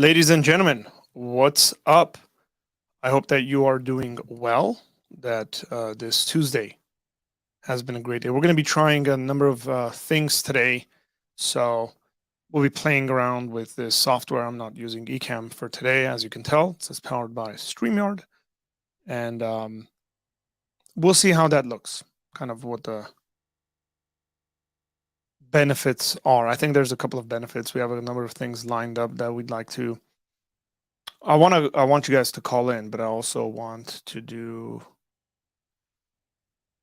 Ladies and gentlemen, what's up? I hope that you are doing well, that this Tuesday has been a great day. We're going to be trying a number of things today. So we'll be playing around with this software. I'm not using Ecamm for today, as you can tell. It's powered by StreamYard. And we'll see how that looks, kind of what the benefits are. I think there's a couple of benefits. We have a number of things lined up that we'd like to I want you guys to call in, but I also want to do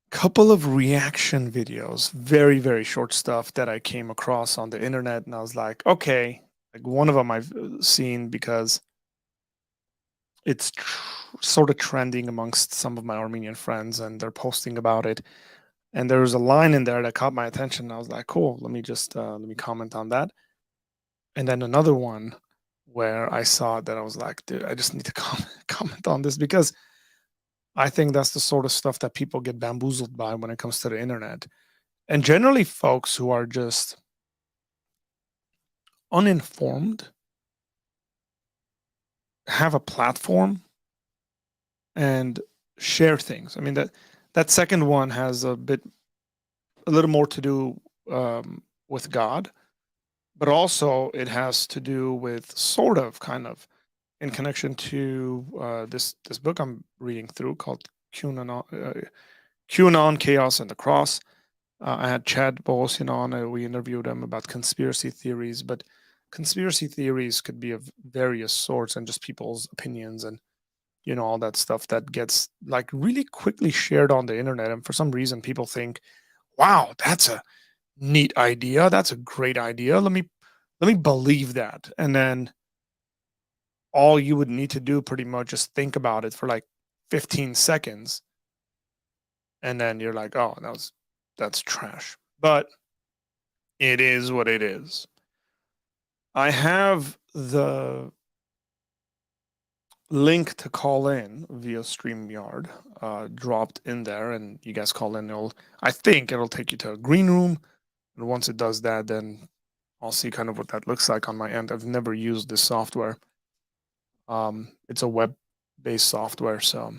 a couple of reaction videos, very, very short stuff that I came across on the internet. And I was like, okay, like one of them I've seen because it's sort of trending amongst some of my Armenian friends and they're posting about it. And there was a line in there that caught my attention. I was like, cool, let me comment on that. And then another one where I saw that I was like, dude, I just need to comment on this because I think that's the sort of stuff that people get bamboozled by when it comes to the internet. And generally, folks who are just uninformed have a platform and share things. I mean, that second one has a little more to do with God, but also it has to do with sort of kind of in connection to this book I'm reading through called QAnon, Chaos, and the Cross. I had Chad Bohosian on. We interviewed him about conspiracy theories, but conspiracy theories could be of various sorts and just people's opinions and all that stuff that gets like really quickly shared on the internet. And for some reason, people think, "Wow, that's a neat idea. That's a great idea. Let me believe that." And then all you would need to do pretty much is think about it for like 15 seconds, and then you're like, "Oh, that's trash." But it is what it is. I have the link to call in via StreamYard dropped in there, and you guys call in. I think it'll take you to a green room, and once it does that, then I'll see kind of what that looks like on my end. I've never used this software. It's a web-based software, so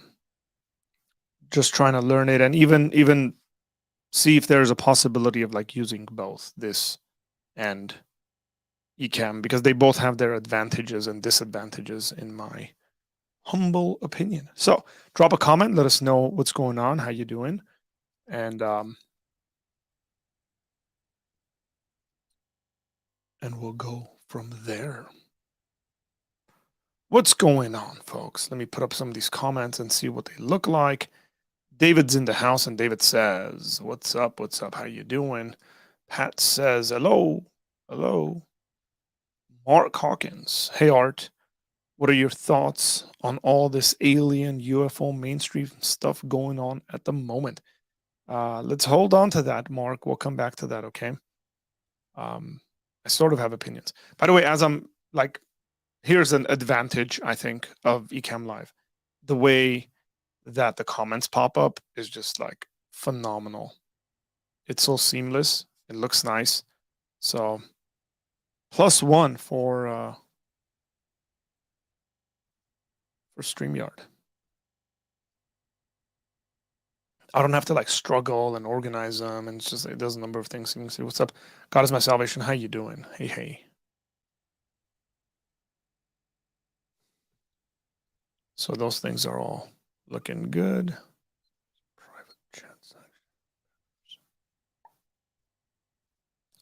just trying to learn it, and even see if there's a possibility of like using both this and Ecamm, because they both have their advantages and disadvantages in my humble opinion. So drop a comment, let us know what's going on, how you doing, and we'll go from there. What's going on, folks? Let me put up some of these comments and see what they look like. David's in the house, and David says, "What's up? What's up? How you doing?" Pat says, "Hello, hello." Mark Hawkins, "Hey Art, what are your thoughts on all this alien UFO mainstream stuff going on at the moment?" Let's hold on to that, Mark. We'll come back to that, okay? I sort of have opinions. By the way, as I'm like, here's an advantage, I think, of Ecamm Live. The way that the comments pop up is just like phenomenal. It's so seamless. It looks nice. So +1 for StreamYard. I don't have to like struggle and organize them, and it's just it does a number of things. You can see what's up. God is my salvation. How you doing? Hey, hey. So those things are all looking good. Private chat section.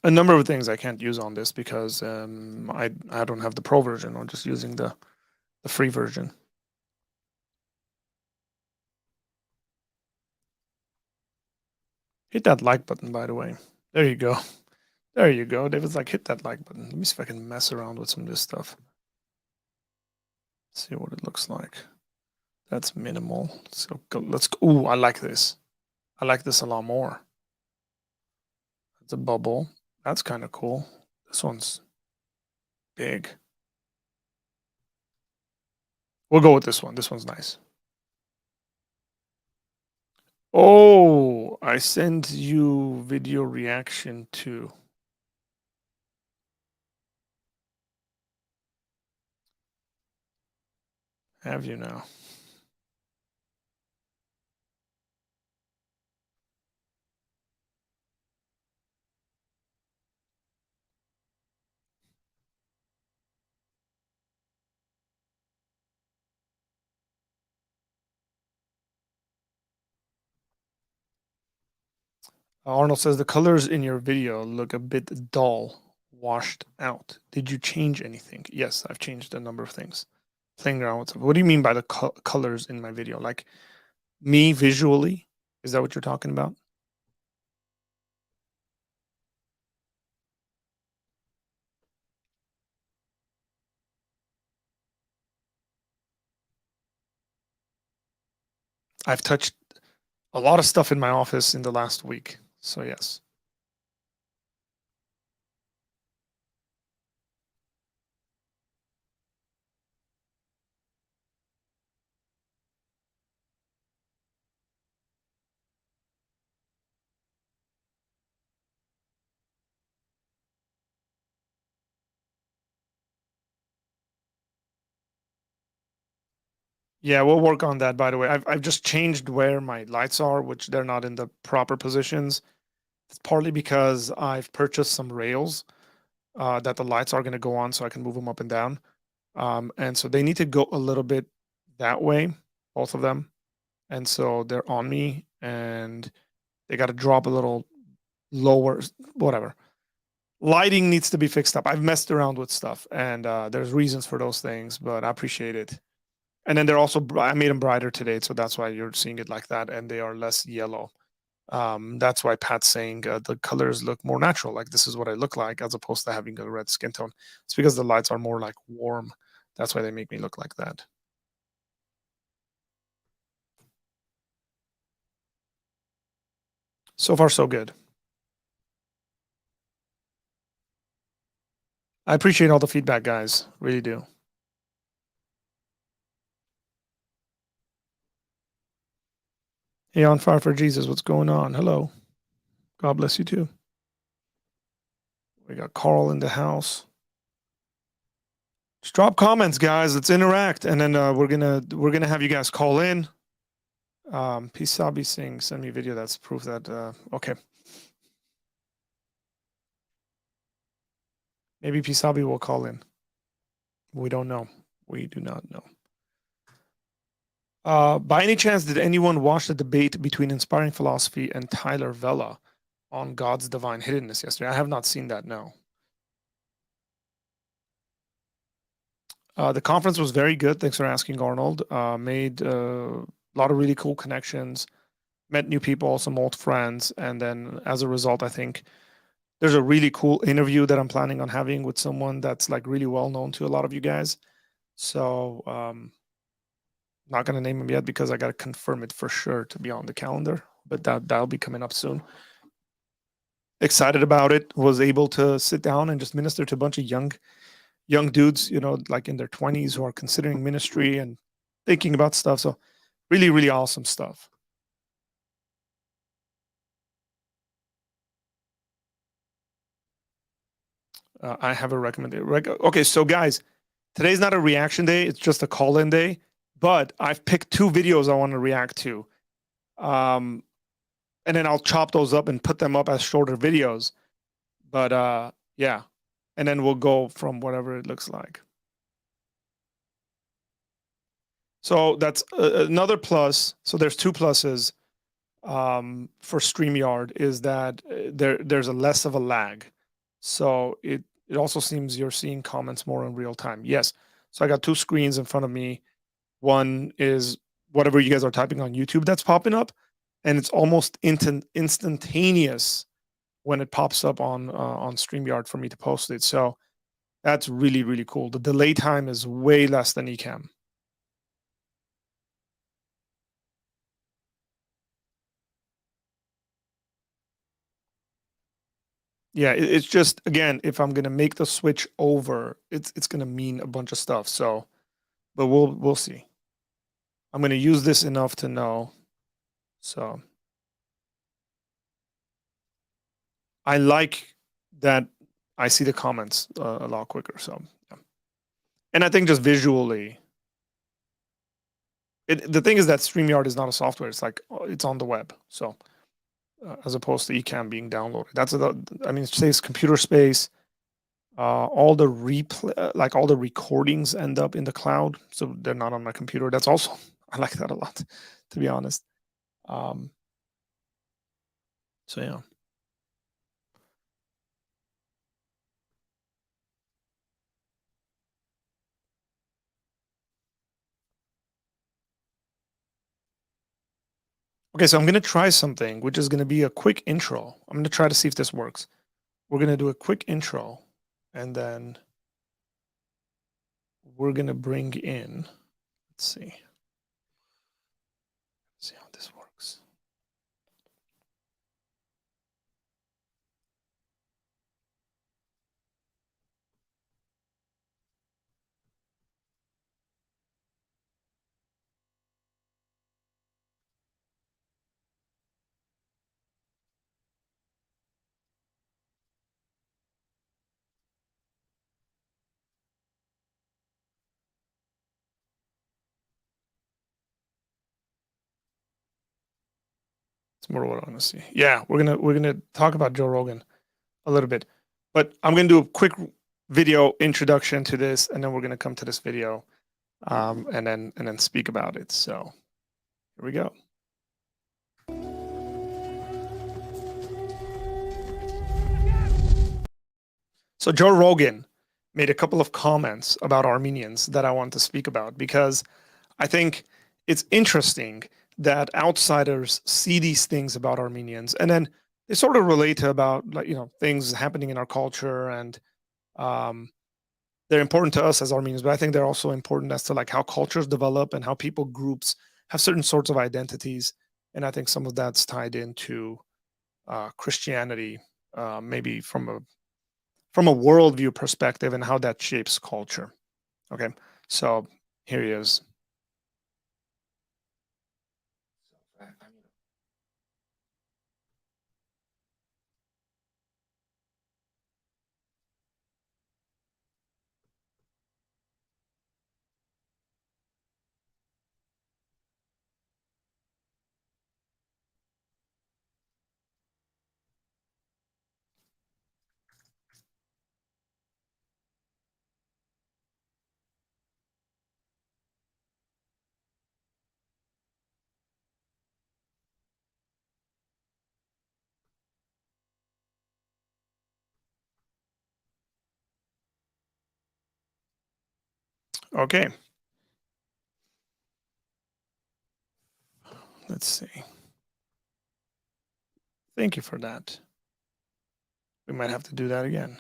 A number of things I can't use on this because I don't have the pro version. I'm just using the free version. Hit that like button, by the way. There you go. There you go. David's like, hit that like button. Let me see if I can mess around with some of this stuff. See what it looks like. That's minimal. So let's go. Ooh, I like this. I like this a lot more. It's a bubble. That's kind of cool. This one's big. We'll go with this one. This one's nice. Oh, I sent you video reaction 2. Have you now? Arnold says the colors in your video look a bit dull, washed out. Did you change anything? Yes, I've changed a number of things. Playing around with stuff. What do you mean by the colors in my video? Like me visually? Is that what you're talking about? I've touched a lot of stuff in my office in the last week. So yes. Yeah, we'll work on that, by the way. I've just changed where my lights are, which they're not in the proper positions. It's partly because I've purchased some rails that the lights are going to go on so I can move them up and down. And so they need to go a little bit that way, both of them. And so they're on me and they got to drop a little lower, whatever. Lighting needs to be fixed up. I've messed around with stuff and there's reasons for those things, but I appreciate it. And then they're also, I made them brighter today. So that's why you're seeing it like that. And they are less yellow. That's why Pat's saying the colors look more natural. Like this is what I look like as opposed to having a red skin tone. It's because the lights are more like warm. That's why they make me look like that. So far, so good. I appreciate all the feedback, guys. Really do. Hey, on fire for Jesus. What's going on? Hello. God bless you too. We got Carl in the house. Just drop comments, guys. Let's interact, and then we're gonna have you guys call in. Pisabi Singh, send me a video that's proof that okay. Maybe Pisabi will call in. We don't know. We do not know. By any chance, did anyone watch the debate between Inspiring Philosophy and Tyler Vela on God's divine hiddenness yesterday? I have not seen that. No. The conference was very good. Thanks for asking, Arnold. Made a lot of really cool connections, met new people, some old friends, and then as a result, I think there's a really cool interview that I'm planning on having with someone that's like really well known to a lot of you guys. So, not gonna name him yet because I gotta confirm it for sure to be on the calendar, but that'll be coming up soon. Excited about it. Was able to sit down and just minister to a bunch of young dudes, like in their 20s who are considering ministry and thinking about stuff. So really, really awesome stuff. I have a recommendation. Okay, so guys, today's not a reaction day. It's just a call-in day. But I've picked two videos I want to react to. And then I'll chop those up and put them up as shorter videos. But yeah. And then we'll go from whatever it looks like. So that's another plus. So there's two pluses for StreamYard is that there's a less of a lag. So it also seems you're seeing comments more in real time. Yes. So I got two screens in front of me. One is whatever you guys are typing on YouTube that's popping up, and it's almost instantaneous when it pops up on StreamYard for me to post it. So that's really, really cool. The delay time is way less than Ecamm. Yeah, it's just again, if I'm gonna make the switch over, it's gonna mean a bunch of stuff. So, but we'll see. I'm gonna use this enough to know. So I like that I see the comments a lot quicker. So, yeah. And I think just visually, The thing is that StreamYard is not a software. It's like it's on the web. So as opposed to Ecamm being downloaded. I mean, it saves computer space. All the replay, like all the recordings end up in the cloud, so they're not on my computer. That's also, I like that a lot, to be honest. Um, so yeah. Okay, so I'm gonna try something, which is gonna be a quick intro. I'm gonna try to see if this works. We're gonna do a quick intro, and then we're gonna bring in. Let's see. See how this works. It's more what I want to see. Yeah, we're gonna talk about Joe Rogan a little bit, but I'm gonna do a quick video introduction to this, and then we're gonna come to this video, and then speak about it. So here we go. So Joe Rogan made a couple of comments about Armenians that I want to speak about because I think it's interesting that outsiders see these things about Armenians, and then they sort of relate to about, like, things happening in our culture, and um, they're important to us as Armenians, but I think they're also important as to like how cultures develop and how people groups have certain sorts of identities, and I think some of that's tied into Christianity, maybe from a worldview perspective and how that shapes culture. Okay, so here he is. Okay, let's see. Thank you for that. We might have to do that again.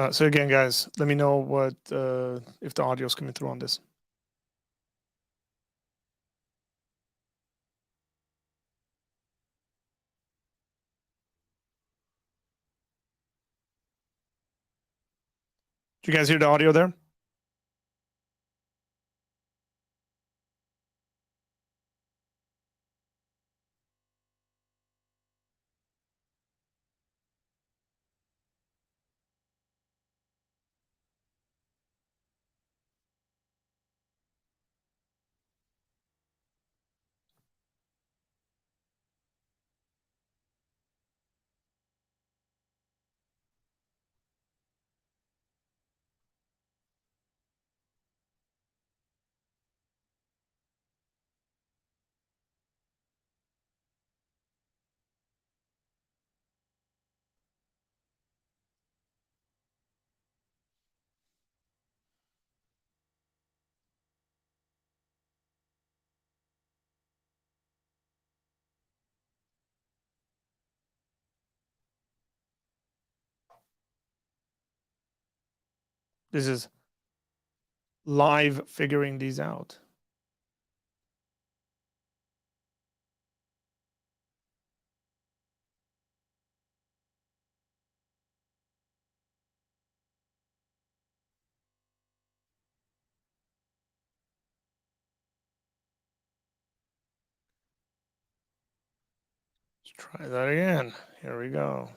So again, guys, let me know what if the audio is coming through on this. Do you guys hear the audio there? This is live figuring these out. Let's try that again. Here we go.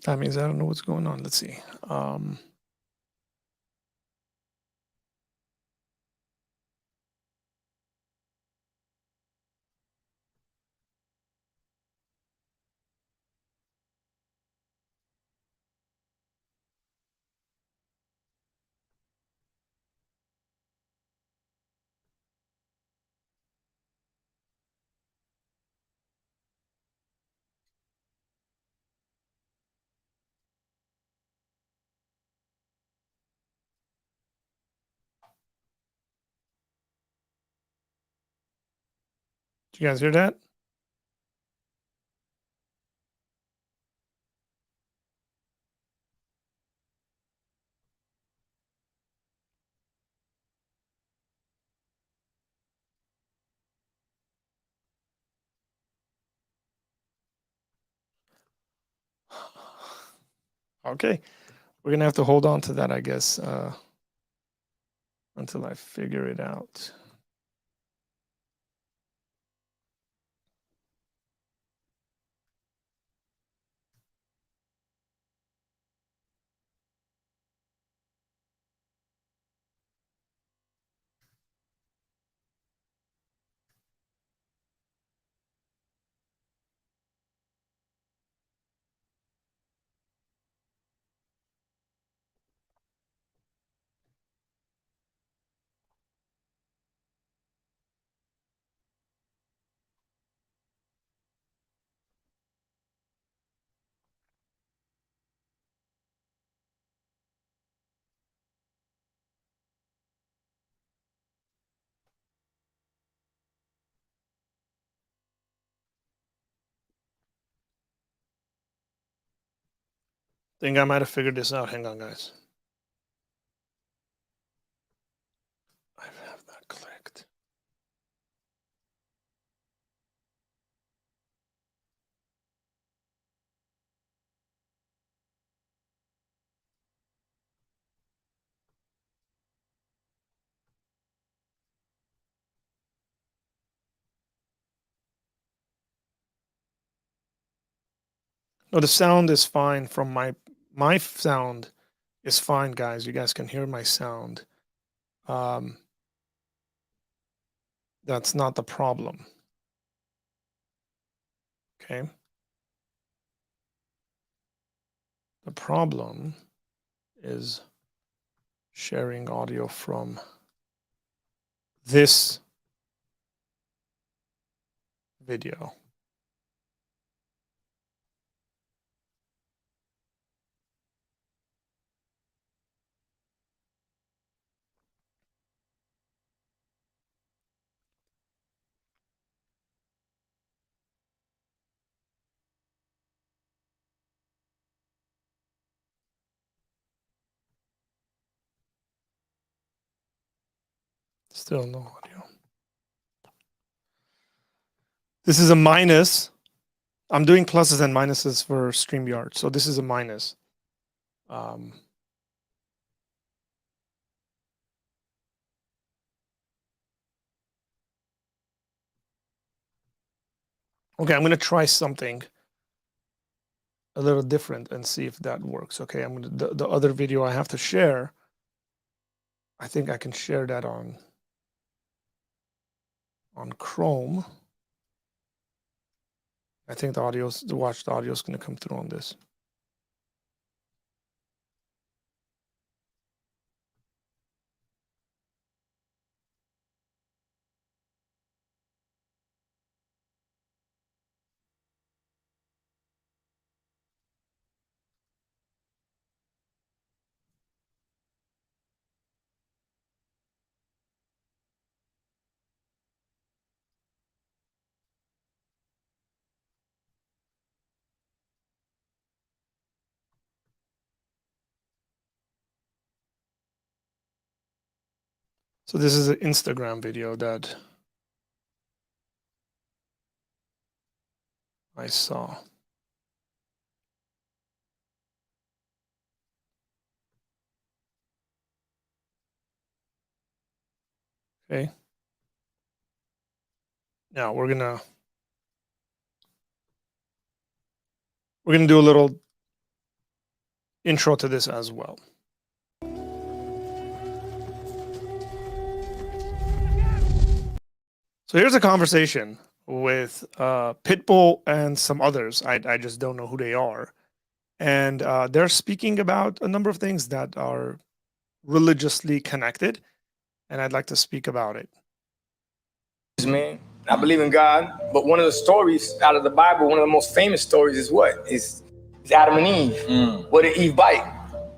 That means I don't know what's going on. Let's see. Did you guys hear that? Okay. We're going to have to hold on to that, I guess, until I figure it out. Think I might have figured this out. Hang on, guys. I have that clicked. No, the sound is fine from my sound is fine, guys. You guys can hear my sound. That's not the problem. Okay. The problem is sharing audio from this video. Still no audio. This is a minus. I'm doing pluses and minuses for StreamYard. So this is a minus. Okay, I'm going to try something a little different and see if that works. Okay, I'm going to the other video I have to share. I think I can share that on Chrome. I think the watched audio is going to come through on this. So this is an Instagram video that I saw. Okay. Now we're gonna do a little intro to this as well. So here's a conversation with Pitbull and some others. I just don't know who they are. And they're speaking about a number of things that are religiously connected. And I'd like to speak about it. Man, I believe in God, but one of the stories out of the Bible, one of the most famous stories is what? Is Adam and Eve. What did Eve bite?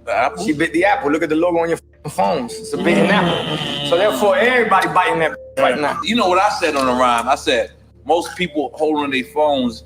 The apple? She bit the apple. Look at the logo on your phones. It's a bitten apple. So therefore, everybody biting that right now. You know what I said on the rhyme? I said, most people holding their phones,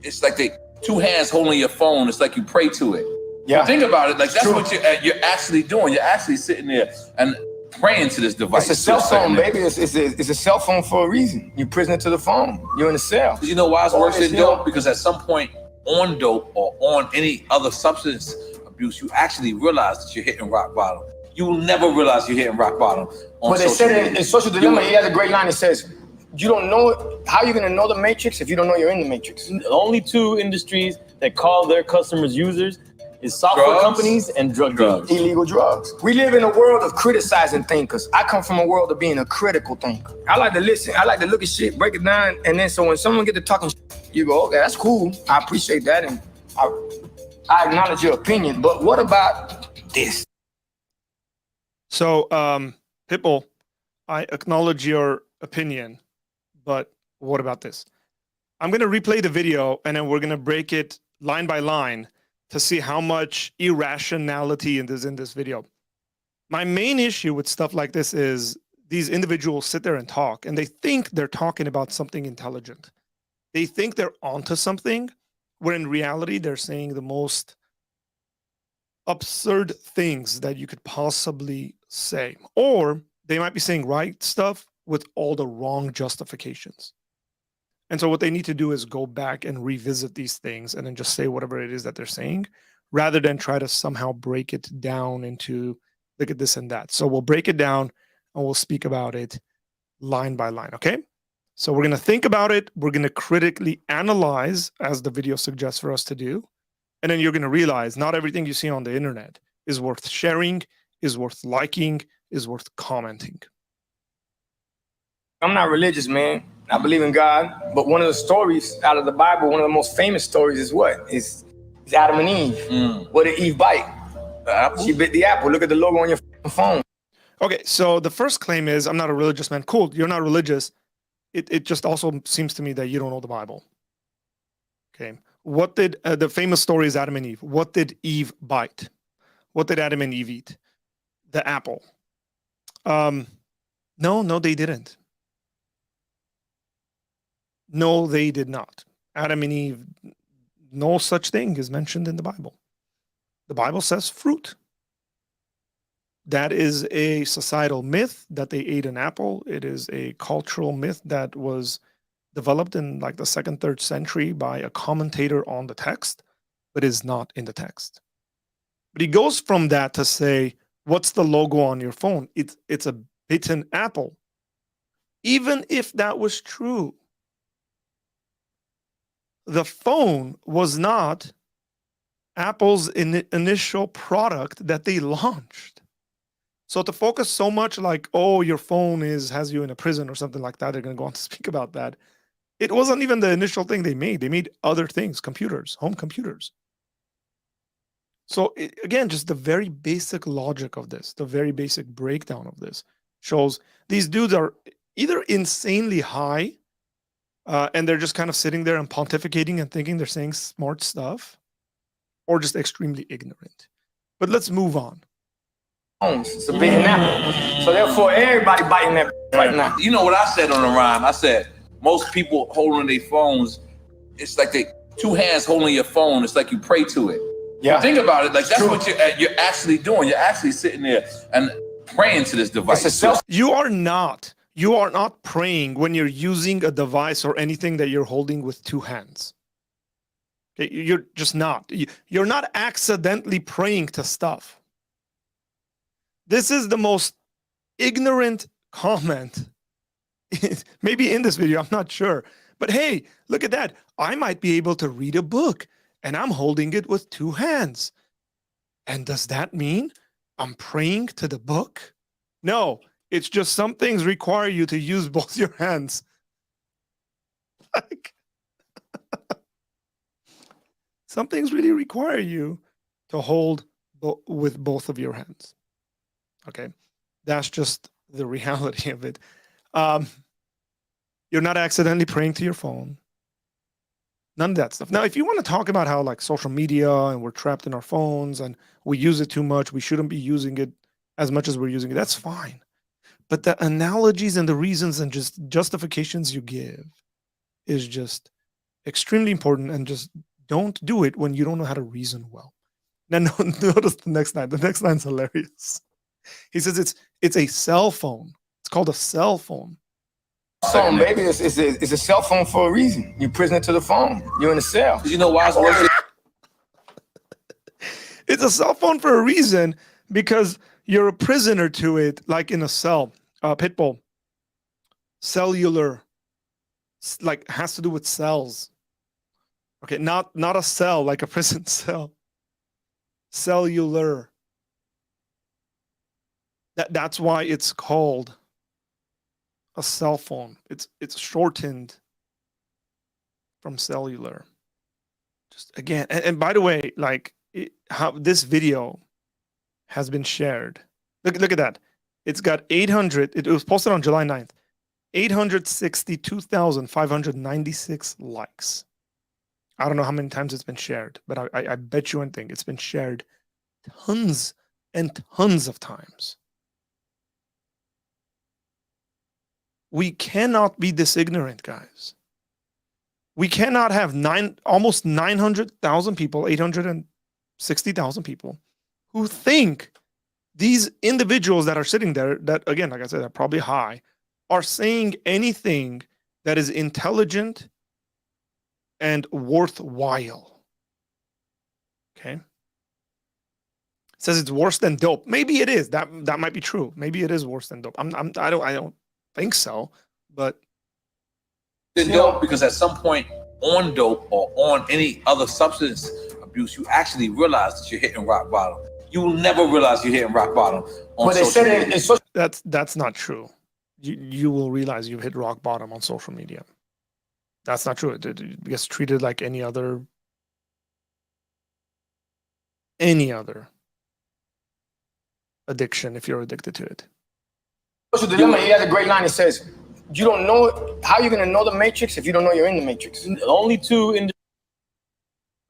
it's like they two hands holding your phone. It's like you pray to it. Yeah. Think about it. Like that's what you're actually doing. You're actually sitting there and praying to this device. It's a cell phone, baby. It's a cell phone for a reason. You're prisoner to the phone. You're in a cell. You know why it's worse than dope? Because at some point on dope or on any other substance abuse, you actually realize that you're hitting rock bottom. You will never realize you're hitting rock bottom. But they said in Social Dilemma, he has a great line that says, you don't know, how are you going to know the matrix if you don't know you're in the matrix? The only two industries that call their customers users is software companies and drug dealers. Illegal drugs. We live in a world of criticizing thinkers. I come from a world of being a critical thinker. I like to listen. I like to look at shit, break it down, and then so when someone get to talking, you go, okay, that's cool. I appreciate that, and I acknowledge your opinion. But what about this? So, Pitbull, I acknowledge your opinion, but what about this? I'm going to replay the video, and then we're going to break it line by line to see how much irrationality is in this video. My main issue with stuff like this is these individuals sit there and talk, and they think they're talking about something intelligent. They think they're onto something, where in reality, they're saying the most absurd things that you could possibly say. Or they might be saying right stuff with all the wrong justifications. And so what they need to do is go back and revisit these things and then just say whatever it is that they're saying, rather than try to somehow break it down into, look at this and that. So we'll break it down and we'll speak about it line by line, okay? So we're going to think about it. We're going to critically analyze, as the video suggests for us to do. And then you're going to realize not everything you see on the internet is worth sharing, is worth liking, is worth commenting. I'm not religious, man. I believe in God, but one of the stories out of the Bible, one of the most famous stories is what? Is Adam and Eve. What did Eve bite? The apple? She bit the apple. Look at the logo on your phone. Okay, so the first claim is, I'm not a religious man. Cool, you're not religious. It just also seems to me that you don't know the Bible. Okay, what did, the famous story is Adam and Eve. What did Eve bite? What did Adam and Eve eat? The apple. No, they didn't. No, they did not. Adam and Eve, no such thing is mentioned in the Bible. The Bible says fruit. That is a societal myth that they ate an apple. It is a cultural myth that was developed in like the 2nd, 3rd century by a commentator on the text, but is not in the text. But he goes from that to say, what's the logo on your phone? It's a bitten apple. Even if that was true, the phone was not Apple's initial product that they launched. So to focus so much like, oh, your phone has you in a prison or something like that, they're going to go on to speak about that. It wasn't even the initial thing they made. They made other things, computers, home computers. So again, just the very basic logic of this, the very basic breakdown of this shows these dudes are either insanely high, and they're just kind of sitting there and pontificating and thinking they're saying smart stuff, or just extremely ignorant. But let's move on. It's a bitten apple. So therefore, everybody biting that right now. You know what I said on the rhyme? I said, most people holding their phones, it's like they two hands holding your phone. It's like you pray to it. Yeah. Think about it. Like that's what you're actually doing. You're actually sitting there and praying to this device. It's a self. You are not. You are not praying when you're using a device or anything that you're holding with two hands. Okay, you're just not. You're not accidentally praying to stuff. This is the most ignorant comment, maybe in this video, I'm not sure. But hey, look at that. I might be able to read a book and I'm holding it with two hands. And does that mean I'm praying to the book? No, it's just some things require you to use both your hands. Like, some things really require you to hold with both of your hands. Okay, that's just the reality of it. You're not accidentally praying to your phone. None of that stuff. Now, if you want to talk about how like social media and we're trapped in our phones and we use it too much, we shouldn't be using it as much as we're using it, that's fine. But the analogies and the reasons and just justifications you give is just extremely important, and just don't do it when you don't know how to reason well. Now, notice the next line. The next line's hilarious. He says it's a cell phone. It's called a cell phone. Phone, baby, it's a cell phone for a reason. You're prisoner to the phone. You're in a cell. You know why it's worse? It's a cell phone for a reason, because you're a prisoner to it, like in a cell. Pit bull. Cellular. Like has to do with cells. Okay, not a cell like a prison cell. Cellular. That's why it's called a cell phone. It's shortened from cellular. Just again, and by the way, like how this video has been shared. Look at that. It's got 800. It was posted on July 9th. 862,596 likes. I don't know how many times it's been shared, but I bet you one thing, it's been shared tons and tons of times. We cannot be this ignorant, guys. We cannot have almost 900,000 people, 860,000 people who think these individuals that are sitting there, that again, like I said, are probably high, are saying anything that is intelligent and worthwhile. Okay. It says it's worse than dope. Maybe it is. That might be true. Maybe it is worse than dope. I don't think so, but It's dope because at some point on dope or on any other substance abuse, you actually realize that you're hitting rock bottom. You will never realize you're hitting rock bottom on social media. That's not true. You will realize you've hit rock bottom on social media. That's not true. It gets treated like any other addiction if you're addicted to it. Social Dilemma, he has a great line. It says, you don't know, how are you going to know the matrix if you don't know you're in the matrix? Only two in.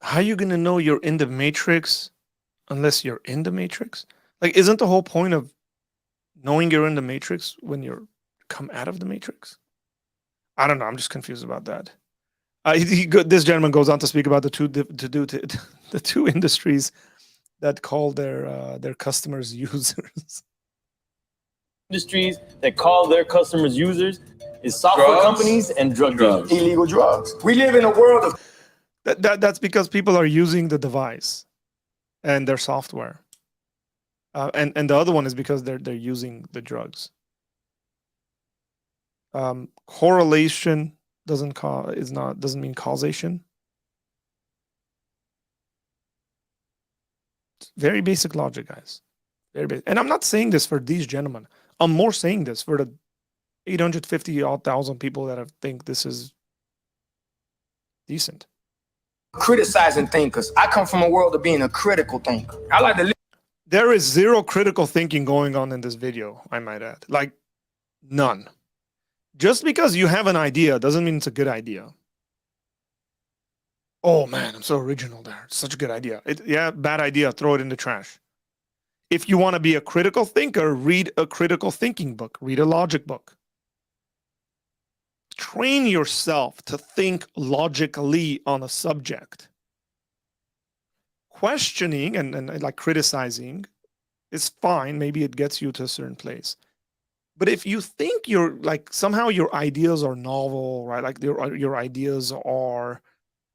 How are you going to know you're in the matrix unless you're in the matrix? Like, isn't the whole point of knowing you're in the matrix when you're come out of the matrix? I don't know. I'm just confused about that. This gentleman goes on to speak about the two industries that call their customers users. Industries that call their customers users is software companies and drug dealers. Illegal drugs. We live in a world of... That's because people are using the device and their software. And the other one is because they're using the drugs. Correlation doesn't mean causation. It's very basic logic, guys. Very basic. And I'm not saying this for these gentlemen. I'm more saying this for the 850,000 people that think this is decent. Criticizing thinkers. I come from a world of being a critical thinker. I like to... There is zero critical thinking going on in this video, I might add. Like, none. Just because you have an idea doesn't mean it's a good idea. Oh man, I'm so original there. It's such a good idea. Yeah, bad idea. Throw it in the trash. If you want to be a critical thinker, read a critical thinking book. Read a logic book. Train yourself to think logically on a subject. Questioning and like criticizing It's fine. Maybe it gets you to a certain place. But if you think you're like somehow your ideas are novel, right? Like your ideas are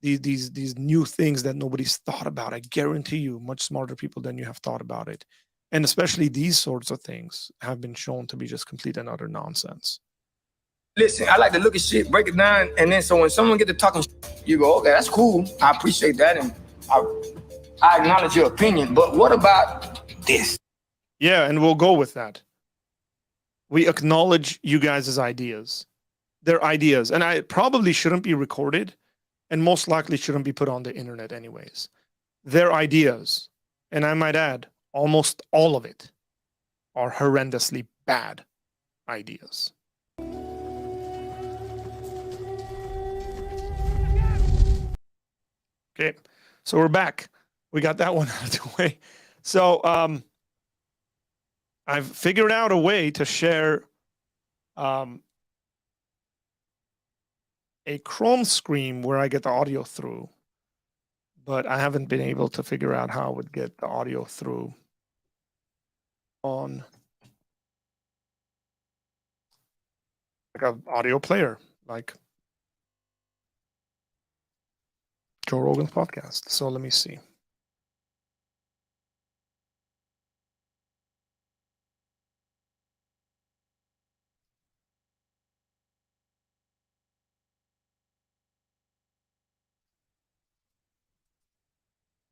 these new things that nobody's thought about. I guarantee you, much smarter people than you have thought about it. And especially these sorts of things have been shown to be just complete and utter nonsense. Listen, I like to look at shit, break it down, and then so when someone get to talking, you go, okay, that's cool. I appreciate that, and I acknowledge your opinion. But what about this? Yeah, and we'll go with that. We acknowledge you guys' ideas. They're ideas, and I probably shouldn't be recorded, and most likely shouldn't be put on the internet anyways. They're ideas, and I might add, almost all of it are horrendously bad ideas. Okay, so we're back. We got that one out of the way. So I've figured out a way to share a Chrome screen where I get the audio through, but I haven't been able to figure out how I would get the audio through on like an audio player, like Joe Rogan's podcast. So let me see.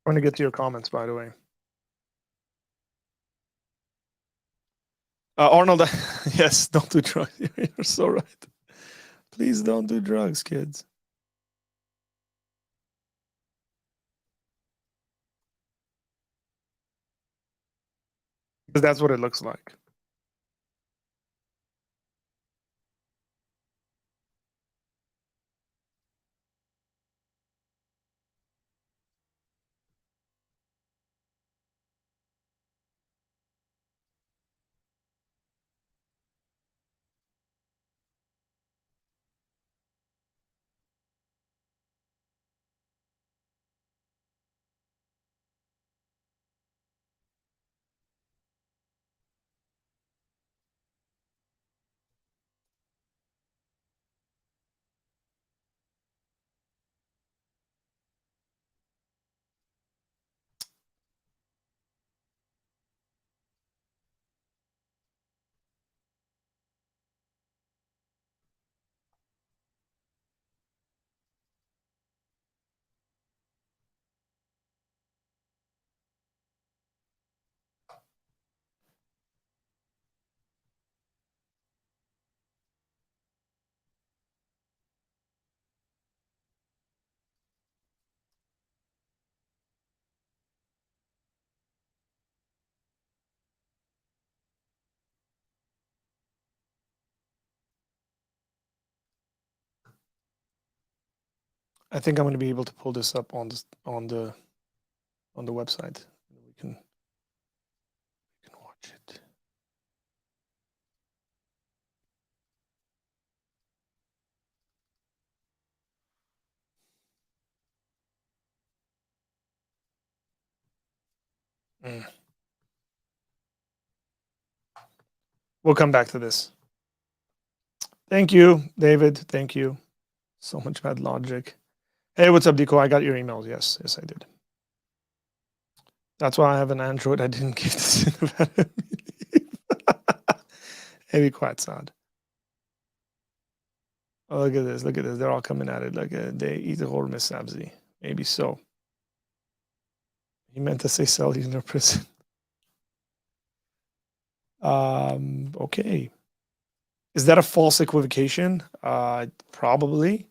I'm going to get to your comments, by the way. Arnold, yes, don't do drugs. You're so right. Please don't do drugs, kids. Because that's what it looks like. I think I'm going to be able to pull this up on the website. We can watch it. We'll come back to this. Thank you, David. Thank you. So much bad logic. Hey, what's up, Deco? I got your emails. Yes, I did. That's why I have an Android. I didn't give this in. Hey, be quiet, sad. Oh, look at this. Look at this. They're all coming at it like they eat a whole Miss Sabzi. Maybe so. He meant to say sell you in a prison. Okay. Is that a false equivocation? Probably.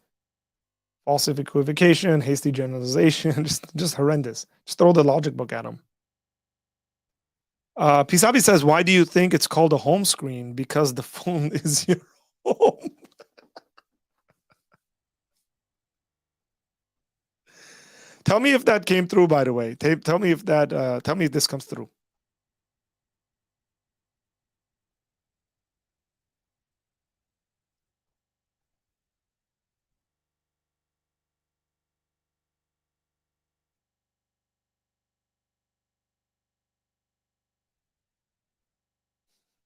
False equivocation, hasty generalization, just horrendous. Just throw the logic book at him. Pisabi says, why do you think it's called a home screen? Because the phone is your home. Tell me if that came through, by the way. Tell me if that. Tell me if this comes through.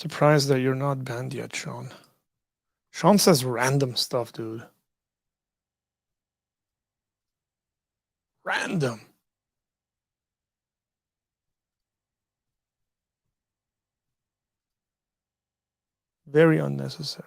Surprised that you're not banned yet, Sean. Sean says random stuff, dude. Random. Very unnecessary.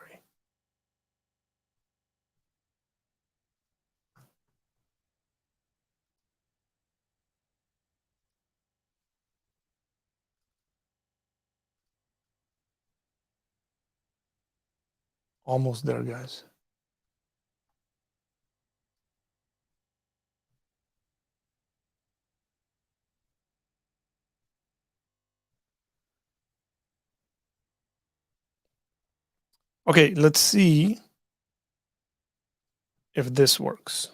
Almost there, guys. Okay, let's see if this works.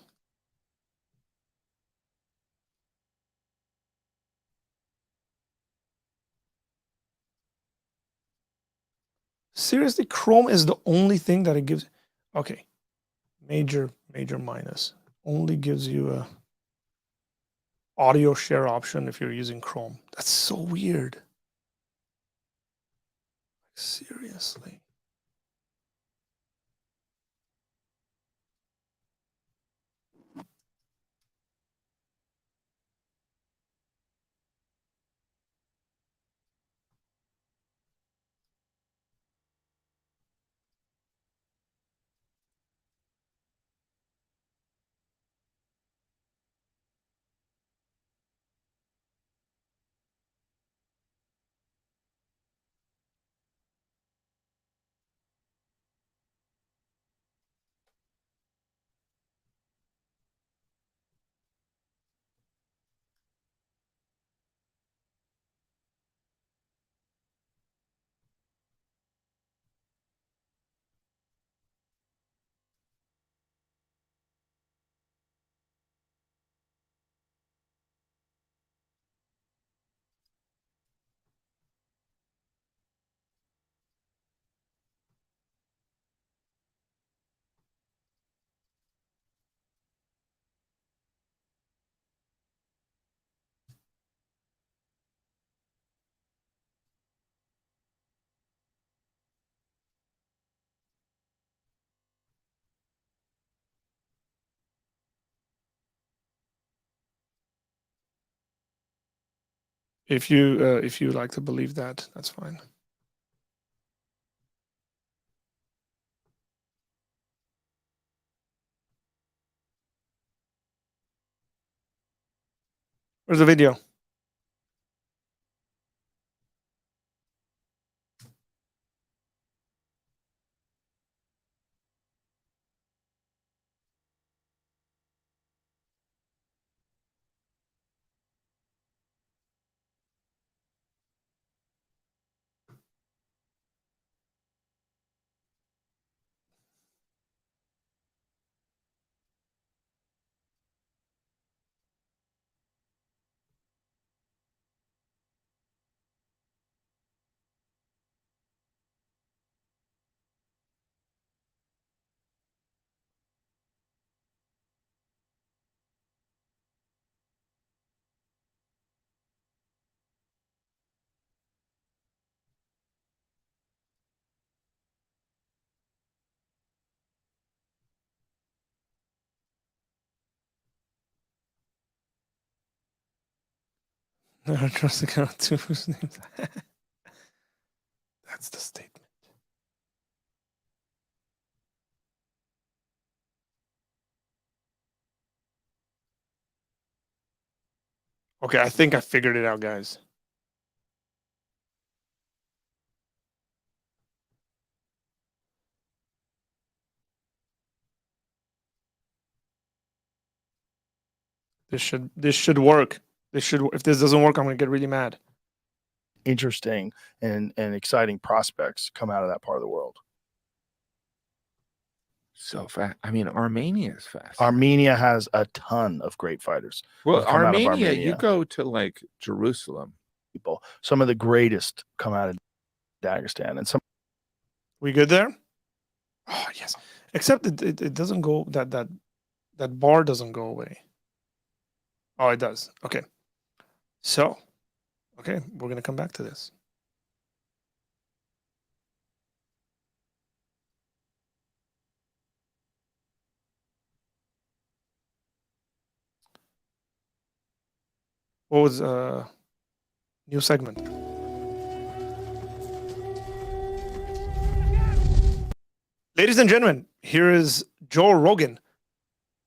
Seriously, Chrome is the only thing that it gives. Okay, major minus. Only gives you a audio share option if you're using Chrome. That's so weird. Seriously. If you like to believe that, that's fine. Where's the video? Never trust a girl too whose name's That's the statement. Okay, I think I figured it out, guys. This should work. If this doesn't work, I'm gonna get really mad. Interesting and exciting prospects come out of that part of the world. So fast. I mean, Armenia is fast. Armenia has a ton of great fighters. Well, come out of Armenia, you Armenia. go to like Jerusalem. People, some of the greatest come out of Dagestan, and some. We good there? Oh yes. Except it doesn't go that bar doesn't go away. Oh, it does. Okay. So, okay, we're gonna come back to this. What was new segment? Ladies and gentlemen, here is Joe Rogan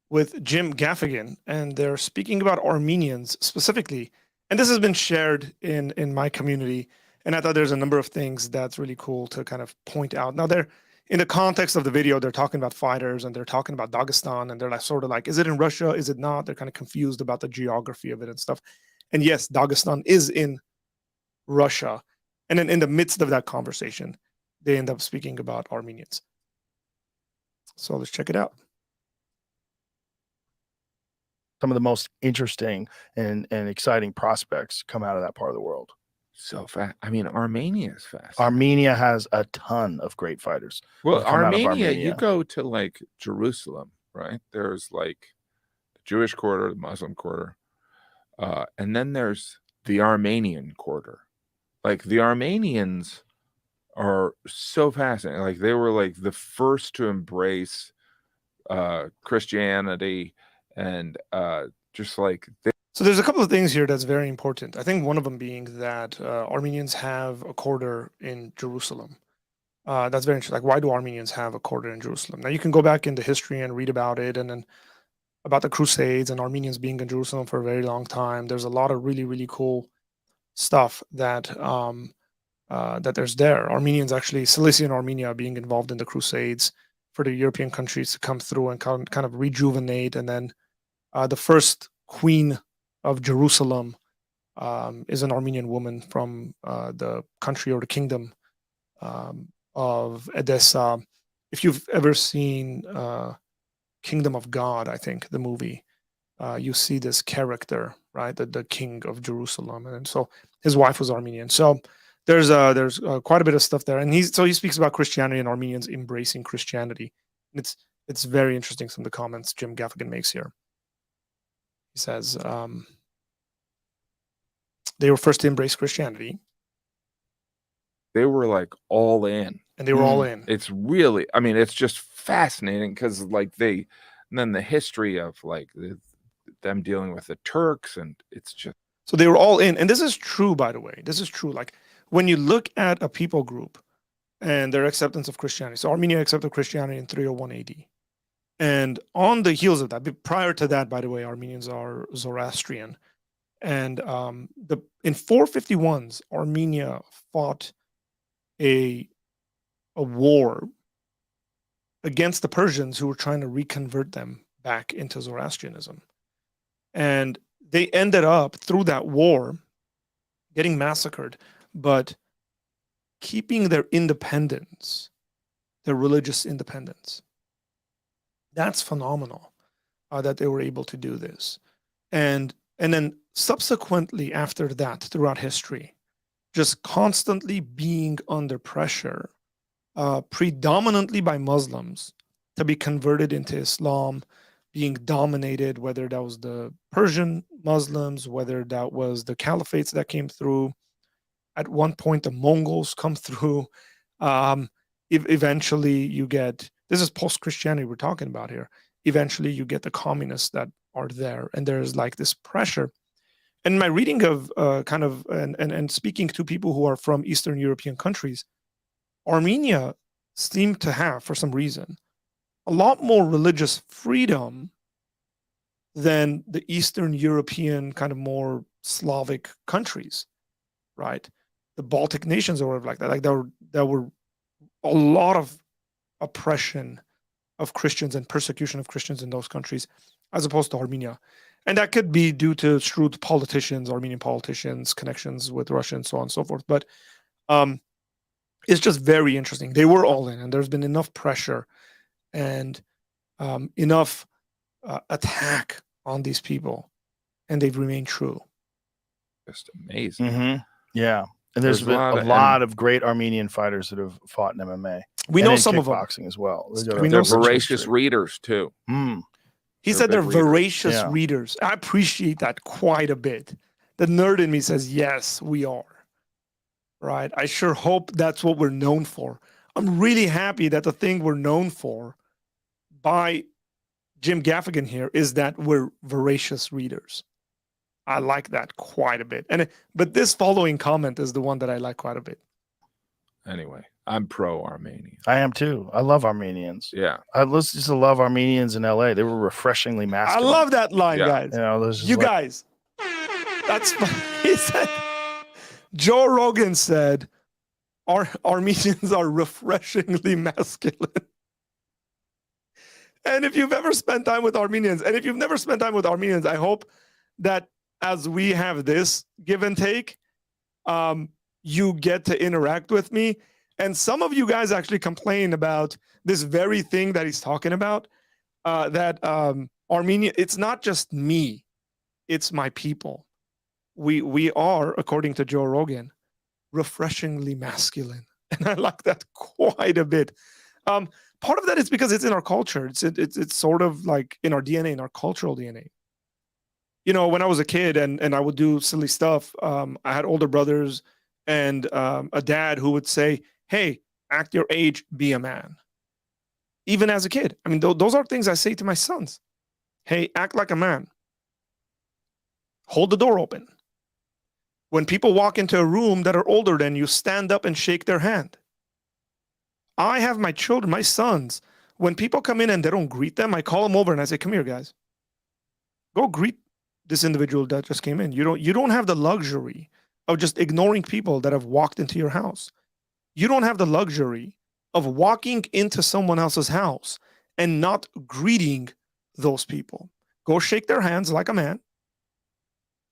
with Jim Gaffigan, and they're speaking about Armenians specifically. And this has been shared in my community, and I thought there's a number of things that's really cool to kind of point out. Now, they're in the context of the video, they're talking about fighters and they're talking about Dagestan, and they're like sort of like, is it in Russia? Is it not? They're kind of confused about the geography of it and stuff. And yes, Dagestan is in Russia. And then in the midst of that conversation, they end up speaking about Armenians. So let's check it out. Some of the most interesting and exciting prospects come out of that part of the world. So fast. I mean, Armenia is fast. Armenia has a ton of great fighters. Well, who've come out of Armenia, you Armenia. go to like Jerusalem, right? There's like the Jewish quarter, the Muslim quarter, and then there's the Armenian quarter. Like the Armenians are so fascinating. Like they were like the first to embrace Christianity, and just like So there's a couple of things here that's very important. I think one of them being that Armenians have a quarter in Jerusalem. That's very interesting. Like, why do Armenians have a quarter in Jerusalem? Now, you can go back into history and read about it, and then about the Crusades and Armenians being in Jerusalem for a very long time. There's a lot of really, really cool stuff that that there's there. Armenians actually, Cilicia and Armenia being involved in the Crusades for the European countries to come through and kind of rejuvenate. And then the first queen of Jerusalem is an Armenian woman from the country or the kingdom of Edessa. If you've ever seen Kingdom of God, I think the movie, you see this character, right, the king of Jerusalem, and so his wife was Armenian. So there's quite a bit of stuff there, and he speaks about Christianity and Armenians embracing Christianity. And it's very interesting, some of the comments Jim Gaffigan makes here. He says they were first to embrace Christianity. they were like all in. And they were all in. It's really, I mean, it's just fascinating because like and then the history of like them dealing with the Turks, and it's just. So they were all in. And this is true, by the way. This is true. Like when you look at a people group and their acceptance of Christianity. So Armenia accepted Christianity in 301 AD. And on the heels of that, prior to that, by the way, Armenians are Zoroastrian. And in 451s, Armenia fought a war against the Persians who were trying to reconvert them back into Zoroastrianism. And they ended up, through that war, getting massacred, but keeping their independence, their religious independence. That's phenomenal that they were able to do this. And then subsequently after that, throughout history, just constantly being under pressure, predominantly by Muslims, to be converted into Islam, being dominated, whether that was the Persian Muslims, whether that was the caliphates that came through. At one point, the Mongols come through. Eventually, you get, this is post-Christianity we're talking about here. Eventually, you get the communists that are there, and there's like this pressure. And my reading of and speaking to people who are from Eastern European countries, Armenia seemed to have, for some reason, a lot more religious freedom than the Eastern European kind of more Slavic countries, right? The Baltic nations or whatever like that. Like there were a lot of oppression of Christians and persecution of Christians in those countries, as opposed to Armenia. And that could be due to shrewd politicians, Armenian politicians, connections with Russia, and so on and so forth. But it's just very interesting. They were all in, and there's been enough pressure and enough attack on these people, and they've remained true. Just amazing. Mm-hmm. Yeah. And there's been a lot of great Armenian fighters that have fought in MMA. We know some of them. Boxing as well. They're voracious readers too. He said they're voracious readers. I appreciate that quite a bit. The nerd in me says, yes, we are. Right? I sure hope that's what we're known for. I'm really happy that the thing we're known for by Jim Gaffigan here is that we're voracious readers. I like that quite a bit. But this following comment is the one that I like quite a bit. Anyway, I'm pro-Armenian. I am too. I love Armenians. Yeah. I used to love Armenians in LA. They were refreshingly masculine. I love that line, Yeah. guys. You know, there's just You like- guys. That's he said. Joe Rogan said, Armenians are refreshingly masculine. And if you've ever spent time with Armenians, and if you've never spent time with Armenians, I hope that as we have this give and take, you get to interact with me. And some of you guys actually complain about this very thing that he's talking about, that Armenia, it's not just me, it's my people. We are, according to Joe Rogan, refreshingly masculine. And I like that quite a bit. Part of that is because it's in our culture. It's sort of like in our DNA, in our cultural DNA. You know, when I was a kid and I would do silly stuff, I had older brothers and a dad who would say, hey, act your age, be a man. Even as a kid. I mean, those are things I say to my sons. Hey, act like a man. Hold the door open. When people walk into a room that are older than you, stand up and shake their hand. I have my children, my sons, when people come in and they don't greet them, I call them over and I say, come here, guys. Go greet this individual that just came in. You don't have the luxury of just ignoring people that have walked into your house. You don't have the luxury of walking into someone else's house and not greeting those people. Go shake their hands like a man.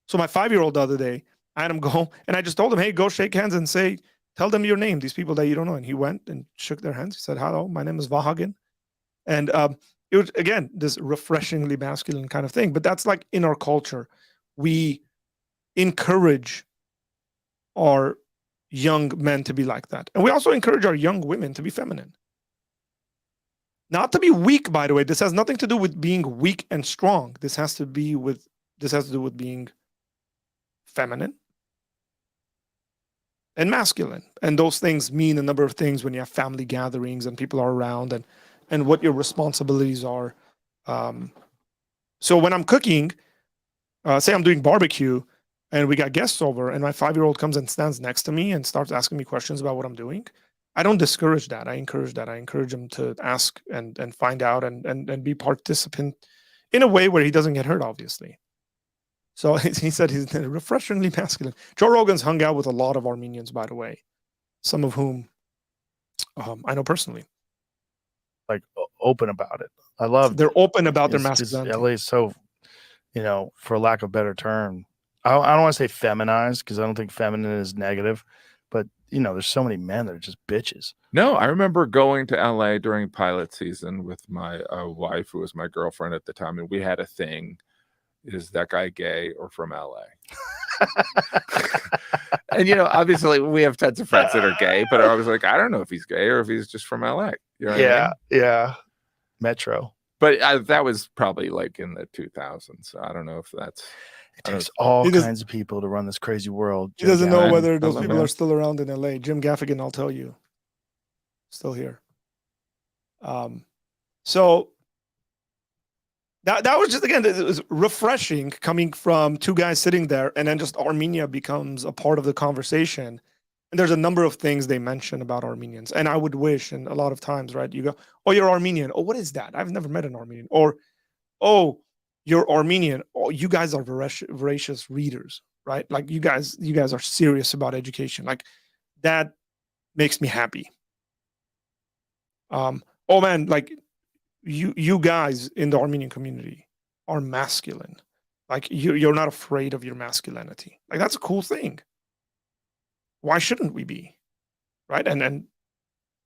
So my 5-year-old the other day, I had him go, and I just told him, hey, go shake hands and say, tell them your name, these people that you don't know. And he went and shook their hands. He said, hello, my name is Vahagan. And it was, again, this refreshingly masculine kind of thing. But that's like in our culture. We encourage our young men to be like that. And we also encourage our young women to be feminine. Not to be weak, by the way. This has nothing to do with being weak and strong. This has to do with being feminine and masculine. And those things mean a number of things when you have family gatherings and people are around and what your responsibilities are. So when I'm cooking, say I'm doing barbecue and we got guests over and my 5-year-old comes and stands next to me and starts asking me questions about what I'm doing, I don't discourage that. I encourage that. I encourage him to ask and find out and be participant in a way where he doesn't get hurt, obviously. So he said he's refreshingly masculine. Joe Rogan's hung out with a lot of Armenians, by the way, some of whom I know personally. Like open about it. I love. They're open about their masculinity. LA is so, you know, for lack of a better term, I don't want to say feminized because I don't think feminine is negative, but you know, there's so many men that are just bitches. No, I remember going to LA during pilot season with my wife, who was my girlfriend at the time, and we had a thing. Is that guy gay or from LA? And you know, obviously we have tons of friends that are gay, but I was like, I don't know if he's gay or if he's just from LA. You know what I mean? Yeah. Metro. But that was probably like in the 2000s. So I don't know if that's. It takes all kinds of people to run this crazy world. He doesn't know whether those people are still around in LA. Jim Gaffigan, I'll tell you, still here. So that was just, again, it was refreshing coming from two guys sitting there, and then just Armenia becomes a part of the conversation. And there's a number of things they mention about Armenians. And I would wish, and a lot of times, right, you go, oh, you're Armenian. Oh, what is that? I've never met an Armenian. Or, oh, you're Armenian. Oh, you guys are voracious readers, right? Like you guys are serious about education. Like that makes me happy. Oh man, like you guys in the Armenian community are masculine. Like you're not afraid of your masculinity. Like that's a cool thing. Why shouldn't we be? Right? And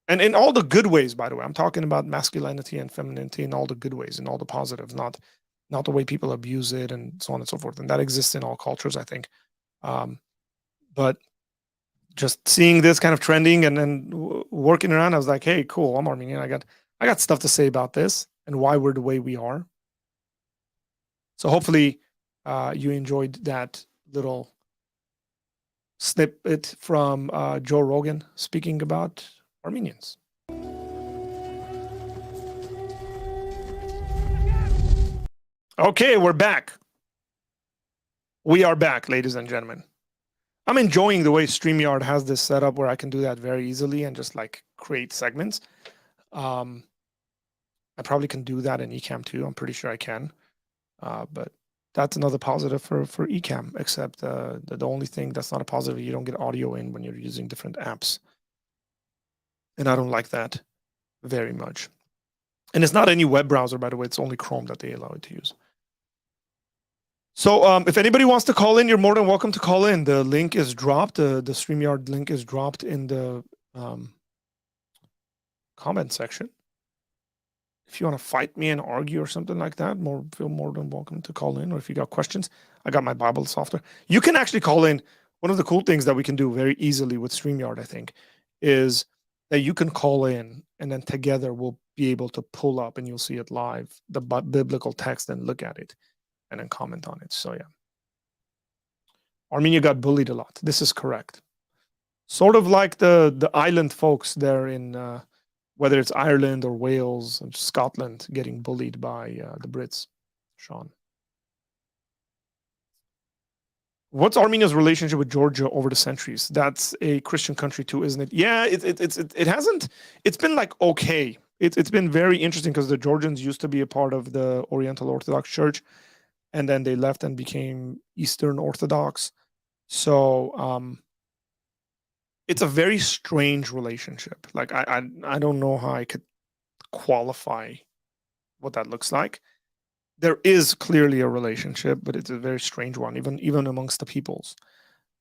in all the good ways, by the way, I'm talking about masculinity and femininity in all the good ways, in all the positives, not the way people abuse it and so on and so forth. And that exists in all cultures, I think. But just seeing this kind of trending and then working around, I was like, hey, cool, I'm Armenian. I got stuff to say about this and why we're the way we are. So hopefully you enjoyed that little snippet from Joe Rogan speaking about Armenians. Okay, we're back. We are back, ladies and gentlemen. I'm enjoying the way StreamYard has this set up where I can do that very easily and just like create segments. I probably can do that in Ecamm too. I'm pretty sure I can. But that's another positive for Ecamm, except the only thing that's not a positive, you don't get audio in when you're using different apps. And I don't like that very much. And it's not any web browser, by the way. It's only Chrome that they allow it to use. So if anybody wants to call in, you're more than welcome to call in. The link is dropped. The StreamYard link is dropped in the comment section. If you want to fight me and argue or something like that, feel more than welcome to call in. Or if you got questions, I got my Bible software. You can actually call in. One of the cool things that we can do very easily with StreamYard, I think, is that you can call in and then together we'll be able to pull up and you'll see it live, the biblical text, and look at it and then comment on it. So yeah. Armenia got bullied a lot. This is correct. Sort of like the island folks there in whether it's Ireland or Wales and Scotland getting bullied by the Brits. Sean. What's Armenia's relationship with Georgia over the centuries? That's a Christian country too, isn't it? Yeah, it hasn't. It's been like okay. It's been very interesting because the Georgians used to be a part of the Oriental Orthodox Church, and then they left and became Eastern Orthodox. So it's a very strange relationship. Like I don't know how I could qualify what that looks like. There is clearly a relationship, but it's a very strange one, even amongst the peoples.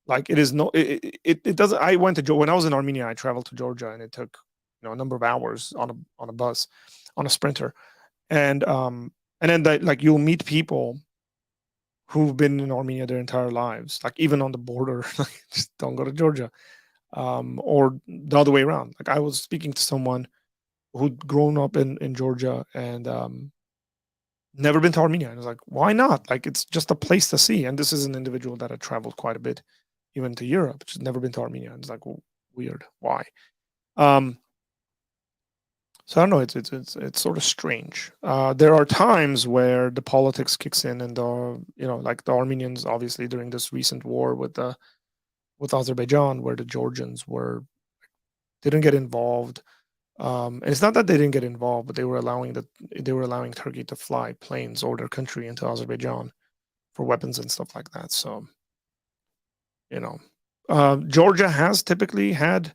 Like it is no, it doesn't. I went to when I was in Armenia, I traveled to Georgia, and it took a number of hours on a bus, on a Sprinter, and then like you'll meet people who've been in Armenia their entire lives, like even on the border, like just don't go to Georgia, or the other way around. Like I was speaking to someone who'd grown up in Georgia and never been to Armenia. And I was like, why not? Like, it's just a place to see. And this is an individual that had traveled quite a bit, even to Europe, just never been to Armenia. And it's like, well, weird. Why? So I don't know. It's sort of strange. There are times where the politics kicks in, and like the Armenians, obviously during this recent war with Azerbaijan, where the Georgians didn't get involved. And it's not that they didn't get involved, but they were allowing Turkey to fly planes over their country into Azerbaijan for weapons and stuff like that. So, Georgia has typically had.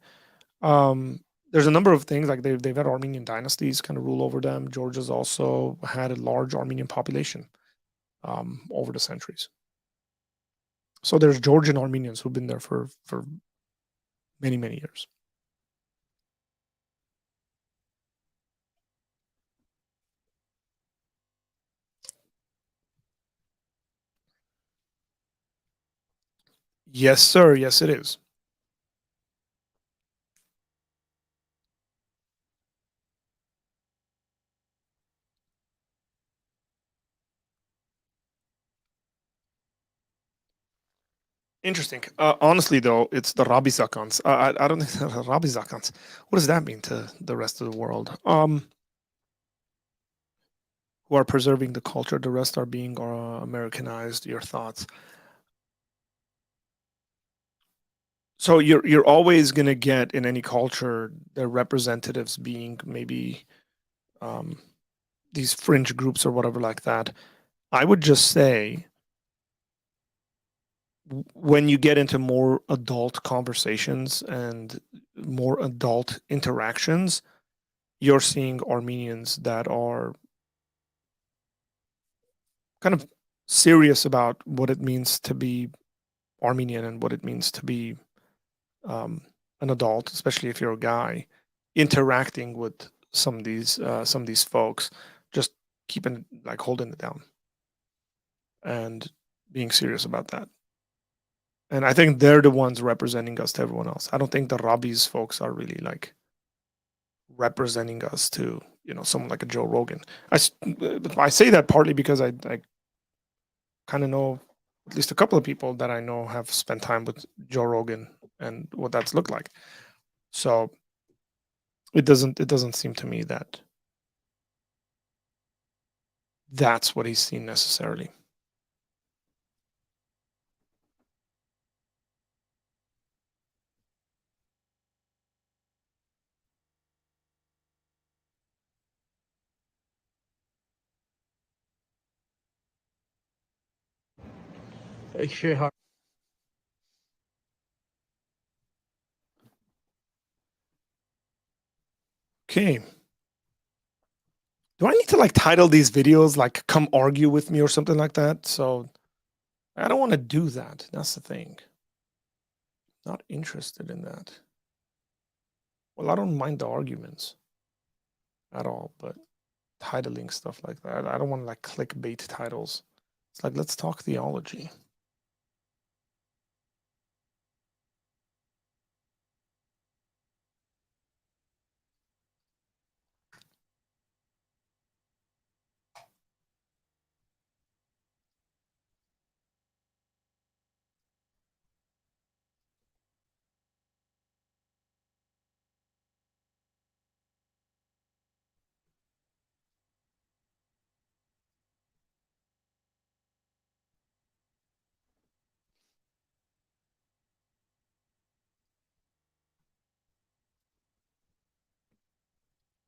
There's a number of things like they've had Armenian dynasties kind of rule over them. Georgia's also had a large Armenian population over the centuries. So there's Georgian Armenians who've been there for many, many years. Yes, sir. Yes, it is. Interesting. Honestly, though, it's the Rabbi Zakans. I don't think Rabbi Zakans. What does that mean to the rest of the world? Who are preserving the culture. The rest are being Americanized. Your thoughts? So you're always going to get in any culture their representatives being maybe these fringe groups or whatever like that. I would just say when you get into more adult conversations and more adult interactions, you're seeing Armenians that are kind of serious about what it means to be Armenian and what it means to be an adult, especially if you're a guy, interacting with some of these folks, just keeping like holding it down and being serious about that. And I think they're the ones representing us to everyone else. I don't think the Rabbis folks are really like representing us to, someone like a Joe Rogan. I say that partly because I kind of know at least a couple of people that I know have spent time with Joe Rogan and what that's looked like. So it doesn't seem to me that that's what he's seen necessarily. Okay. Do I need to like title these videos like "Come argue with me" or something like that? So I don't want to do that. That's the thing. Not interested in that. Well, I don't mind the arguments at all, but titling stuff like that, I don't want like clickbait titles. It's like, let's talk theology.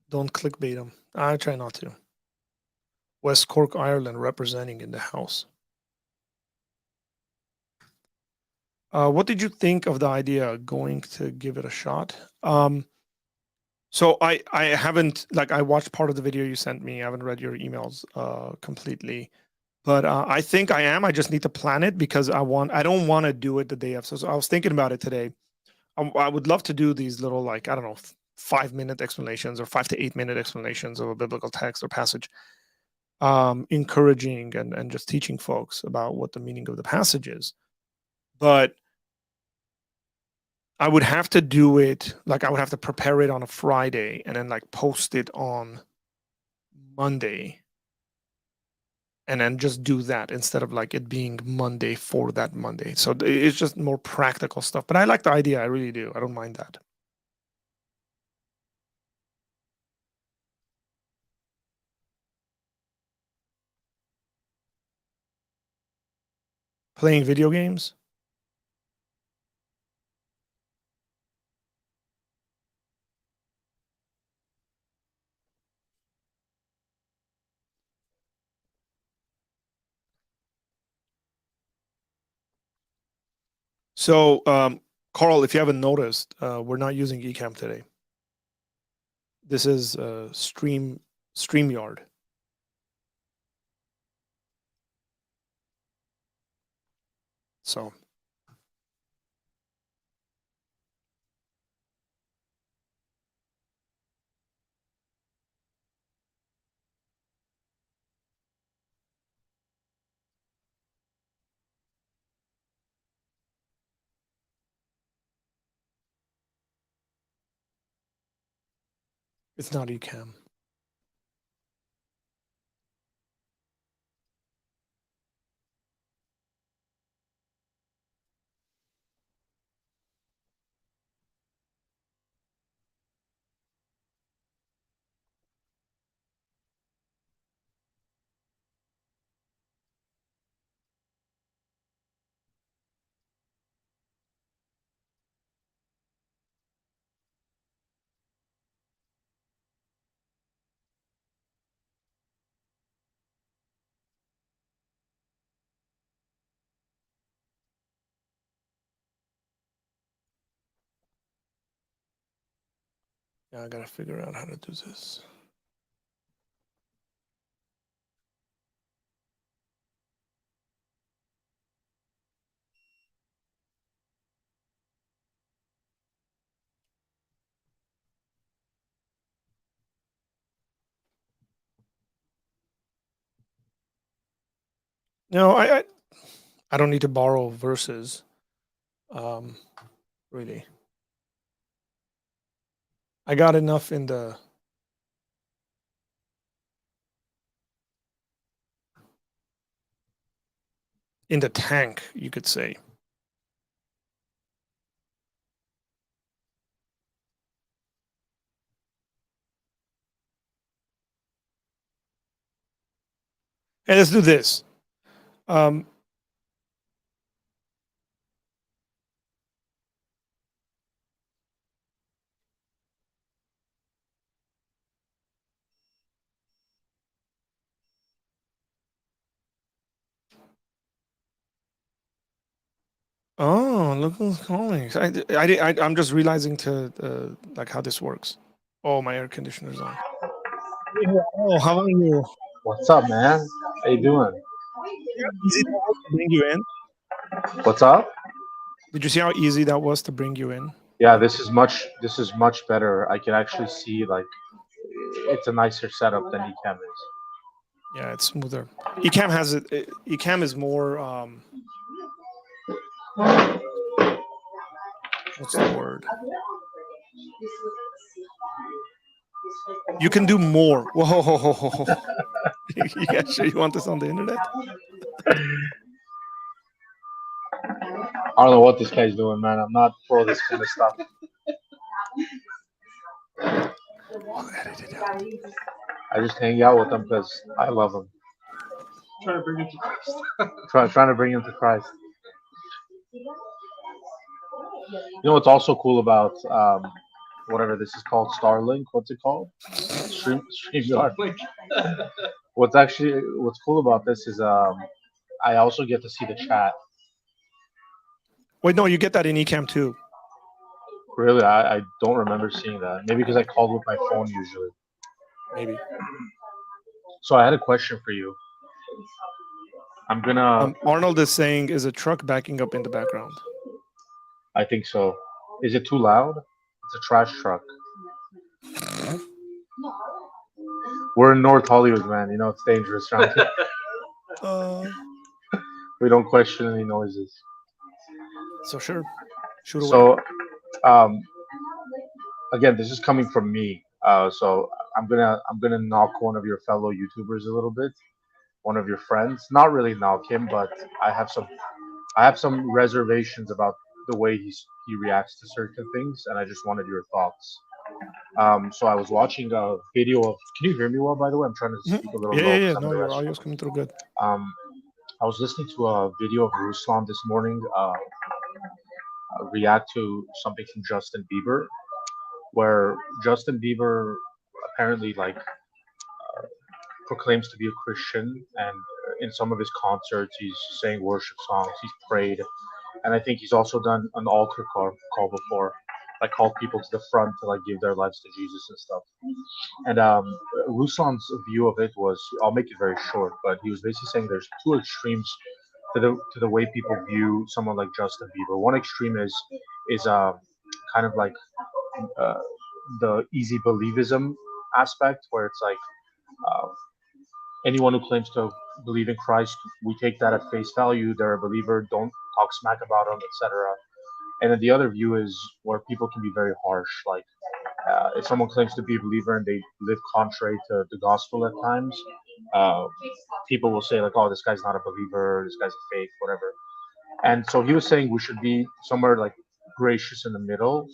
Don't clickbait them. I try not to. West Cork, Ireland, representing in the House. What did you think of the idea going to give it a shot? So I haven't, like, I watched part of the video you sent me. I haven't read your emails completely, but I think I am. I just need to plan it because I don't want to do it the day of. So I was thinking about it today. I would love to do these little, like, I don't know, 5-minute explanations or 5 to 8-minute explanations of a biblical text or passage, encouraging and just teaching folks about what the meaning of the passage is. But I would have to do it, like I would have to prepare it on a Friday and then like post it on Monday and then just do that instead of like it being Monday for that Monday. So it's just more practical stuff. But I like the idea. I really do. I don't mind that. Playing video games. So, Carl, if you haven't noticed, we're not using Ecamm today. This is StreamYard. So it's not Ecamm. Yeah, I gotta figure out how to do this. No, I don't need to borrow verses. Really. I got enough in the tank, you could say. Hey, let's do this. Oh, look who's calling. I'm just realizing to like how this works. Oh, my air conditioner's on. Oh, how are you? What's up, man? How you doing? Easy that was to bring you in. What's up? Did you see how easy that was to bring you in? Yeah, this is much better. I can actually see like it's a nicer setup than Ecamm is. Yeah, it's smoother. Ecamm has it. Ecamm is more. What's the word? You can do more. Whoa! Yeah, sure. You want this on the internet? I don't know what this guy's doing, man. I'm not for this kind of stuff. I'll edit it out. I just hang out with him because I love him. Trying to bring him to Christ. Trying to bring him to Christ. You know what's also cool about whatever this is called, Starlink? What's it called? StreamYard. What's cool about this is I also get to see the chat. Wait, no, you get that in Ecamm too. Really, I don't remember seeing that. Maybe because I called with my phone usually. Maybe. So I had a question for you. I'm gonna. Arnold is saying, "Is a truck backing up in the background?" I think so. Is it too loud? It's a trash truck. We're in North Hollywood, man. You know it's dangerous around here. We don't question any noises. So sure, shoot away. So, again, this is coming from me. So I'm gonna knock one of your fellow YouTubers a little bit, one of your friends. Not really knock him, but I have some reservations about the way he reacts to certain things, and I just wanted your thoughts. So I was watching a video of. Can you hear me well? By the way, I'm trying to speak a little low. Yeah. No, your audio's coming through good. I was listening to a video of Ruslan this morning react to something from Justin Bieber, where Justin Bieber apparently proclaims to be a Christian, and in some of his concerts he's sang worship songs, he's prayed, and I think he's also done an altar call before, like called people to the front to like give their lives to Jesus and stuff. And Ruslan's view of it was, I'll make it very short, but he was basically saying there's two extremes to the way people view someone like Justin Bieber. One extreme is kind of like the easy believism aspect, where it's like anyone who claims to believe in Christ, we take that at face value. They're a believer. Don't talk smack about them, etc. And then the other view is where people can be very harsh. Like if someone claims to be a believer and they live contrary to the gospel at times, people will say like, "Oh, this guy's not a believer. This guy's a fake, whatever." And so he was saying we should be somewhere like gracious in the middle,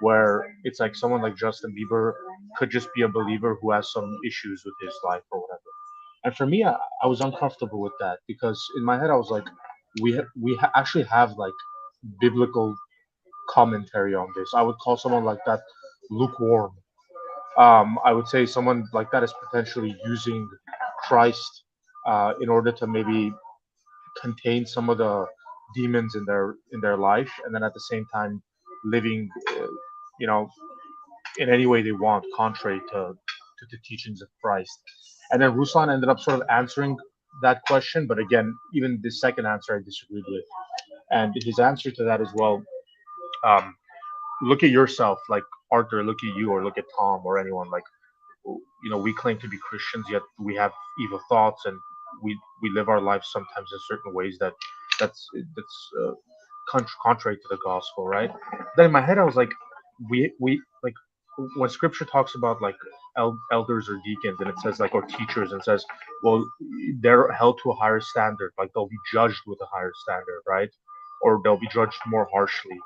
where it's like someone like Justin Bieber could just be a believer who has some issues with his life or whatever. And for me, I was uncomfortable with that because in my head I was like, actually have like biblical commentary on this. I would call someone like that lukewarm. I would say someone like that is potentially using Christ in order to maybe contain some of the demons in their life, and then at the same time living, you know, in any way they want, contrary to the teachings of Christ. And then Ruslan ended up sort of answering that question, but again, even the second answer I disagreed with, and his answer to that is, well, look at yourself, like Arthur, look at you, or look at Tom, or anyone. Like, you know, we claim to be Christians, yet we have evil thoughts, and we live our lives sometimes in certain ways that's contrary to the gospel, right? Then in my head I was like, we like when Scripture talks about like elders or deacons, and it says like, or teachers, and it says, well, they're held to a higher standard, like they'll be judged with a higher standard, right? Or they'll be judged more harshly.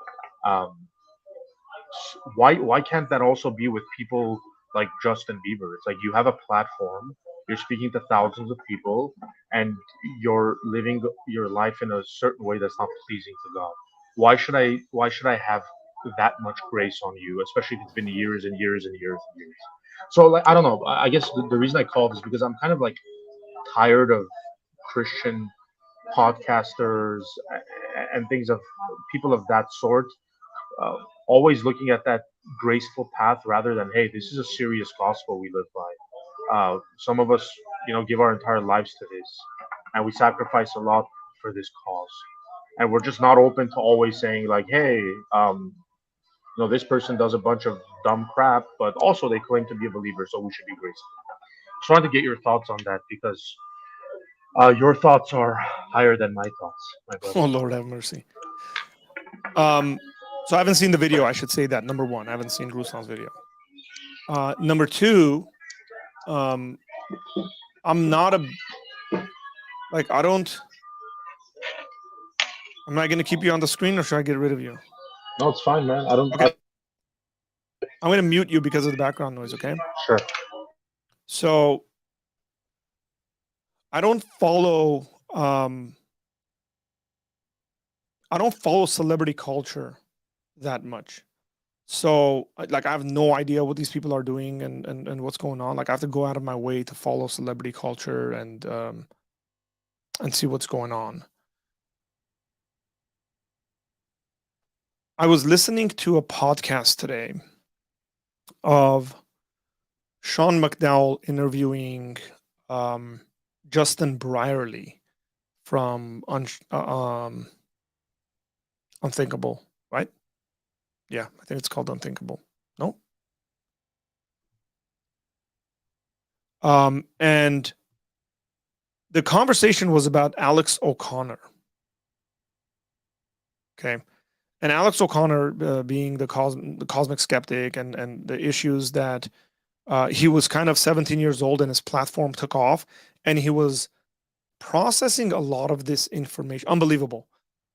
Why can't that also be with people like Justin Bieber? It's like you have a platform, you're speaking to thousands of people, and you're living your life in a certain way that's not pleasing to God. Why should I have that much grace on you, especially if it's been years and years and years and years? So like I don't know. I guess the reason I called is because I'm kind of like tired of Christian podcasters and things of people of that sort, always looking at that graceful path rather than, hey, this is a serious gospel we live by. Some of us, give our entire lives to this, and we sacrifice a lot for this cause, and we're just not open to always saying like, hey, this person does a bunch of dumb crap, but also they claim to be a believer, so we should be graceful. Just wanted to get your thoughts on that because your thoughts are higher than my thoughts, my brother. Oh, Lord have mercy. So I haven't seen the video. I should say that. Number one, I haven't seen Ruslan's video. Number two, I'm not I'm I going to keep you on the screen or should I get rid of you? No, it's fine, man. Okay. I'm going to mute you because of the background noise, okay? Sure. So I don't follow celebrity culture that much. So I have no idea what these people are doing and what's going on. Like I have to go out of my way to follow celebrity culture and see what's going on. I was listening to a podcast today of Sean McDowell interviewing Justin Brierley from Unthinkable, right? Yeah, I think it's called Unthinkable. No? And the conversation was about Alex O'Connor. Okay. And Alex O'Connor being the cosmic skeptic and the issues that he was kind of 17 years old and his platform took off and he was processing a lot of this information. Unbelievable.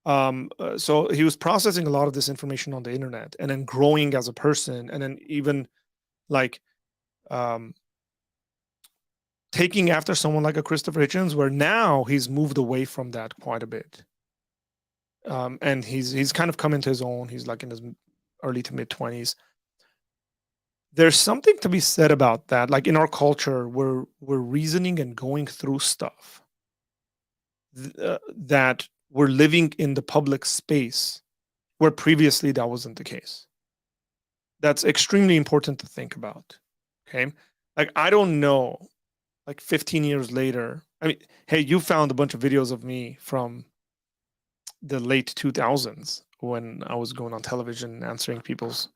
So he was processing a lot of this information on the internet and then growing as a person and then even like taking after someone like a Christopher Hitchens, where now he's moved away from that quite a bit. And he's kind of come into his own. He's like in his early to mid 20s. There's something to be said about that. Like in our culture, we're reasoning and going through stuff that we're living in the public space where previously that wasn't the case. That's extremely important to think about. Okay. Like, I don't know, like 15 years later, I mean, hey, you found a bunch of videos of me from the late 2000s when I was going on television answering people's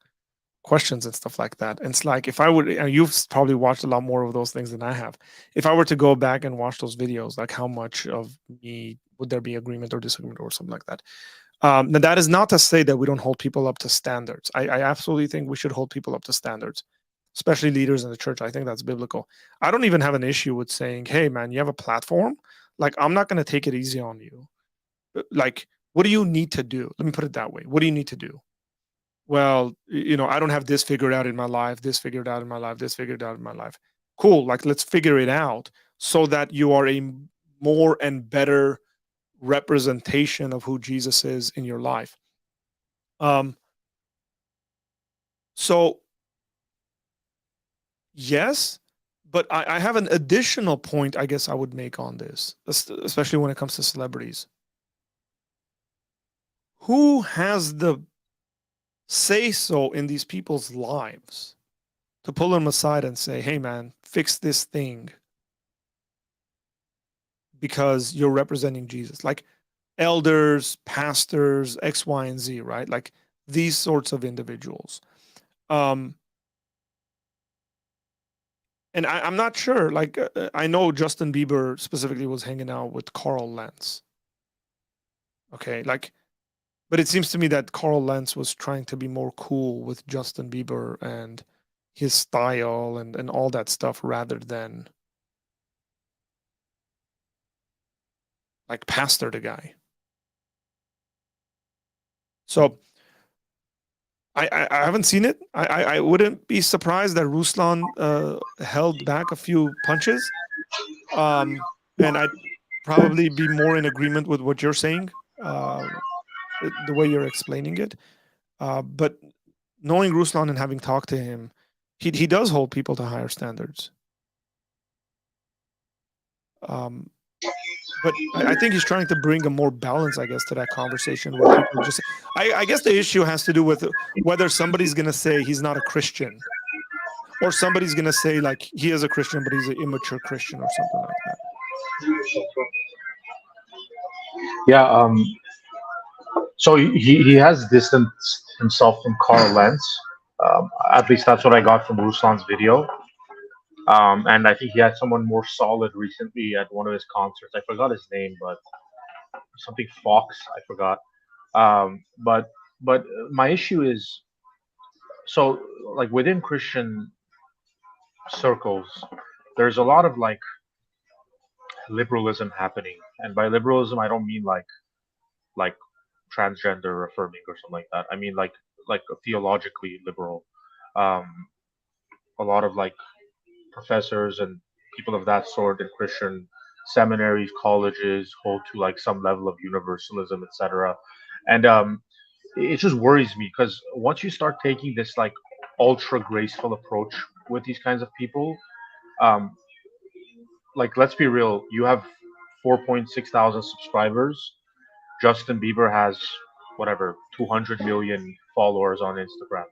questions and stuff like that. And it's like, if I would, and you've probably watched a lot more of those things than I have. If I were to go back and watch those videos, like how much of me would there be agreement or disagreement or something like that? Now that is not to say that we don't hold people up to standards. I absolutely think we should hold people up to standards, especially leaders in the church. I think that's biblical. I don't even have an issue with saying, hey man, you have a platform. Like, I'm not going to take it easy on you. Like, what do you need to do? Let me put it that way. What do you need to do? Well, I don't have this figured out in my life, this figured out in my life, this figured out in my life. Cool. Like, let's figure it out so that you are a more and better representation of who Jesus is in your life. So yes, but I have an additional point I guess I would make on this, especially when it comes to celebrities. Who has the say-so in these people's lives to pull them aside and say, hey man, fix this thing because you're representing Jesus? Like elders, pastors, X, Y, and Z, right? Like these sorts of individuals. And I'm not sure, like, I know Justin Bieber specifically was hanging out with Carl Lentz. Okay, like, but it seems to me that Carl Lentz was trying to be more cool with Justin Bieber and his style and all that stuff rather than like pastor the guy. So I haven't seen it. I wouldn't be surprised that Ruslan held back a few punches. And I'd probably be more in agreement with what you're saying, the way you're explaining it. But knowing Ruslan and having talked to him, he does hold people to higher standards. But I think he's trying to bring a more balance, I guess, to that conversation where people just. I guess the issue has to do with whether somebody's going to say he's not a Christian, or somebody's going to say like he is a Christian, but he's an immature Christian or something like that. Yeah. So he has distanced himself from Carl Lentz. At least that's what I got from Ruslan's video. And I think he had someone more solid recently at one of his concerts. I forgot his name, but something Fox. I forgot. But my issue is, so like within Christian circles, there's a lot of like liberalism happening, and by liberalism I don't mean like transgender affirming or something like that. I mean like theologically liberal. Um, a lot of like professors and people of that sort in Christian seminaries, colleges hold to like some level of universalism, etc. And it just worries me because once you start taking this like ultra graceful approach with these kinds of people, um, like let's be real, you have 4.6 thousand subscribers. Justin Bieber has whatever 200 million followers on Instagram.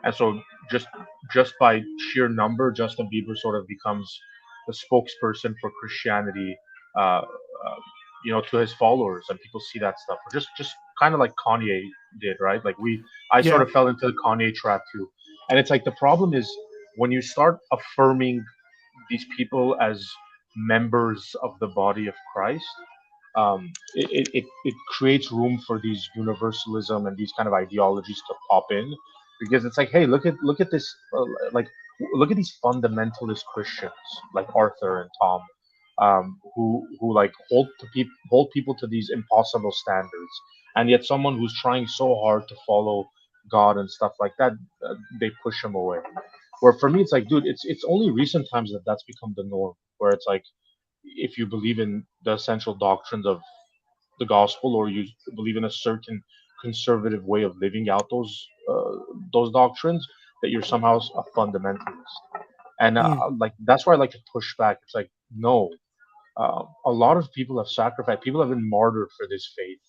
And so just by sheer number, Justin Bieber sort of becomes the spokesperson for Christianity, uh, to his followers, and people see that stuff. Or just kind of like Kanye did, right? Like I sort Yeah. of fell into the Kanye trap too. And it's like the problem is when you start affirming these people as members of the body of Christ, it creates room for these universalism and these kind of ideologies to pop in, because it's like, hey, look at this, like look at these fundamentalist Christians like Arthur and Tom, who like hold people to these impossible standards, and yet someone who's trying so hard to follow God and stuff like that, they push him away. Where for me, it's like, dude, it's only recent times that that's become the norm, where it's like, if you believe in the essential doctrines of the gospel, or you believe in a certain conservative way of living out those doctrines, that you're somehow a fundamentalist. And Mm. like that's where I like to push back. It's like, no, a lot of people have sacrificed. People have been martyred for this faith,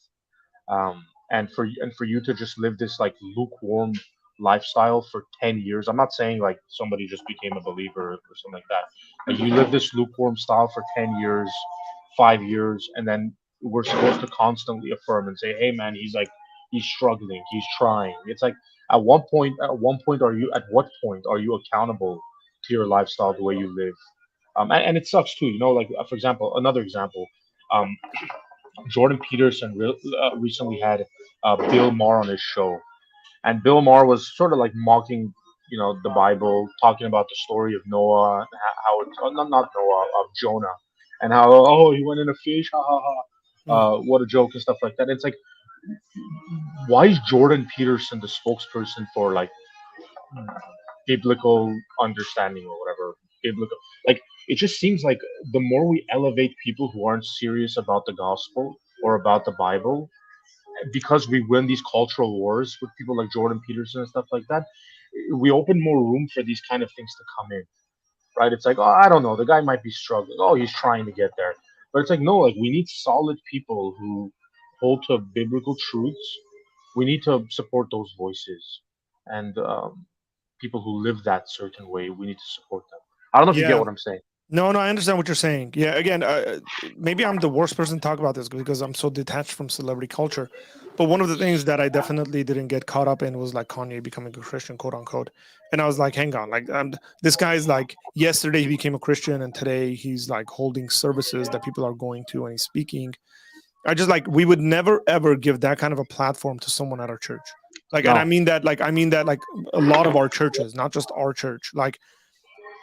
and for you to just live this like lukewarm lifestyle for 10 years. I'm not saying like somebody just became a believer or something like that. Like you live this lukewarm style for 10 years, 5 years, and then we're supposed to constantly affirm and say, hey man, he's struggling, he's trying. It's like at what point at what point are you accountable to your lifestyle, the way you live? And it sucks too, like for example, another example, um, Jordan Peterson recently had Bill Maher on his show, and Bill Maher was sort of like mocking, the Bible, talking about the story of Noah, and how it's not Noah, of Jonah, and how, oh, he went in a fish, ha ha ha, what a joke and stuff like that. It's like, why is Jordan Peterson the spokesperson for like biblical understanding or whatever? Biblical, like, it just seems like the more we elevate people who aren't serious about the gospel or about the Bible, because we win these cultural wars with people like Jordan Peterson and stuff like that, we open more room for these kind of things to come in, right? It's like, oh, I don't know, the guy might be struggling. Oh, he's trying to get there. But it's like, no, like we need solid people who hold to biblical truths. We need to support those voices, and people who live that certain way, we need to support them. I don't know if you get Yeah. what I'm saying. No, I understand what you're saying. Yeah, again, maybe I'm the worst person to talk about this because I'm so detached from celebrity culture. But one of the things that I definitely didn't get caught up in was like Kanye becoming a Christian, quote unquote. And I was like, hang on, like this guy's like, yesterday he became a Christian and today he's like holding services that people are going to and he's speaking. I just like, we would never ever give that kind of a platform to someone at our church. Like, and No. I mean that like a lot of our churches, not just our church. Like,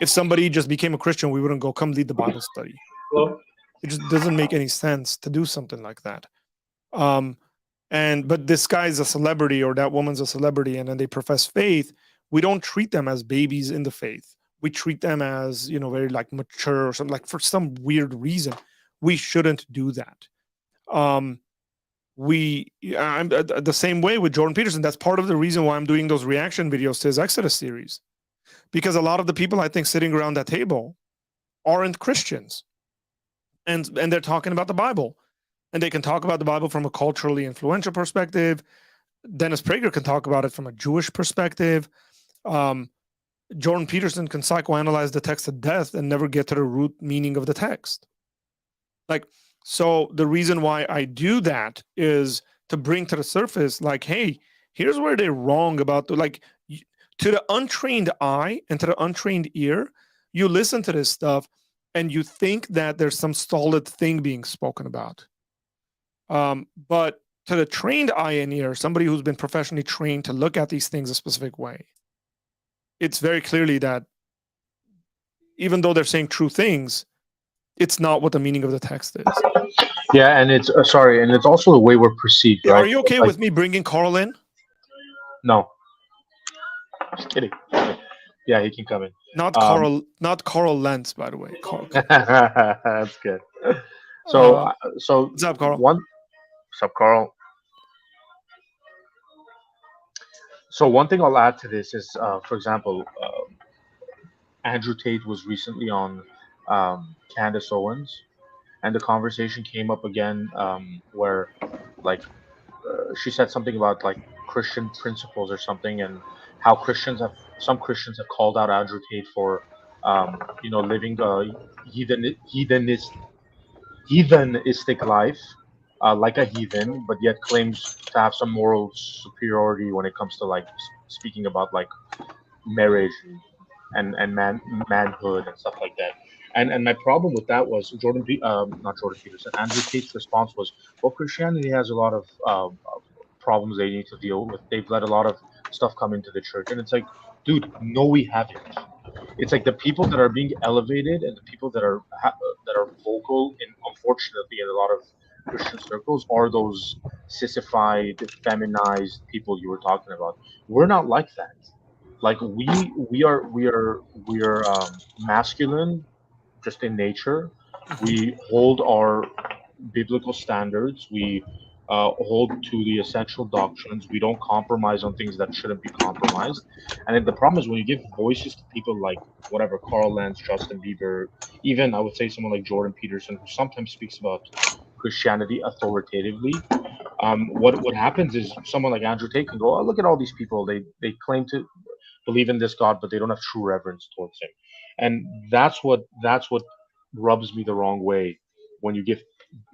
if somebody just became a Christian, we wouldn't go, come lead the Bible study. Hello? It just doesn't make any sense to do something like that. But this guy's a celebrity or that woman's a celebrity, and then they profess faith. We don't treat them as babies in the faith. We treat them as, very like mature or something, like for some weird reason. We shouldn't do that. I'm the same way with Jordan Peterson. That's part of the reason why I'm doing those reaction videos to his Exodus series. Because a lot of the people I think sitting around that table aren't Christians. and they're talking about the Bible, and they can talk about the Bible from a culturally influential perspective. Dennis Prager can talk about it from a Jewish perspective. Jordan Peterson can psychoanalyze the text to death and never get to the root meaning of the text. Like, so the reason why I do that is to bring to the surface, like, hey, here's where they're wrong about to the untrained eye and to the untrained ear, you listen to this stuff and you think that there's some solid thing being spoken about. But to the trained eye and ear, somebody who's been professionally trained to look at these things a specific way, it's very clearly that even though they're saying true things, it's not what the meaning of the text is. Yeah, and it's sorry, and it's also the way we're perceived, Yeah, right? are you okay Like, with me bringing Carl in? no, just kidding. Yeah, he can come in. Not Um, Carl Lentz, by the way. Carl. That's good. So, What's up, Carl? What's up, Carl? So one thing I'll add to this is, for example, Andrew Tate was recently on Candace Owens, and the conversation came up again where, like, she said something about like Christian principles or something, and how some Christians have called out Andrew Tate for, living a heathenistic life, like a heathen, but yet claims to have some moral superiority when it comes to like speaking about like marriage and manhood and stuff like that. And my problem with that was not Jordan Peterson, Andrew Tate's response was, well, Christianity has a lot of problems they need to deal with. They've let a lot of stuff come into the church, and it's like, dude, no, we haven't. It's like the people that are being elevated and the people that are vocal, in unfortunately in a lot of Christian circles, are those sissified, feminized people you were talking about. We're not like that. Like we are masculine just in nature. We hold our biblical standards. We hold to the essential doctrines. We don't compromise on things that shouldn't be compromised. And then the problem is when you give voices to people like whatever Carl Lentz, Justin Bieber, even I would say someone like Jordan Peterson, who sometimes speaks about Christianity authoritatively. What happens is someone like Andrew Tate can go, oh, look at all these people. They claim to believe in this God, but they don't have true reverence towards him. And that's what rubs me the wrong way when you give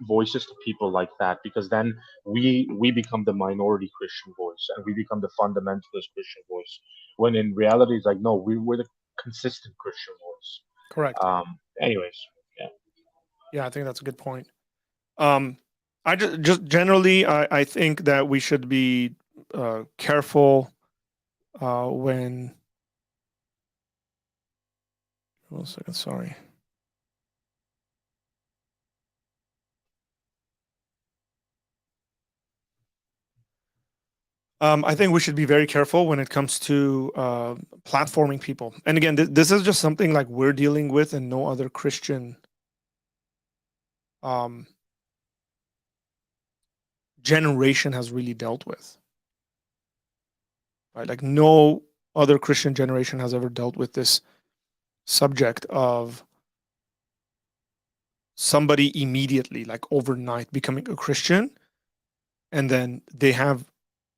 voices to people like that, because then we become the minority Christian voice and we become the fundamentalist Christian voice, when in reality it's like, no, we're the consistent Christian voice. Correct. Anyways, yeah. Yeah, I think that's a good point. I just generally, I think that we should be careful when. 1 second, sorry. I think we should be very careful when it comes to platforming people. And again, this is just something like we're dealing with, and no other Christian generation has really dealt with. Right? Like no other Christian generation has ever dealt with this subject of somebody immediately, like overnight, becoming a Christian, and then they have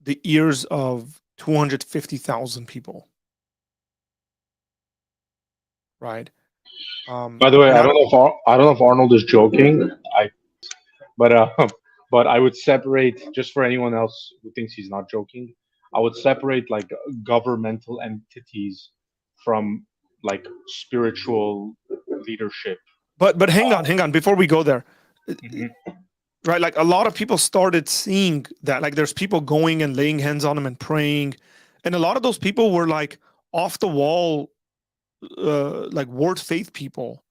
the ears of 250,000 people. Right. By the way, I don't know if Arnold is joking. But I would separate, just for anyone else who thinks he's not joking, I would separate like governmental entities from like spiritual leadership. But hang on before we go there. Mhm. Right, like a lot of people started seeing that, like there's people going and laying hands on them and praying, and a lot of those people were like off the wall, like word faith people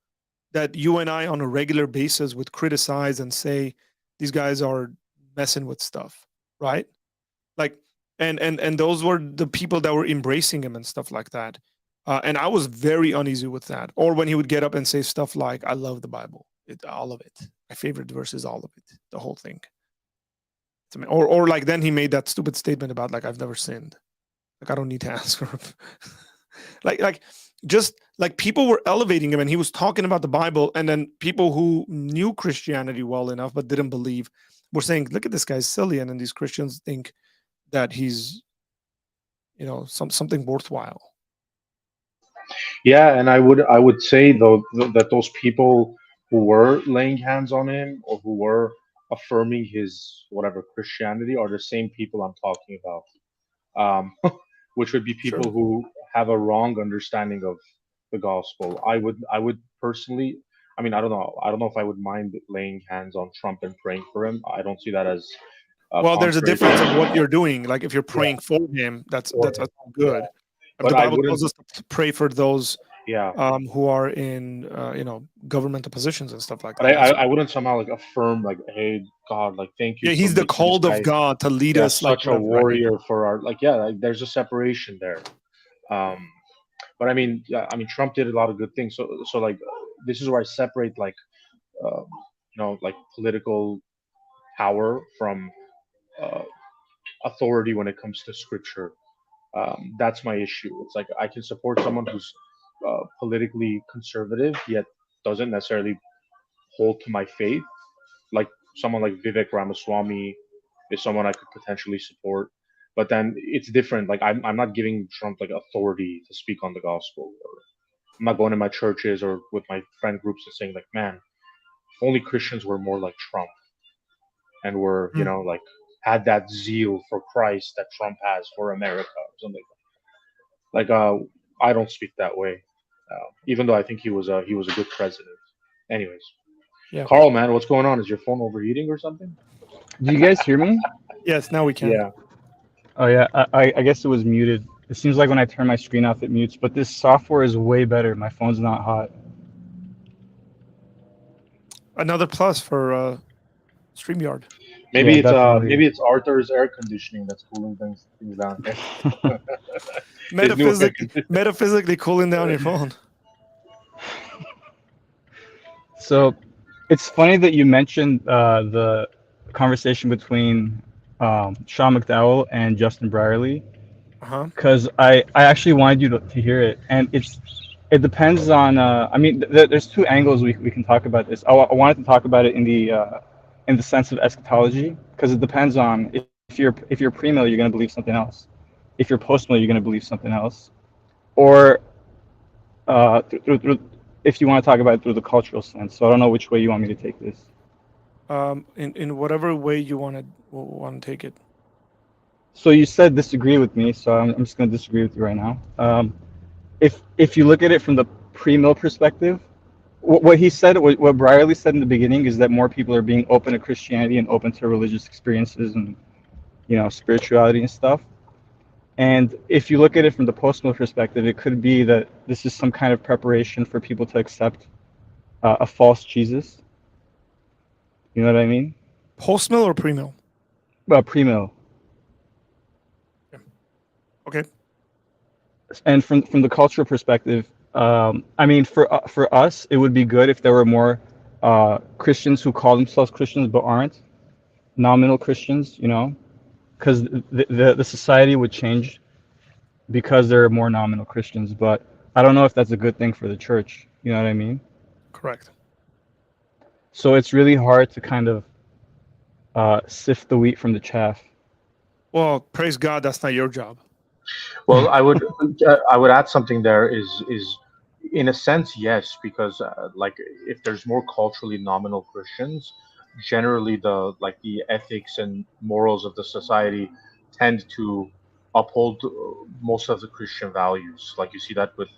that you and I on a regular basis would criticize and say these guys are messing with stuff, right? Like, and those were the people that were embracing him and stuff like that. And I was very uneasy with that. Or when he would get up and say stuff like, "I love the Bible, all of it. My favorite verse is all of it, the whole thing." Or like then he made that stupid statement about like, "I've never sinned. Like I don't need to ask her." like just like people were elevating him and he was talking about the Bible, and then people who knew Christianity well enough but didn't believe were saying, look at this guy's silly, and then these Christians think that he's, you know, something worthwhile. Yeah, and I would say though that those people who were laying hands on him or who were affirming his whatever Christianity are the same people I'm talking about, which would be people Sure. who have a wrong understanding of the gospel. I would personally, I mean, I don't know if I would mind laying hands on Trump and praying for him. I don't see that as Well, there's a contrary difference of to, what you're doing. Like if you're yeah, praying for him, that's for that's him. all good. If But the I Bible wouldn't, tells us to pray for those yeah. who are in you know, governmental positions and stuff like But that, that's I wouldn't somehow like affirm like, hey God, like thank you yeah, for he's the making this called of guy, God to lead yeah, us, like such a whatever. I mean, warrior for our, like, yeah, like, there's a separation there. Um, but I mean, yeah, I mean Trump did a lot of good things. So like this is where I separate like you know, like political power from uh, authority when it comes to scripture. That's my issue. It's like I can support someone who's politically conservative yet doesn't necessarily hold to my faith. Like someone like Vivek Ramaswamy is someone I could potentially support. But then it's different. Like I'm not giving Trump like authority to speak on the gospel. Or I'm not going to my churches or with my friend groups and saying like, man, if only Christians were more like Trump and were, you mm, know, like had that zeal for Christ that Trump has for America or something. Like I don't speak that way. Even though I think he was a good president. Anyways, yeah. Carl, man, what's going on? Is your phone overheating or something? Do you guys hear me? Yes, now we can. Yeah. Oh yeah, I guess it was muted. It seems like when I turn my screen off, it mutes. But this software is way better. My phone's not hot. Another plus for StreamYard. Yeah, Maybe definitely. it's Arthur's air conditioning that's cooling things down here. His new air conditioning. Metaphysically cooling down your phone. So, it's funny that you mentioned the conversation between Sean McDowell and Justin Brierley, Uh-huh. because I actually wanted you to hear it, and it depends on. I mean, there's two angles we can talk about this. I wanted to talk about it in the sense of eschatology, because it depends on if you're premill, you're going to believe something else. If you're postmill, you're going to believe something else. Or through if you want to talk about it through the cultural sense. So I don't know which way you want me to take this. In whatever way you want to take it. So you said disagree with me, so I'm just going to disagree with you right now. If you look at it from the pre-mill perspective, what he said, what Brierly said in the beginning, is that more people are being open to Christianity and open to religious experiences and, you know, spirituality and stuff. And if you look at it from the post-mill perspective, it could be that this is some kind of preparation for people to accept a false Jesus. You know what I mean? Post-mill or pre-mill? Pre-mill. Okay. And from the cultural perspective, I mean, for us, it would be good if there were more Christians who call themselves Christians but aren't nominal Christians. You know, because the society would change because there are more nominal Christians. But I don't know if that's a good thing for the church. You know what I mean? Correct. So it's really hard to kind of sift the wheat from the chaff. Well, praise God, that's not your job. Well, I would add something there is in a sense yes, because like if there's more culturally nominal Christians, generally the ethics and morals of the society tend to uphold most of the Christian values. Like you see that with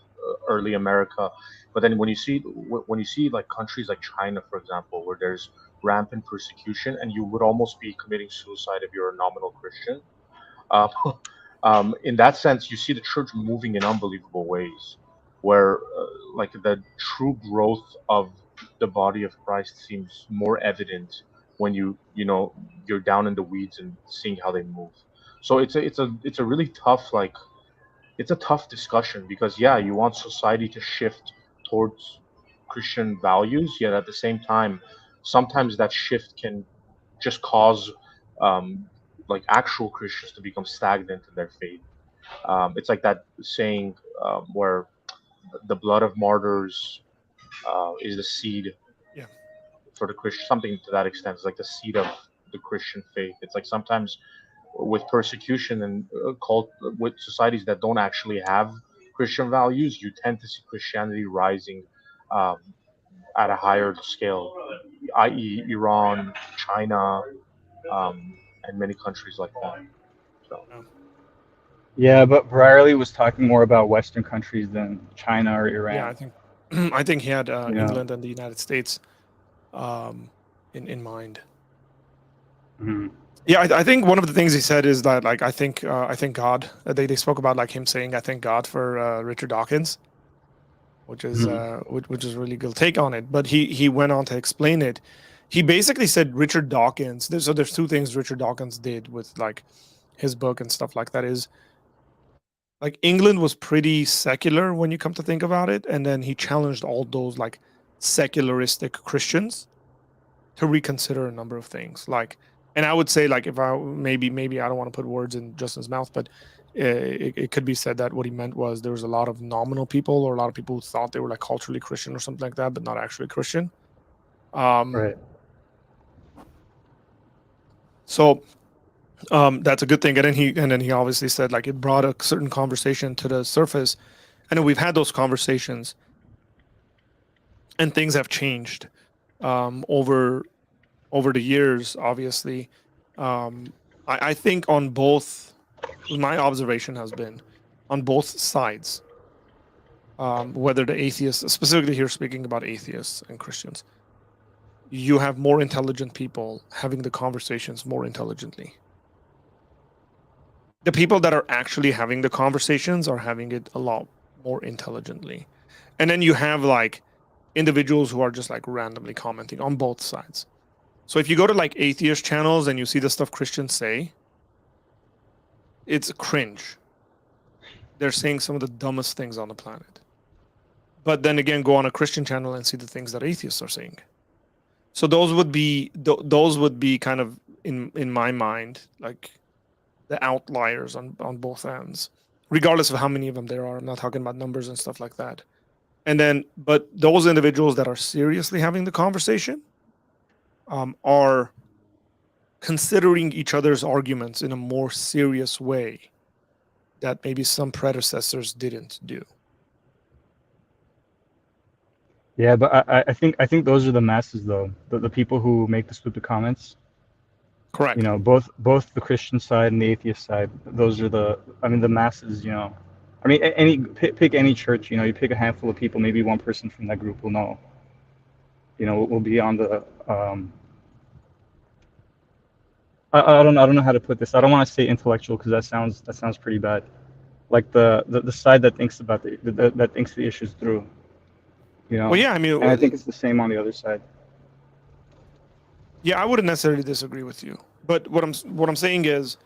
early America, but then when you see like countries like China, for example, where there's rampant persecution, and you would almost be committing suicide if you're a nominal Christian. Uh, in that sense, you see the church moving in unbelievable ways, where like the true growth of the body of Christ seems more evident when you know you're down in the weeds and seeing how they move. So it's a really tough it's a tough discussion because yeah, you want society to shift towards Christian values, yet at the same time, sometimes that shift can just cause like actual Christians to become stagnant in their faith. It's like that saying where the blood of martyrs is the seed Yeah. for the Christian, something to that extent. It's like the seed of the Christian faith. It's like sometimes with persecution and with societies that don't actually have Christian values, you tend to see Christianity rising um, at a higher scale, i.e., Iran, China, and many countries like that. So. Yeah, but Brierly was talking more about Western countries than China or Iran. Yeah, I think I think he had Yeah. England and the United States in mind. Mhm. Yeah, I think one of the things he said is that like I think God. They spoke about like him saying I thank God for Richard Dawkins, which is which is a really good take on it. But he went on to explain it. He basically said Richard Dawkins. So there's two things Richard Dawkins did with like his book and stuff like that is like England was pretty secular when you come to think about it, and then he challenged all those like secularistic Christians to reconsider a number of things. Like, and I would say like if I maybe I don't want to put words in Justin's mouth, but it could be said that what he meant was there was a lot of nominal people or a lot of people who thought they were like culturally Christian or something like that, but not actually Christian. Right. So that's a good thing. And then he obviously said like it brought a certain conversation to the surface. I know we've had those conversations, and things have changed over the years. Obviously, I think on both. My observation has been on both sides, whether the atheists, specifically here speaking about atheists and Christians, you have more intelligent people having the conversations more intelligently. The people that are actually having the conversations are having it a lot more intelligently. And then you have like individuals who are just like randomly commenting on both sides. So if you go to like atheist channels and you see the stuff Christians say, it's cringe. They're saying some of the dumbest things on the planet. But then again, go on a Christian channel and see the things that atheists are saying. So those would be kind of in my mind like the outliers on both ends, regardless of how many of them there are. I'm not talking about numbers and stuff like that. And then, but those individuals that are seriously having the conversation are considering each other's arguments in a more serious way that maybe some predecessors didn't do. Yeah, but I think those are the masses though, the people who make the stupid comments. Correct. You know, both the Christian side and the atheist side. Those are the masses. You know, I mean, pick any church. You know, you pick a handful of people. Maybe one person from that group will know. You know, will be on the. I don't know how to put this. I don't want to say intellectual because that sounds pretty bad. Like the side that thinks about that thinks the issues through. You know. Well, yeah, I mean, and I think it's the same on the other side. Yeah, I wouldn't necessarily disagree with you, but what I'm saying is,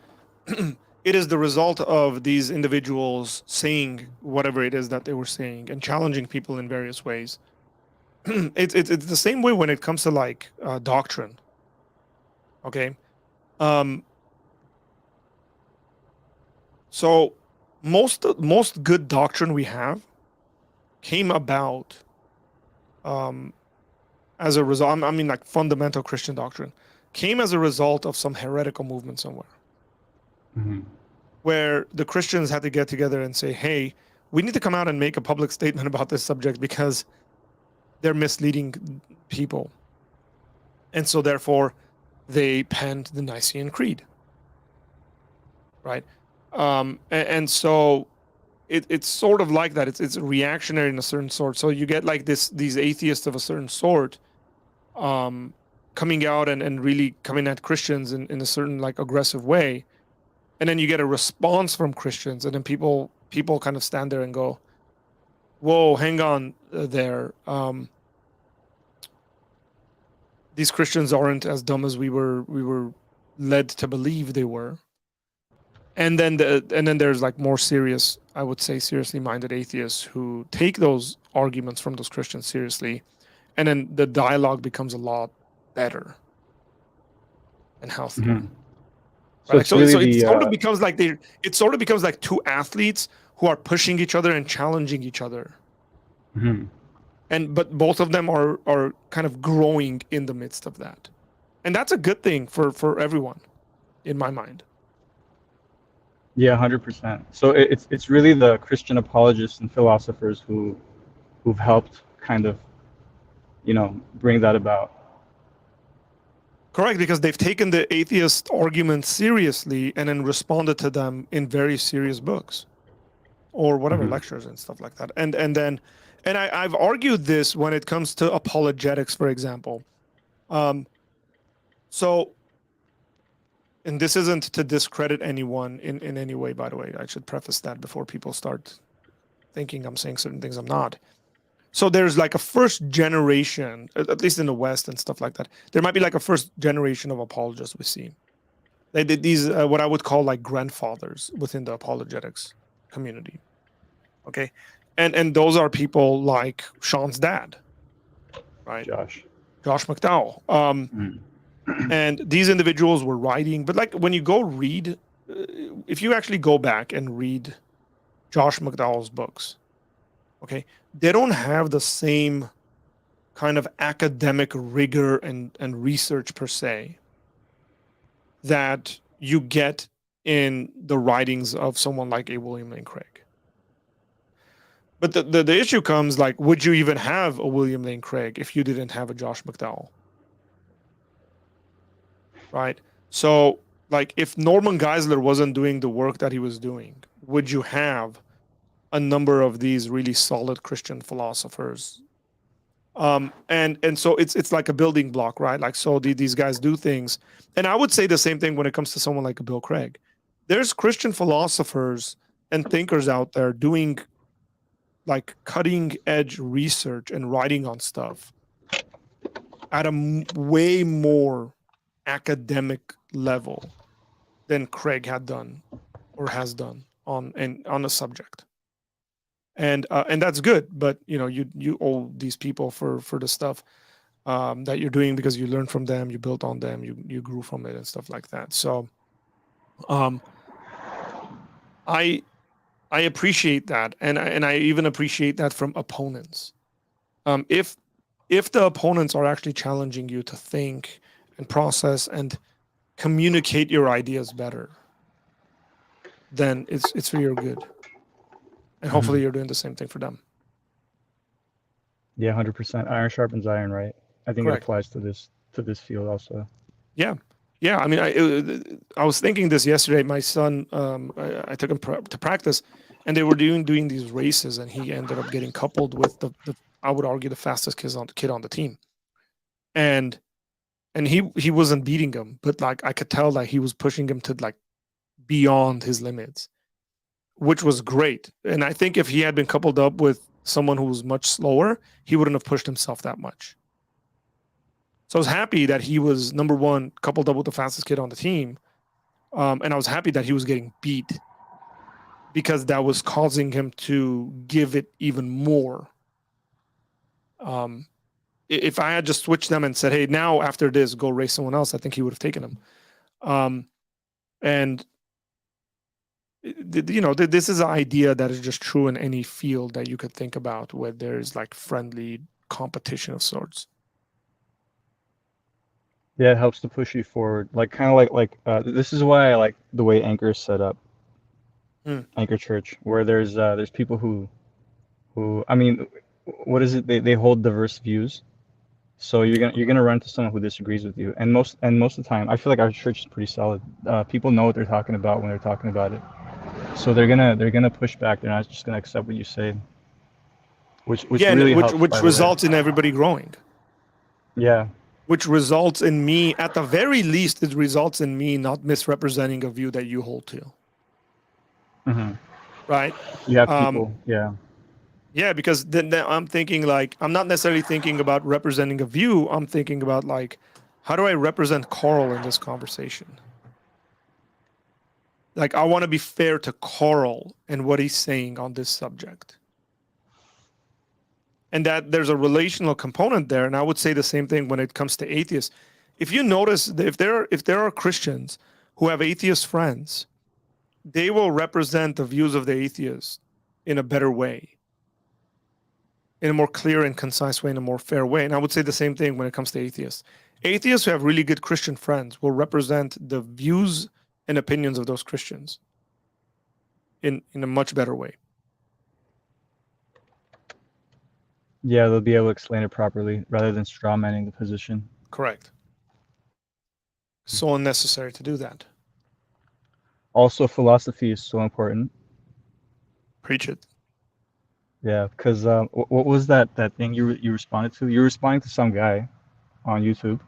it is the result of these individuals saying whatever it is that they were saying and challenging people in various ways. It's the same way when it comes to like doctrine. Okay, so most good doctrine we have came about as a result. I mean, like fundamental Christian doctrine came as a result of some heretical movement somewhere, where the Christians had to get together and say, "Hey, we need to come out and make a public statement about this subject because they're misleading people," and so therefore they penned the Nicene Creed, right? And so it's sort of like that. It's reactionary in a certain sort. So you get like these atheists of a certain sort coming out and really coming at Christians in a certain like aggressive way, and then you get a response from Christians, and then people kind of stand there and go, "Whoa, hang on there. These Christians aren't as dumb as we were led to believe they were." And then there's like more serious, I would say, seriously minded atheists who take those arguments from those Christians seriously, and then the dialogue becomes a lot better and healthier. Mm-hmm. Right? So it sort of becomes like two athletes who are pushing each other and challenging each other. Hmm. But both of them are kind of growing in the midst of that, and that's a good thing for everyone, in my mind. Yeah, 100%. So it's really the Christian apologists and philosophers who've helped kind of, bring that about. Correct, because they've taken the atheist argument seriously and then responded to them in very serious books or whatever, Mhm. lectures and stuff like that. I've argued this when it comes to apologetics, for example. So, and this isn't to discredit anyone in any way, by the way. I should preface that before people start thinking I'm saying certain things I'm not. So there's like a first generation, at least in the West and stuff like that. There might be like a first generation of apologists we see. They did these, what I would call like grandfathers within the apologetics community. Okay. And those are people like Sean's dad, right? Josh. Josh McDowell. And these individuals were writing, but like when you go read, if you actually go back and read Josh McDowell's books, okay, they don't have the same kind of academic rigor and research per se that you get in the writings of someone like a William Lane Craig. But the issue comes like, would you even have a William Lane Craig if you didn't have a Josh McDowell? Right? So like if Norman Geisler wasn't doing the work that he was doing, would you have a number of these really solid Christian philosophers? And so it's like a building block, right? Like, so these guys do things. And I would say the same thing when it comes to someone like Bill Craig. There's Christian philosophers and thinkers out there doing like cutting edge research and writing on stuff at a way more academic level than Craig had done or has done on a subject. And that's good, but you owe these people for the stuff that you're doing because you learned from them, you built on them, you grew from it and stuff like that. So I appreciate that, and I even appreciate that from opponents. If the opponents are actually challenging you to think and process and communicate your ideas better, then it's for your good, and hopefully you're doing the same thing for them. Yeah, 100%. Iron sharpens iron, right? I think Correct. it applies to this field also. Yeah. I mean, I was thinking this yesterday. My son, I took him to practice, and they were doing these races, and he ended up getting coupled with the I would argue the fastest kid on the team, and he wasn't beating him, but like I could tell that he was pushing him to like beyond his limits, which was great. And I think if he had been coupled up with someone who was much slower, he wouldn't have pushed himself that much. So I was happy that he was, number one, coupled up with the fastest kid on the team. And I was happy that he was getting beat because that was causing him to give it even more. If I had just switched them and said, hey, now after this, go race someone else, I think he would have taken him. And this is an idea that is just true in any field that you could think about where there's like friendly competition of sorts. Yeah, it helps to push you forward. Like kind of like this is why I like the way Anchor is set up. Anchor Church, where there's people who I mean, what is it? They hold diverse views. So you're gonna run into someone who disagrees with you, and most of the time, I feel like our church is pretty solid. People know what they're talking about when they're talking about it, so they're gonna push back. They're not just gonna accept what you say, which really helps. Which results in everybody growing. Yeah. Which results in me, at the very least, it results in me not misrepresenting a view that you hold to. Mm-hmm. Right? You have people, yeah. Yeah, because then I'm thinking like, I'm not necessarily thinking about representing a view. I'm thinking about like, how do I represent Carl in this conversation? Like, I want to be fair to Carl and what he's saying on this subject. And that there's a relational component there. And I would say the same thing when it comes to atheists. If you notice that if there are Christians who have atheist friends, they will represent the views of the atheists in a better way. in a more clear and concise way, in a more fair way. And I would say the same thing when it comes to atheists. Atheists who have really good Christian friends will represent the views and opinions of those Christians in a much better way. Yeah, they'll be able to explain it properly rather than straw manning the position. Correct. So unnecessary to do that. Also, philosophy is so important. Preach it. Yeah, because what was that thing you responded to? You were responding to some guy on YouTube.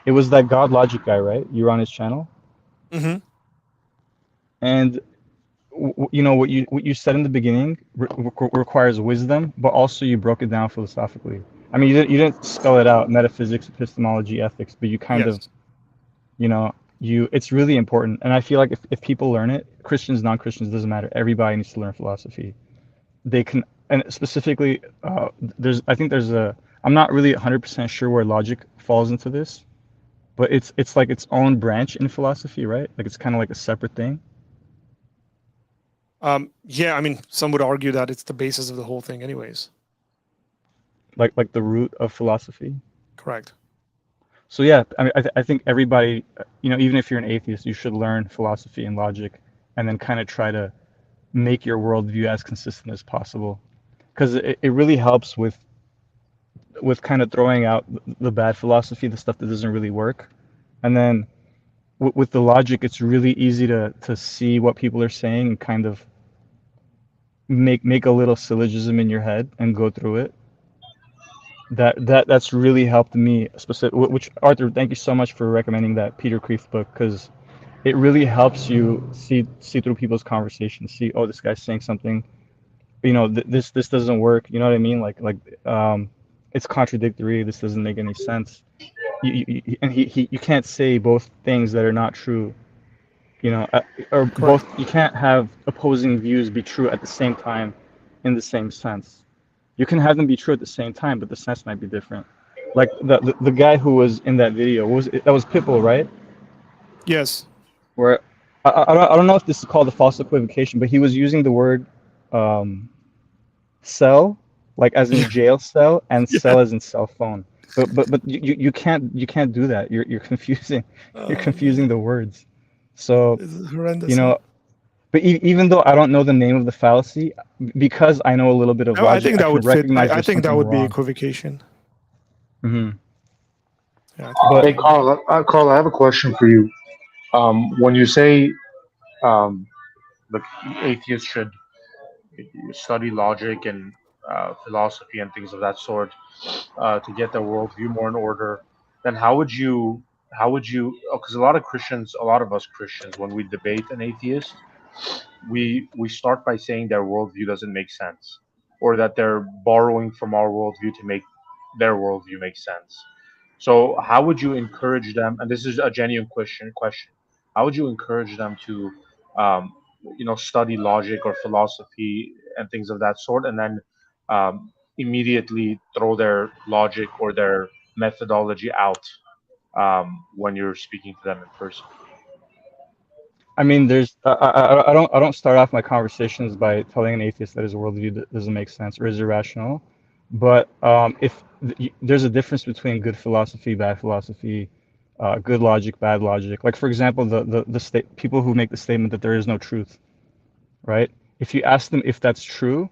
It was that God Logic guy, right? You were on his channel, Mm-hmm. and you know what you said in the beginning requires wisdom, but also you broke it down philosophically. I mean, you didn't spell it out, metaphysics, epistemology, ethics, but you kind of, you know, it's really important. And I feel like if people learn it, Christians, non-Christians, doesn't matter. Everybody needs to learn philosophy. They can, and specifically, I think I'm not really 100% sure where logic falls into this, but it's like its own branch in philosophy, right? Like it's kind of like a separate thing. Yeah, I mean, some would argue that it's the basis of the whole thing anyways. Like the root of philosophy. Correct. So yeah, I mean, I think everybody, you know, even if you're an atheist, you should learn philosophy and logic, and then kind of try to make your worldview as consistent as possible, because it really helps with kind of throwing out the bad philosophy, the stuff that doesn't really work, and then with the logic, it's really easy to see what people are saying and kind of make a little syllogism in your head and go through it. That's really helped me which Arthur, thank you so much for recommending that Peter Kreeft book, because it really helps you see through people's conversations, see, oh, this guy's saying something, you know, this doesn't work, you know what I mean, like it's contradictory, this doesn't make any sense. And you can't say both things that are not true, you know, or both, you can't have opposing views be true at the same time in the same sense. You can have them be true at the same time, but the sense might be different. Like the guy who was in that video, that was Pitbull, right? Yes. Where I don't know if this is called a false equivocation, but he was using the word cell, like as in jail cell, and cell as in cell phone. But you can't do that. You're confusing the words. So This is horrendous. you know, but even though I don't know the name of the fallacy, because I know a little bit of No, logic, I think that can would fit. recognize I think that would be wrong. equivocation. Mm-hmm. Yeah, Hey, Carl, I have a question for you. When you say the atheists should study logic and philosophy and things of that sort to get their worldview more in order, then how would you? Because a lot of us Christians, when we debate an atheist, we start by saying their worldview doesn't make sense, or that they're borrowing from our worldview to make their worldview make sense. So how would you encourage them? And this is a genuine question. How would you encourage them to, um, study logic or philosophy and things of that sort, and then immediately throw their logic or their methodology out when you're speaking to them in person? I mean, I don't start off my conversations by telling an atheist that his worldview doesn't make sense or is irrational, but if there's a difference between good philosophy, bad philosophy, good logic, bad logic. Like for example, the people who make the statement that there is no truth, right? If you ask them if that's true,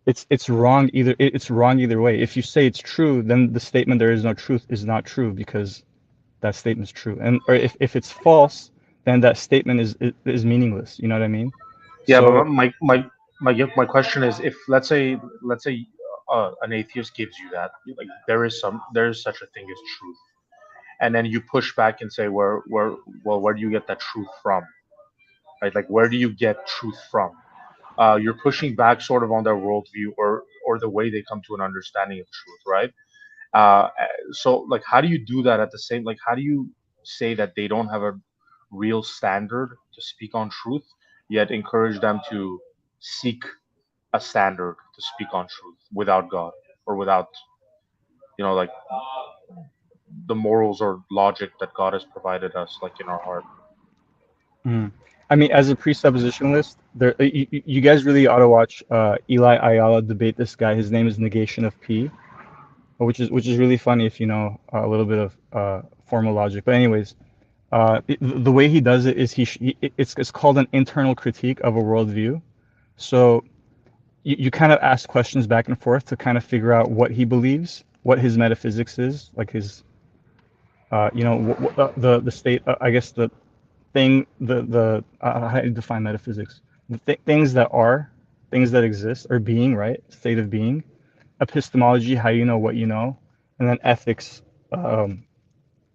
it's wrong either. It's wrong either way. If you say it's true, then the statement there is no truth is not true, because that statement's true. And or if it's false, then that statement is meaningless. You know what I mean? Yeah, So but my question is, if let's say an atheist gives you that, like there is such a thing as truth, and then you push back and say, where do you get that truth from? Right? Like, where do you get truth from? You're pushing back sort of on their worldview, or the way they come to an understanding of truth, right? uh, so like, how do you do that at the same, like, how do you say that they don't have a real standard to speak on truth, yet encourage them to seek a standard to speak on truth without God, or without, like, the morals or logic that God has provided us, like, in our heart? Mhm. I mean, as a presuppositionalist, you guys really ought to watch Eli Ayala debate this guy. His name is Negation of P, which is really funny if you know a little bit of formal logic. But anyways, the way he does it is it's called an internal critique of a worldview. So you kind of ask questions back and forth to kind of figure out what he believes, what his metaphysics is, like his the state, I guess the thing, the how do you define metaphysics? Things that are, things that exist, or being, right? State of being. Epistemology, how you know what you know, and then ethics,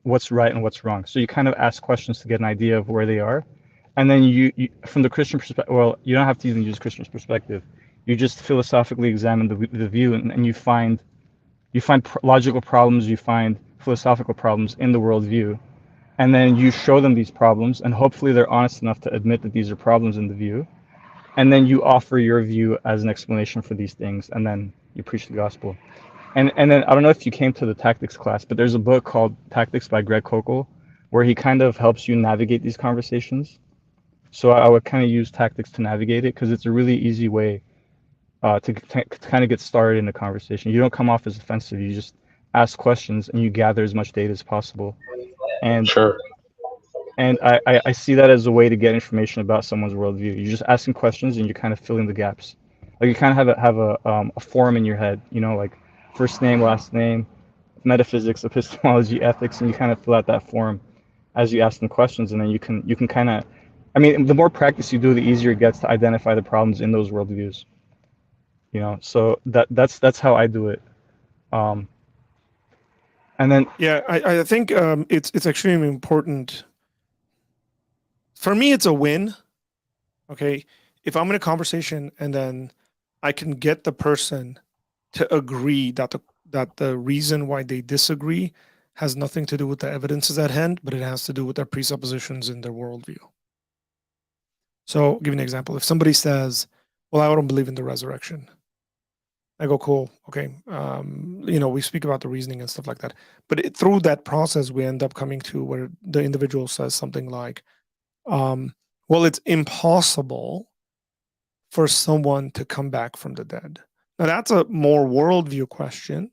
what's right and what's wrong. So you kind of ask questions to get an idea of where they are, and then you from the Christian perspective, well, you don't have to even use Christian perspective. You just philosophically examine the view, and you find logical problems, you find philosophical problems in the worldview, and then you show them these problems, and hopefully they're honest enough to admit that these are problems in the view, and then you offer your view as an explanation for these things, and then you preach the gospel. And then I don't know if you came to the tactics class, but there's a book called Tactics by Greg Koukl, where he kind of helps you navigate these conversations. So I would kind of use tactics to navigate it, because it's a really easy way to kind of get started in a conversation. You don't come off as offensive. You just ask questions and you gather as much data as possible. And Sure. and I see that as a way to get information about someone's worldview. You're just asking questions and you're kind of filling the gaps. Like you kind of have a form in your head, you know, like first name, last name, metaphysics, epistemology, ethics, and you kind of fill out that form as you ask them questions, and then you can kind of, I mean, the more practice you do, the easier it gets to identify the problems in those worldviews. You know, so that's how I do it. And then Yeah, I think it's extremely important. For me, it's a win. Okay, if I'm in a conversation and then I can get the person to agree that the reason why they disagree has nothing to do with the evidences at hand, but it has to do with their presuppositions in their worldview. So, I'll give you an example. If somebody says, "Well, I don't believe in the resurrection," I go, "Cool, okay." We speak about the reasoning and stuff like that. But through that process, we end up coming to where the individual says something like, "Well, it's impossible for someone to come back from the dead." Now, that's a more worldview question,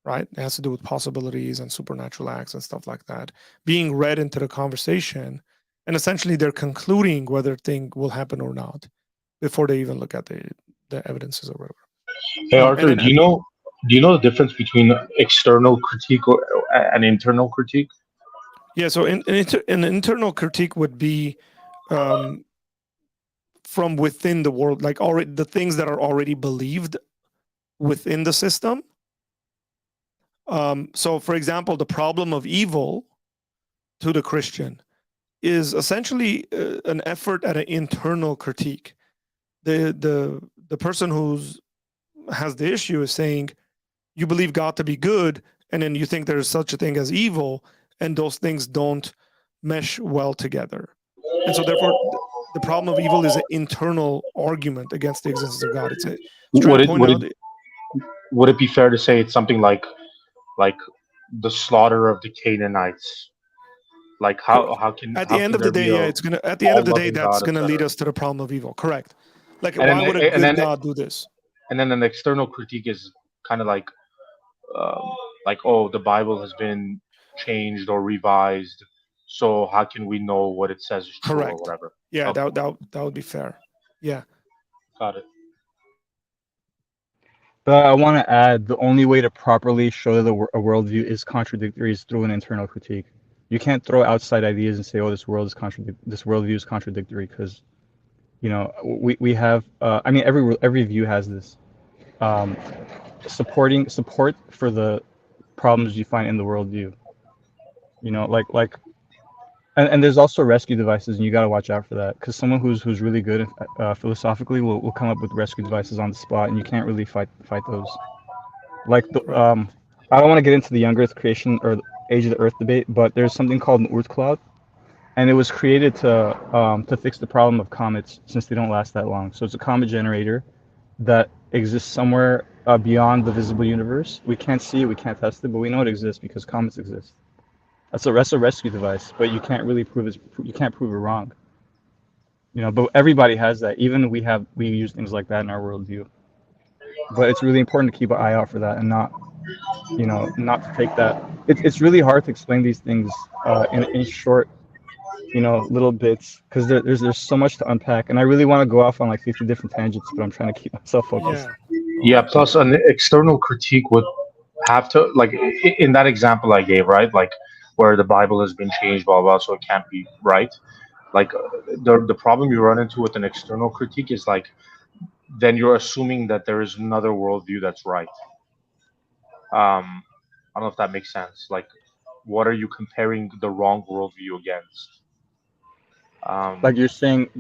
right? It has to do with possibilities and supernatural acts and stuff like that being read into the conversation, and essentially they're concluding whether a thing will happen or not before they even look at the evidences or whatever. Hey And Arthur, then do you know the difference between external critique and internal critique? yeah, so an internal critique would be from within the world, like already the things that are already believed within the system. So, for example, the problem of evil to the Christian is essentially an effort at an internal critique. The person who's has the issue is saying you believe God to be good, and then you think there is such a thing as evil, and those things don't mesh well together. And so, therefore, the problem of evil is an internal argument against the existence of God. It's trying to point out. Would it be fair to say it's something like the slaughter of the Canaanites? Like how can at the end of the day, yeah, it's gonna at the end of the day that's gonna lead us to the problem of evil. Correct. Like, why would a good God do this? And then an external critique is kind of like oh, the Bible has been changed or revised, so how can we know what it says is true or whatever? Yeah, Okay. that would be fair. Yeah. Got it. But I want to add, the only way to properly show that a worldview is contradictory is through an internal critique. You can't throw outside ideas and say, "Oh, this worldview is contradictory," because we have. I mean, every view has this support for the problems you find in the worldview. And there's also rescue devices, and you got to watch out for that, because someone who's really good philosophically will come up with rescue devices on the spot, and you can't really fight those. Like I don't want to get into the young Earth creation or the age of the Earth debate, but there's something called an Oort cloud, and it was created to fix the problem of comets, since they don't last that long. So it's a comet generator that exists somewhere beyond the visible universe. We can't see it, we can't test it, but we know it exists because comets exist. That's a rescue device, but you can't really prove it. You can't prove it wrong. But everybody has that. Even we use things like that in our worldview. But it's really important to keep an eye out for that and not to take that. It's really hard to explain these things in short, little bits, because there's so much to unpack, and I really want to go off on like 50 different tangents, but I'm trying to keep myself focused. Yeah. Plus, an external critique would have to, like, in that example I gave, right? Like, where the Bible has been changed, blah blah, so it can't be right. Like, the problem you run into with an external critique is like, then you're assuming that there is another worldview that's right. I don't know if that makes sense. Like, what are you comparing the wrong worldview against? Like you're saying,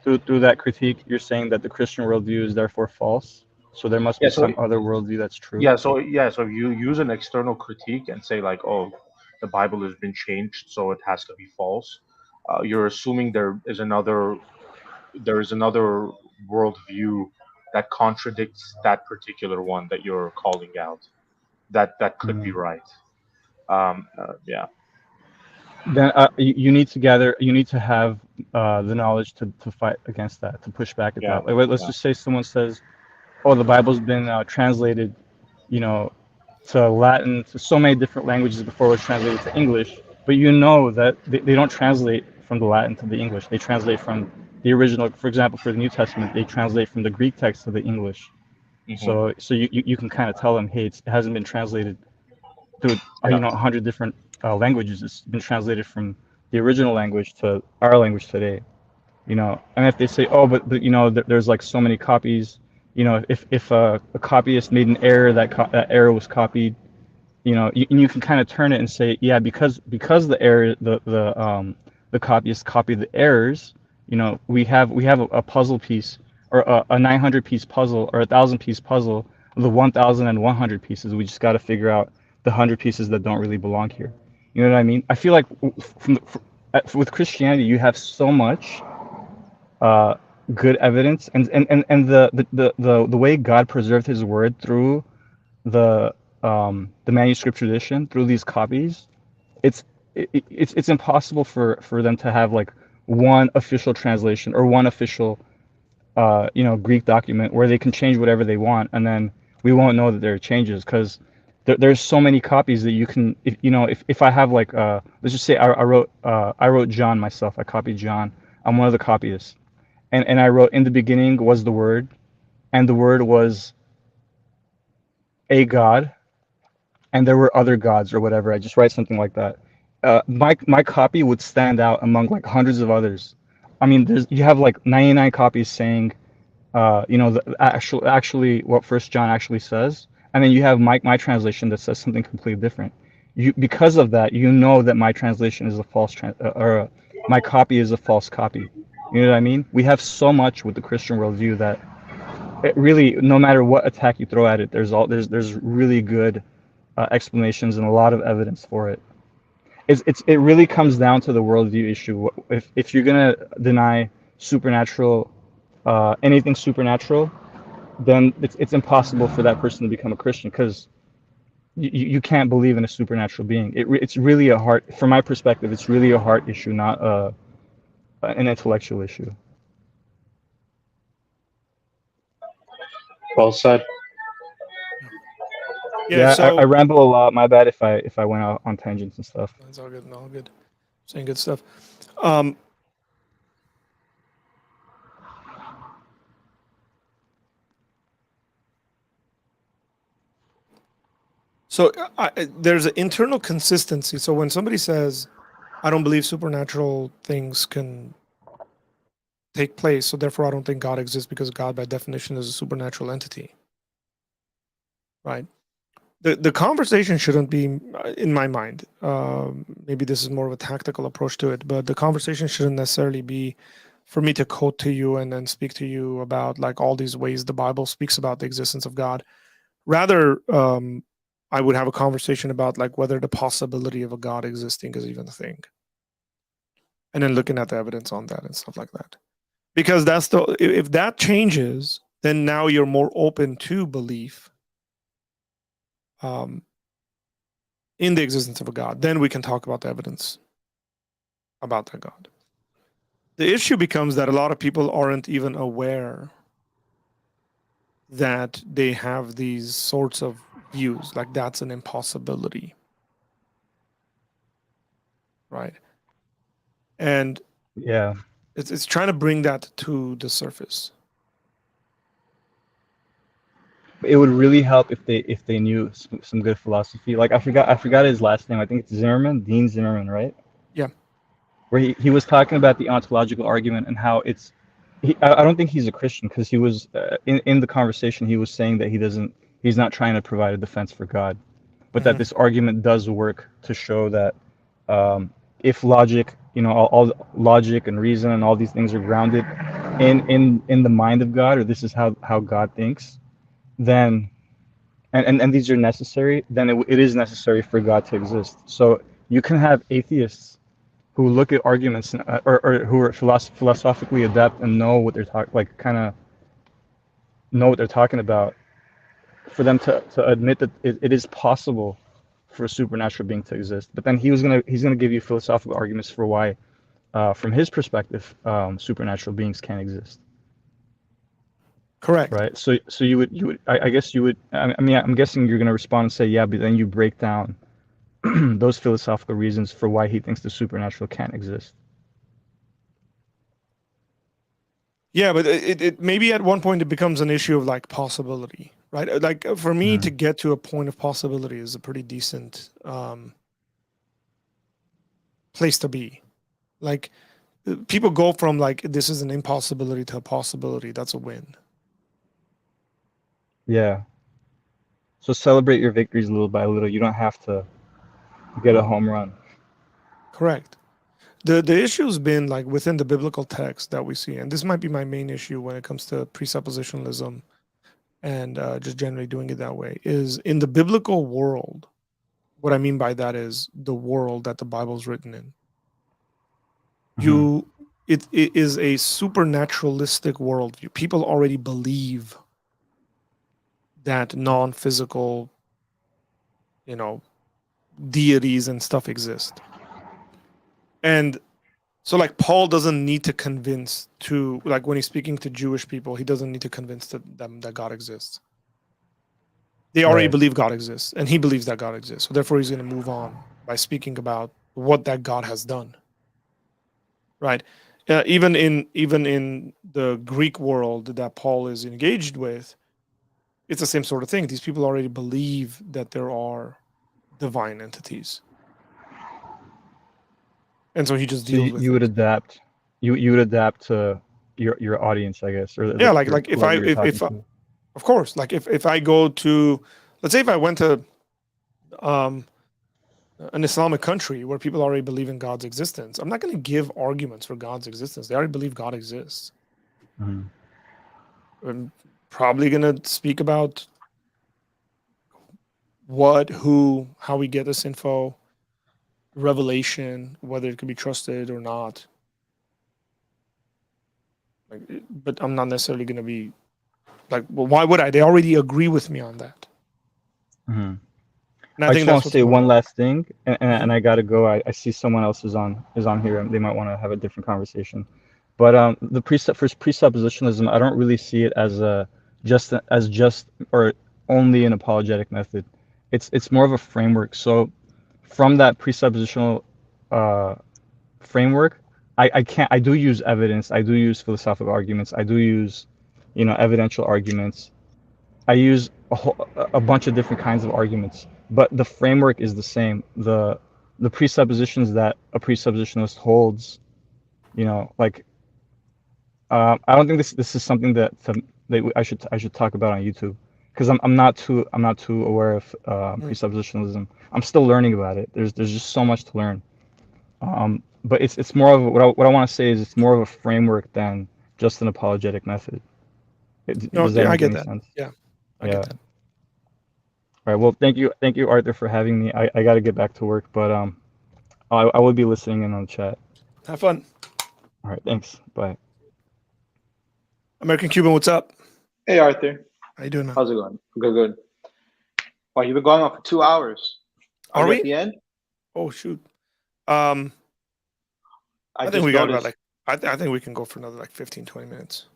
through that critique, you're saying that the Christian worldview is therefore false. So there must be some other worldview that's true. So if you use an external critique and say like, oh, the Bible has been changed, so it has to be false, you're assuming there is another worldview that contradicts that particular one that you're calling out. That could be right. Yeah. Then you need to have the knowledge to fight against that, to push back at that. Like, let's just say someone says, oh, the Bible's been translated, to Latin, to so many different languages before it was translated to English, but that they don't translate from the Latin to the English. They translate from the original. For example, for the New Testament, they translate from the Greek text to the English. So you can kind of tell them, hey, it hasn't been translated through 100 different languages. It's been translated from the original language to our language today. And if they say, oh, but there's like so many copies, if a copyist made an error, that error was copied, you can kind of turn it and say, yeah, because the error, the copyist copied the errors, we have a puzzle piece, or a 900 piece puzzle, or a 1,000 piece puzzle of the 1,100 pieces. We just got to figure out the 100 pieces that don't really belong here. You know what I mean? I feel like with Christianity, you have so much good evidence, and the way God preserved His word through the manuscript tradition, through these copies, it's impossible for them to have like one official translation or one official Greek document where they can change whatever they want, and then we won't know that there are changes, because there's so many copies that you can, if I have like let's just say I wrote John myself. I copied John. I'm one of the copyists, and I wrote, in the beginning was the Word, and the Word was a God, and there were other gods, or whatever. I just write something like that. My copy would stand out among like hundreds of others. I mean, you have like 99 copies saying, actually what First John actually says, and then you have my translation that says something completely different. Because of that, that my translation is a false my copy is a false copy. You know what I mean? We have so much with the Christian worldview that it really, no matter what attack you throw at it, there's really good explanations and a lot of evidence for it. It really comes down to the worldview issue. If you're gonna deny supernatural, anything supernatural, then it's impossible for that person to become a Christian, because you can't believe in a supernatural being. It's really from my perspective, it's really a heart issue, not an intellectual issue. Well said. Yeah, so I ramble a lot. My bad if I went out on tangents and stuff. That's all good. All good. Saying good stuff. So there's an internal consistency. So when somebody says, I don't believe supernatural things can take place, so therefore I don't think God exists, because God by definition is a supernatural entity, right? The conversation shouldn't be, in my mind, maybe this is more of a tactical approach to it, but the conversation shouldn't necessarily be for me to quote to you and then speak to you about like all these ways the Bible speaks about the existence of God. Rather, I would have a conversation about like whether the possibility of a God existing is even a thing, and then looking at the evidence on that and stuff like that. Because if that changes, then now you're more open to belief in the existence of a God, then we can talk about the evidence about that God. The issue becomes that a lot of people aren't even aware that they have these sorts of views, like that's an impossibility, right? And Yeah. it's trying to bring that to the surface. It would really help if they knew some good philosophy. Like I forgot his last name. I think it's Zimmerman, Dean Zimmerman, right? Yeah. Where he was talking about the ontological argument and how it's. I don't think he's a Christian, because he was in the conversation he was saying that he's not trying to provide a defense for God, but that this argument does work to show that if logic, all logic and reason and all these things are grounded in the mind of God, or this is how God thinks, then and these are necessary, then it is necessary for God to exist. So you can have atheists who look at arguments or who are philosophically adept and know what they're talking about, for them to admit that it is possible for a supernatural being to exist. But then he's gonna give you philosophical arguments for why, from his perspective, supernatural beings can't exist. Correct. Right. So you would I guess you would, I mean, I'm guessing you're gonna respond and say, yeah, but then you break down those philosophical reasons for why he thinks the supernatural can't exist. Yeah, but it maybe at one point it becomes an issue of like possibility, right? Like for me to get to a point of possibility is a pretty decent place to be. Like people go from like this is an impossibility to a possibility. That's a win. Yeah. So celebrate your victories little by little. You don't have to get a home run. Correct. The issue's been like within the biblical text that we see, and this might be my main issue when it comes to presuppositionalism and just generally doing it that way, is in the biblical world. What I mean by that is the world that the Bible's written in. It is a supernaturalistic worldview. People already believe that non-physical, deities and stuff exist. And so like Paul doesn't need to convince like when he's speaking to Jewish people, he doesn't need to convince them that God exists. They already believe God exists, and he believes that God exists. So therefore he's going to move on by speaking about what that God has done. Right? Even in the Greek world that Paul is engaged with, it's the same sort of thing. These people already believe that there are divine entities. And so he just deals with you would it. adapt. You would adapt to your audience, I guess. Or like if of course, like if I go to, let's say if I went to an Islamic country where people already believe in God's existence, I'm not going to give arguments for God's existence. They already believe God exists. I'm probably going to speak about what, who, how we get this info, revelation, whether it can be trusted or not. But I'm not necessarily going to be like, well, why would I? They already agree with me on that. And I just want to say one last thing, and I gotta go. I see someone else is on here, and they might want to have a different conversation. But the presuppositionalism, I don't really see it as just or only an apologetic method. It's more of a framework. So from that presuppositional framework, I do use evidence. I do use philosophical arguments. I do use evidential arguments. I use a bunch of different kinds of arguments, but the framework is the same. The presuppositions that a presuppositionalist holds, like I don't think this is something that I should talk about on YouTube, because I'm not too aware of presuppositionalism. I'm still learning about it. There's just so much to learn. But it's more of what I want to say is it's more of a framework than just an apologetic method. Does that make any sense? Yeah. I get that. All right. Well, thank you, Arthur, for having me. I got to get back to work, but I will be listening in on the chat. Have fun. All right. Thanks. Bye. American Cuban, what's up? Hey, Arthur. How you doing, man? How's it going? Good. Wow, you've been going on for 2 hours. Are we we? at the end? Oh shoot. I think just we got about noticed. like I think we can go for another like 15, 20 minutes.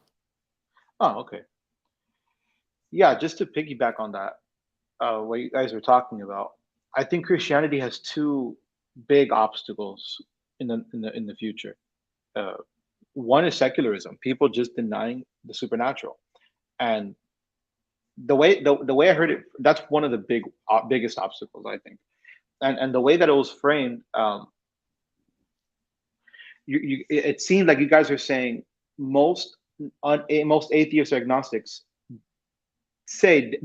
Oh, okay. Yeah, just to piggyback on that, what you guys were talking about, I think Christianity has two big obstacles in the future. One is secularism, people just denying the supernatural, and the way I heard it, that's one of the biggest obstacles, I think, and the way that it was framed, it seemed like you guys are saying most atheists or agnostics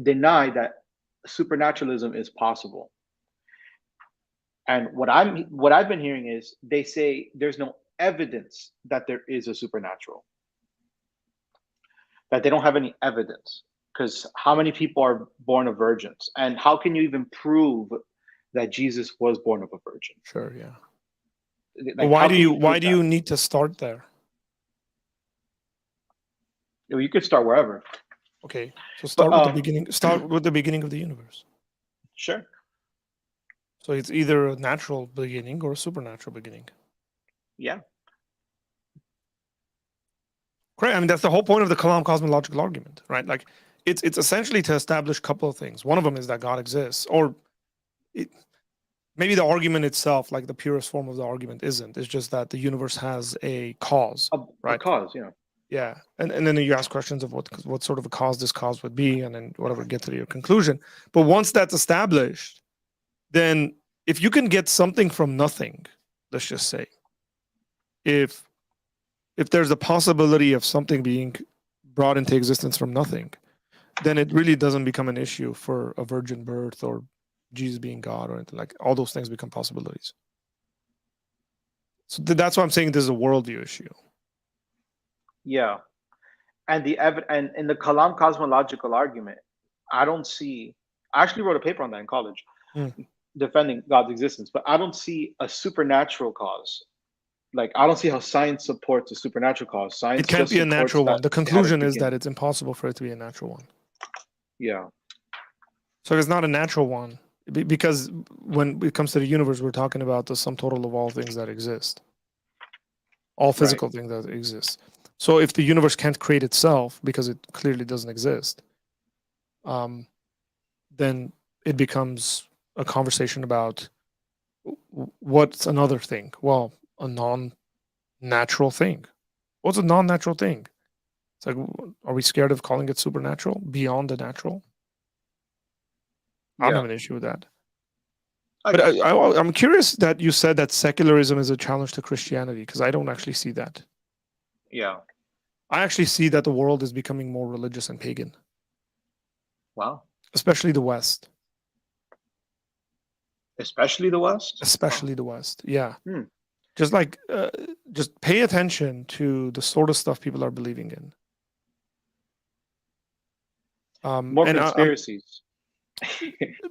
deny that supernaturalism is possible. And what I've been hearing is they say there's no evidence that there is a supernatural. That they don't have any evidence, because how many people are born of virgins, and how can you even prove that Jesus was born of a virgin? Sure, yeah. Like, why do you need to start there? You could start wherever. Okay, so start with the beginning. Start with the beginning of the universe. Sure. So it's either a natural beginning or a supernatural beginning. Yeah. Correct. I mean, that's the whole point of the Kalam cosmological argument, right? Like, it's essentially to establish a couple of things. One of them is that God exists, or maybe the argument itself, like the purest form of the argument, isn't. It's just that the universe has a cause, right? A cause, yeah. Yeah, and then you ask questions of what sort of a cause this cause would be, and then whatever, get to your conclusion. But once that's established, then if you can get something from nothing, let's just say, if there's a possibility of something being brought into existence from nothing, then it really doesn't become an issue for a virgin birth or Jesus being God or anything. Like, all those things become possibilities. So that's why I'm saying this is a worldview issue. Yeah, and and in the Kalam cosmological argument, I actually wrote a paper on that in college, defending God's existence, but I don't see a supernatural cause. Like, I don't see how science supports a supernatural cause. Science, it can't be a natural one. The conclusion is that it's impossible for it to be a natural one. Yeah. So it's not a natural one, because when it comes to the universe, we're talking about the sum total of all things that exist, all physical things that exist. So if the universe can't create itself because it clearly doesn't exist, then it becomes a conversation about what's another thing. Well, a non-natural thing. What's a non-natural thing? It's like, are we scared of calling it supernatural, beyond the natural? I don't have an issue with that. But I'm curious that you said that secularism is a challenge to Christianity, because I don't actually see that. Yeah. I actually see that the world is becoming more religious and pagan. Wow. Especially the West. Especially the West? Especially the West, yeah. Just like, just pay attention to the sort of stuff people are believing in. More conspiracies.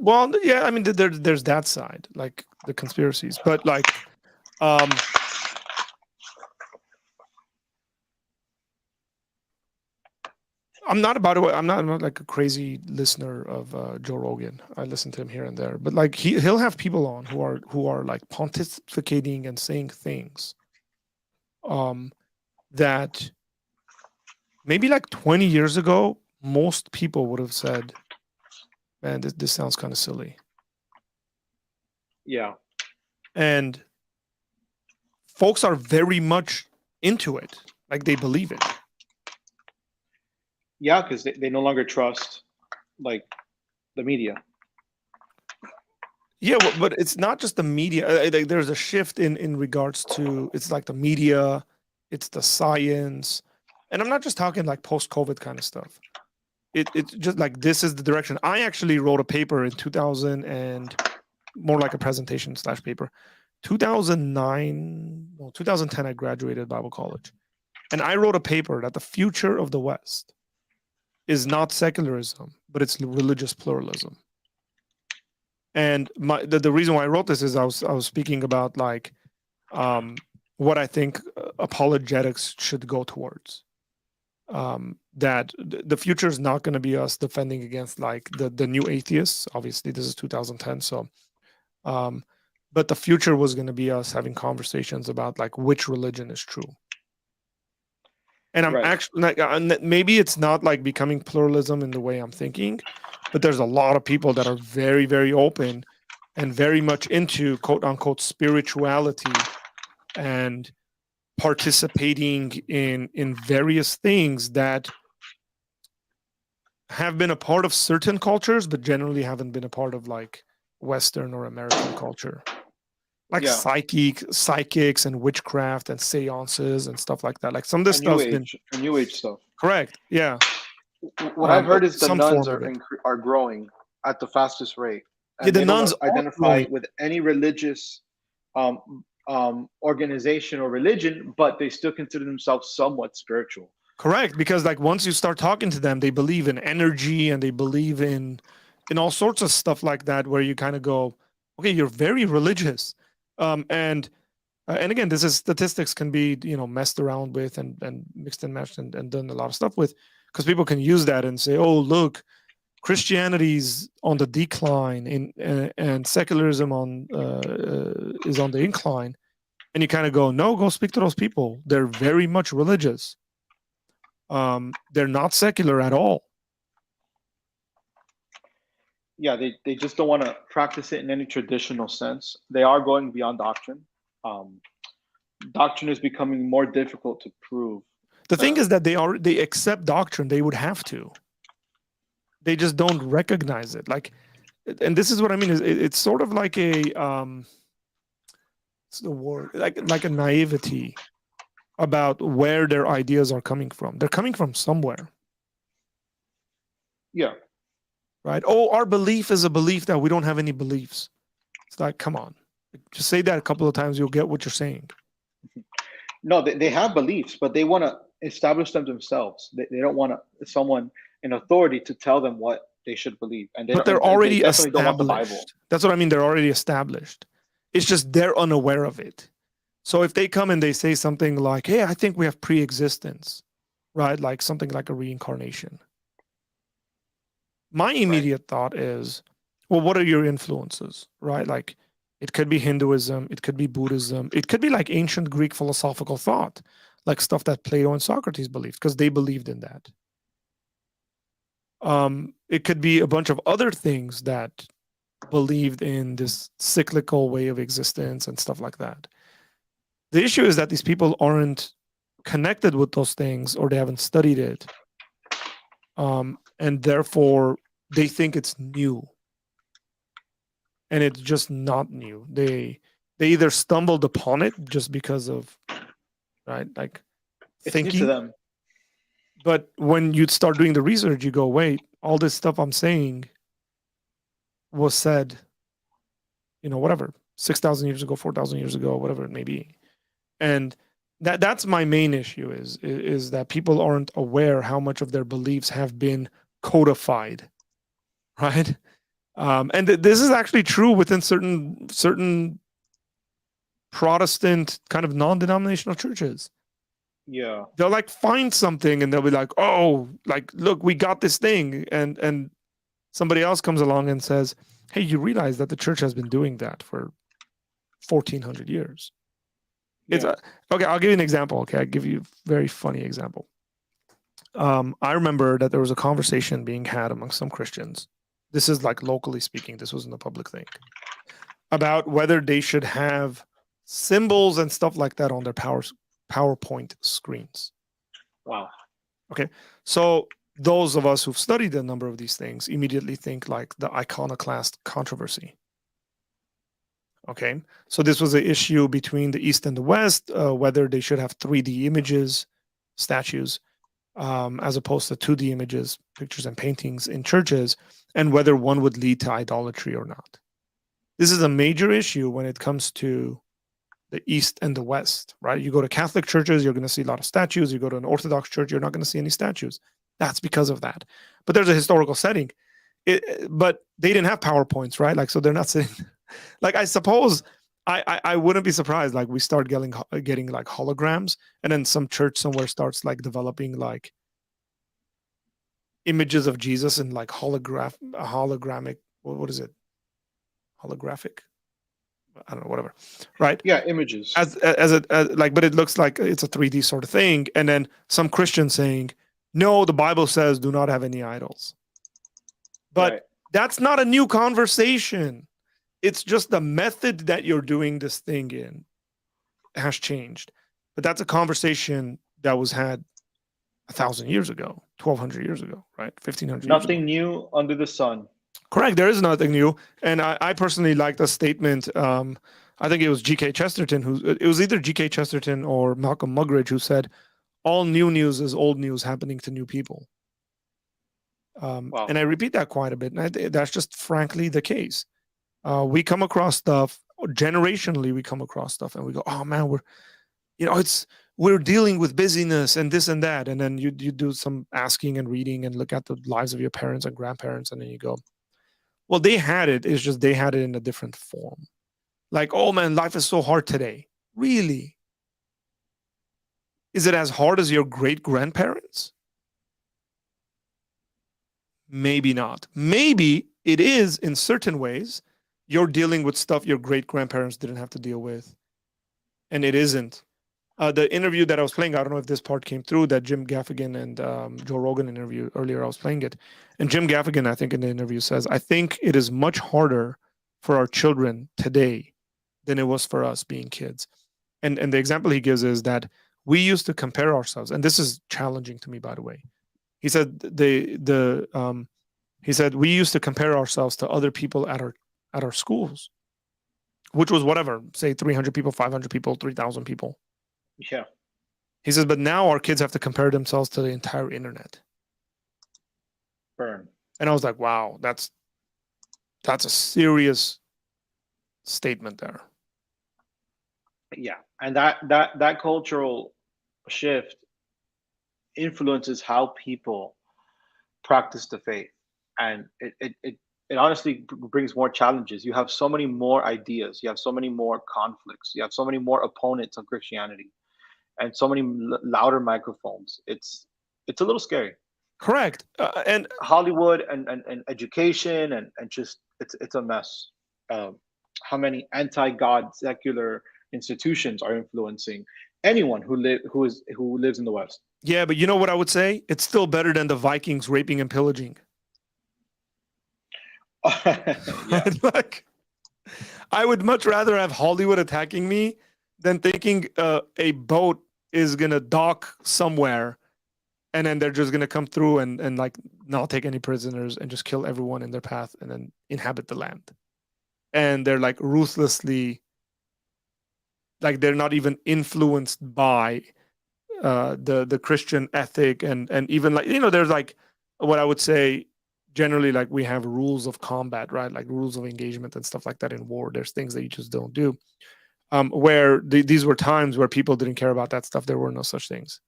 Well, yeah, I mean, there's that side, like the conspiracies, but like, I'm not like a crazy listener of Joe Rogan. I listen to him here and there, but like he'll have people on who are like pontificating and saying things, that maybe like 20 years ago, most people would have said, man, this sounds kind of silly. Yeah. And folks are very much into it. Like, they believe it. Yeah, because they no longer trust, like, the media. Yeah, but it's not just the media. There's a shift in regards to, it's like the media, it's the science. And I'm not just talking like post-COVID kind of stuff. It's just like, this is the direction. I actually wrote a paper in 2000 and more like a presentation / paper. 2010, I graduated Bible college. And I wrote a paper that the future of the West is not secularism, but it's religious pluralism. And the reason why I wrote this is I was speaking about like what I think apologetics should go towards. That the future is not going to be us defending against like the new atheists. Obviously, this is 2010, so But the future was going to be us having conversations about like which religion is true. And I'm actually like, maybe it's not like becoming pluralism in the way I'm thinking, but there's a lot of people that are very, very open and very much into quote unquote spirituality and participating in various things that have been a part of certain cultures, but generally haven't been a part of like Western or American culture. Like psychics and witchcraft and seances and stuff like that. Like some of this stuff's been New Age stuff. Correct. Yeah. What I've heard is the nuns are growing at the fastest rate. And the nuns don't identify with any religious organization or religion, but they still consider themselves somewhat spiritual. Correct, because like once you start talking to them, they believe in energy and they believe in all sorts of stuff like that, where you kind of go, okay, you're very religious. And again, this is statistics can be messed around with and mixed and matched and done a lot of stuff with, because people can use that and say, oh look, Christianity's on the decline and secularism is on the incline, and you kind of go, no, go speak to those people. They're very much religious. They're not secular at all. Yeah, they just don't want to practice it in any traditional sense. They are going beyond doctrine. Doctrine is becoming more difficult to prove. The thing is that they accept doctrine. They would have to. They just don't recognize it. Like, and this is what I mean. Is it's sort of like a what's the word? Like a naivety about where their ideas are coming from. They're coming from somewhere. Yeah. Right. Oh, our belief is a belief that we don't have any beliefs. It's like, come on, just say that a couple of times, you'll get what you're saying. No, they have beliefs, but they want to establish them themselves. They don't want someone in authority to tell them what they should believe. But they're already established. That's what I mean. They're already established. It's just they're unaware of it. So if they come and they say something like, hey, I think we have pre-existence, right? Like something like a reincarnation. My immediate thought is, well, what are your influences, right? Like it could be Hinduism, it could be Buddhism, it could be like ancient Greek philosophical thought, like stuff that Plato and Socrates believed, because they believed in that. It could be a bunch of other things that believed in this cyclical way of existence and stuff like that. The issue is that these people aren't connected with those things, or they haven't studied it. And therefore they think it's new. And it's just not new. They either stumbled upon it just because of, right, like it's thinking. New to them. But when you start doing the research, you go, wait, all this stuff I'm saying was said, whatever, 6,000 years ago, 4,000 years ago, whatever it may be. And that's my main issue is that people aren't aware how much of their beliefs have been codified, right? And this is actually true within certain Protestant kind of non-denominational churches. Yeah. They'll like find something and they'll be like, oh, like, look, we got this thing. And somebody else comes along and says, hey, you realize that the church has been doing that for 1,400 years. It's okay. I'll give you an example. Okay. I'll give you a very funny example. I remember that there was a conversation being had among some Christians. This is like locally speaking. This wasn't a public thing, about whether they should have symbols and stuff like that on their PowerPoint screens. Wow. Okay. So those of us who've studied a number of these things immediately think like the iconoclast controversy. Okay. So this was an issue between the East and the West, whether they should have 3D images, statues, as opposed to 2D images, pictures and paintings in churches, and whether one would lead to idolatry or not. This is a major issue when it comes to the East and the West, right? You go to Catholic churches, you're going to see a lot of statues. You go to an Orthodox church, you're not going to see any statues. That's because of that. But there's a historical setting. But they didn't have PowerPoints, right? Like, so they're not sitting. Like, I suppose I wouldn't be surprised. Like, we start getting like holograms, and then some church somewhere starts like developing like images of Jesus in like holographic. What is it? Holographic. I don't know, whatever, right? Yeah, images. As like, but it looks like it's a 3D sort of thing. And then some Christian saying, no, the Bible says do not have any idols. But Right. that's not a new conversation. It's just the method that you're doing this thing in has changed. But that's a conversation that was had 1,000 years ago, 1,200 years ago, right? 1,500 years ago. Nothing new under the sun. Correct. There is nothing new. And I personally like the statement. I think it was G.K. Chesterton it was either G.K. Chesterton or Malcolm Muggeridge who said, all new news is old news happening to new people. Wow. And I repeat that quite a bit. And that's just frankly the case. We come across stuff, generationally, we come across stuff and we go, oh man, we're dealing with busyness and this and that. And then you do some asking and reading and look at the lives of your parents and grandparents. And then you go, well, they had it. It's just they had it in a different form. Like, oh man, life is so hard today. Really? Is it as hard as your great grandparents? Maybe not. Maybe it is in certain ways. You're dealing with stuff your great grandparents didn't have to deal with. And it isn't. The interview that I was playing, I don't know if this part came through, that Jim Gaffigan and Joe Rogan interview earlier, I was playing it. And Jim Gaffigan, I think in the interview says, I think it is much harder for our children today than it was for us being kids. And the example he gives is that we used to compare ourselves. And this is challenging to me, by the way. He said he said we used to compare ourselves to other people at our schools, which was whatever, say 300 people, 500 people, 3,000 people. Yeah. He says, but now our kids have to compare themselves to the entire internet. Burn. And I was like, wow, that's a serious statement there. Yeah, and that cultural shift influences how people practice the faith, and it honestly brings more challenges. You have so many more ideas, you have so many more conflicts, you have so many more opponents of Christianity, and so many louder microphones. It's a little scary. Correct. And Hollywood and education and just it's a mess. How many anti-God secular institutions are influencing anyone who lives in the West? Yeah, but you know what I would say? It's still better than the Vikings raping and pillaging. Yeah. Like, I would much rather have Hollywood attacking me than thinking a boat is gonna dock somewhere and then they're just gonna come through and like not take any prisoners and just kill everyone in their path and then inhabit the land. And they're like ruthlessly, like they're not even influenced by the Christian ethic and even like, there's like what I would say generally, like we have rules of combat, right? Like rules of engagement and stuff like that in war. There's things that you just don't do. Where these were times where people didn't care about that stuff. There were no such things.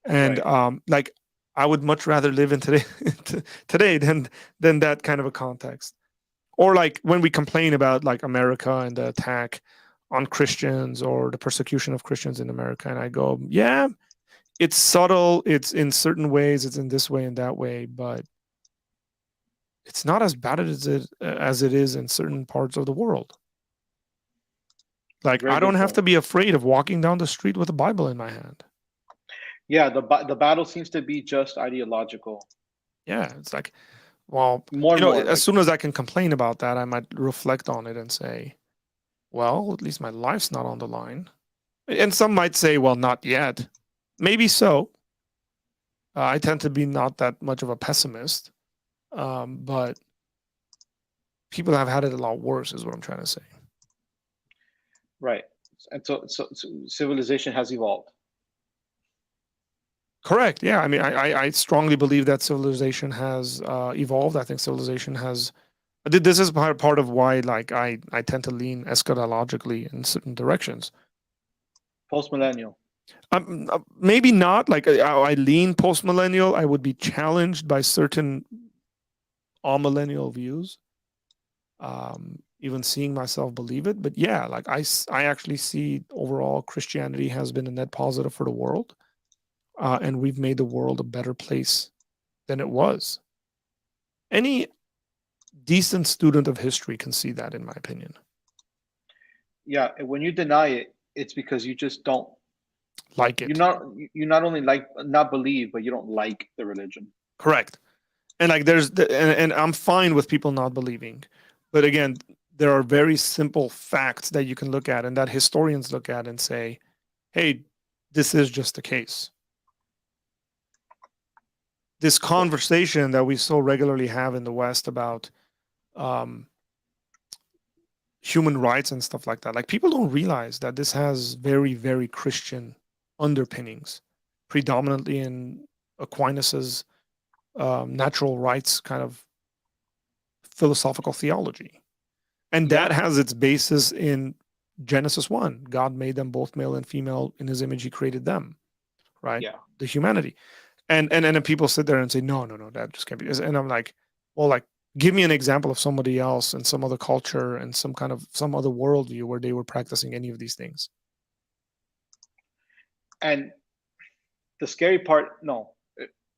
And Right. like I would much rather live in today than that kind of a context. Or like when we complain about like America and the attack on Christians or the persecution of Christians in America, and I go, yeah, it's subtle, it's in certain ways, it's in this way and that way, but it's not as bad as it is in certain parts of the world. Like, Very I don't good have point. to be afraid of walking down the street with a Bible in my hand. Yeah, the battle seems to be just ideological. Yeah, it's like, well, More and more. as Like, soon as I can complain about that, I might reflect on it and say, well, at least my life's not on the line. And some might say, well, not yet. Maybe so. I tend to be not that much of a pessimist, but people have had it a lot worse, is what I'm trying to say. right. And so civilization has evolved. Correct. Yeah. I mean, I strongly believe that civilization has evolved. I think civilization has. This is part of why, like, I tend to lean eschatologically in certain directions. Post-millennial. Maybe not. Like, I lean post-millennial. I would be challenged by certain amillennial views. Even seeing myself believe it. But yeah, like I actually see overall Christianity has been a net positive for the world. And we've made the world a better place than it was. Any decent student of history can see that, in my opinion. Yeah, and when you deny it, it's because you just don't like it. you not only not believe, but you don't like the religion. Correct. And like and I'm fine with people not believing, but again, there are very simple facts that you can look at and that historians look at and say, hey, this is just the case. This conversation that we so regularly have in the West about human rights and stuff like that, like people don't realize that this has very, very Christian underpinnings, predominantly in Aquinas's natural rights kind of philosophical theology. And that has its basis in Genesis 1. God made them both male and female. In his image, he created them, right? Yeah. The humanity. And then people sit there and say, no, that just can't be. And I'm like, well, like, give me an example of somebody else in some other culture and some other worldview where they were practicing any of these things. And the scary part, no.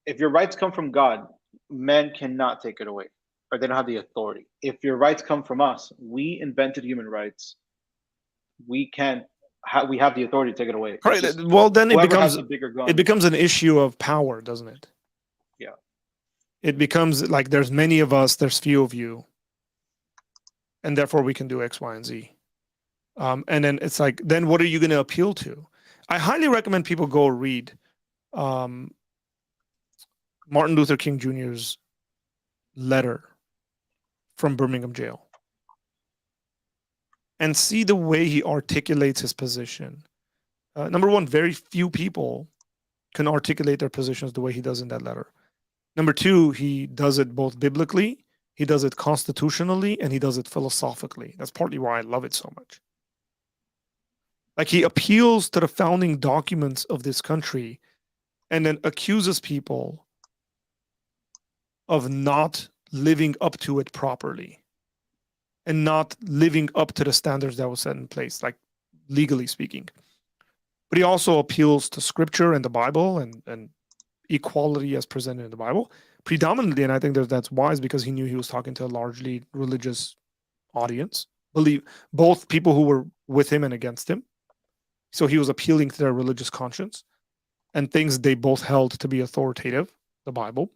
If your rights come from God, men cannot take it away, or they don't have the authority. If your rights come from us, we invented human rights. We have the authority to take it away. Right. Well, then it becomes an issue of power, doesn't it? Yeah. It becomes like there's many of us, there's few of you, and therefore we can do X, Y, and Z. And then it's like, then what are you going to appeal to? I highly recommend people go read Martin Luther King Jr.'s letter from Birmingham jail and see the way he articulates his position. Number one, very few people can articulate their positions the way he does in that letter. Number two, he does it both biblically, he does it constitutionally, and he does it philosophically. That's partly why I love it so much. Like, he appeals to the founding documents of this country and then accuses people of not living up to it properly and not living up to the standards that was set in place, like legally speaking. But he also appeals to scripture and the Bible and equality as presented in the Bible predominantly. And I think that's wise because he knew he was talking to a largely religious audience, both people who were with him and against him. So he was appealing to their religious conscience and things they both held to be authoritative, the Bible.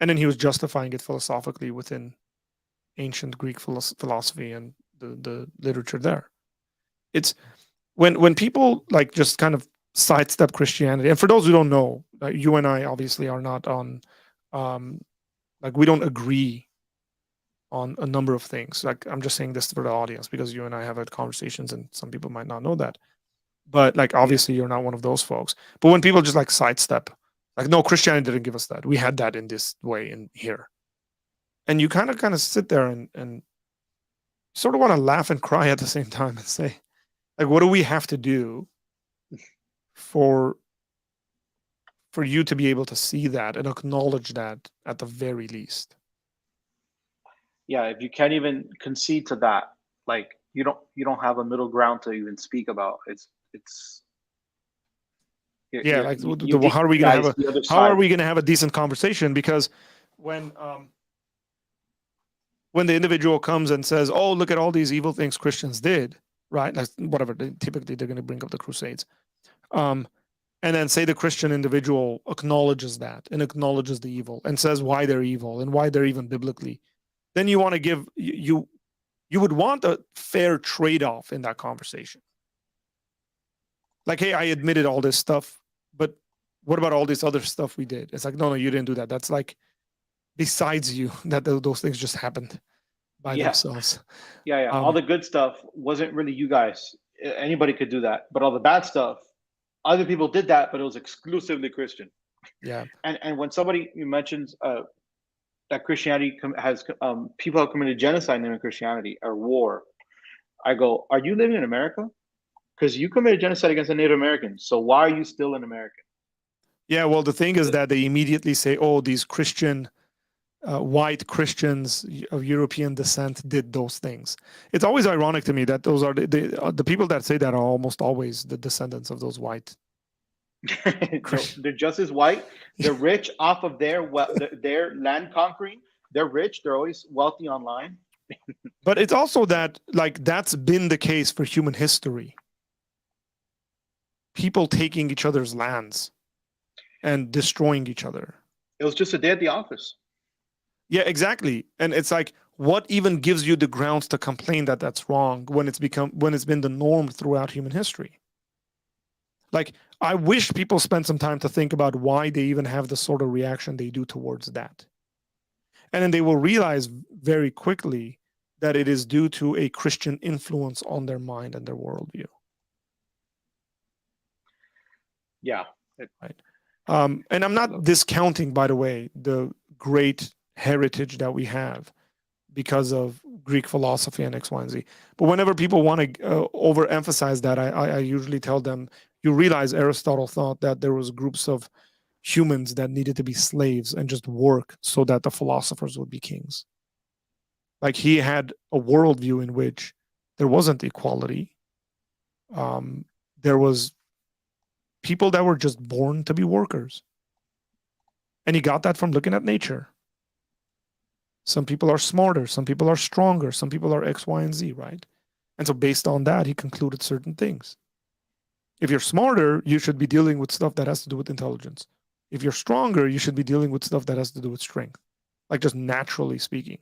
And then he was justifying it philosophically within ancient Greek philosophy and the literature there. It's when people like just kind of sidestep Christianity. And for those who don't know, you and I obviously are not on, like, we don't agree on a number of things. Like, I'm just saying this for the audience because you and I have had conversations and some people might not know that. But like, obviously you're not one of those folks. But when people just like sidestep, like, no, Christianity didn't give us that. We had that in this way in here. And you kind of sit there and sort of want to laugh and cry at the same time and say, like, what do we have to do for you to be able to see that and acknowledge that at the very least? Yeah, if you can't even concede to that, like, you don't have a middle ground to even speak about. Yeah, like, how are we going to have a decent conversation? Because when the individual comes and says, "Oh, look at all these evil things Christians did," right? Like, whatever. Typically, they're going to bring up the Crusades, and then say the Christian individual acknowledges that and acknowledges the evil and says why they're evil and why they're even biblically. Then you want to give you would want a fair trade-off in that conversation. Like, hey, I admitted all this stuff, but what about all this other stuff we did? It's like, no, you didn't do that. That's like besides you, that those things just happened by themselves. Yeah. All the good stuff wasn't really you guys. Anybody could do that. But all the bad stuff, other people did that, but it was exclusively Christian. Yeah. And when somebody mentions that Christianity has people have committed genocide in Christianity or war, I go, are you living in America? Because you committed genocide against the Native Americans. So why are you still an American? Yeah, well, the thing is that they immediately say, oh, these Christian, white Christians of European descent did those things. It's always ironic to me that those are the people that say that are almost always the descendants of those white. No, they're just as white. They're rich off of their land conquering. They're rich. They're always wealthy online. But it's also that, like, that's been the case for human history. People taking each other's lands and destroying each other. It was just a day at the office. Yeah, exactly. And it's like, what even gives you the grounds to complain that that's wrong when it's been the norm throughout human history? Like, I wish people spent some time to think about why they even have the sort of reaction they do towards that. And then they will realize very quickly that it is due to a Christian influence on their mind and their worldview. Yeah. Right. And I'm not discounting, by the way, the great heritage that we have because of Greek philosophy and X, Y, and Z. But whenever people want to overemphasize that, I usually tell them, you realize Aristotle thought that there was groups of humans that needed to be slaves and just work so that the philosophers would be kings. Like, he had a worldview in which there wasn't equality. There was people that were just born to be workers. And he got that from looking at nature. Some people are smarter, some people are stronger, some people are X, Y, and Z, right? And so based on that, he concluded certain things. If you're smarter, you should be dealing with stuff that has to do with intelligence. If you're stronger, you should be dealing with stuff that has to do with strength, like just naturally speaking.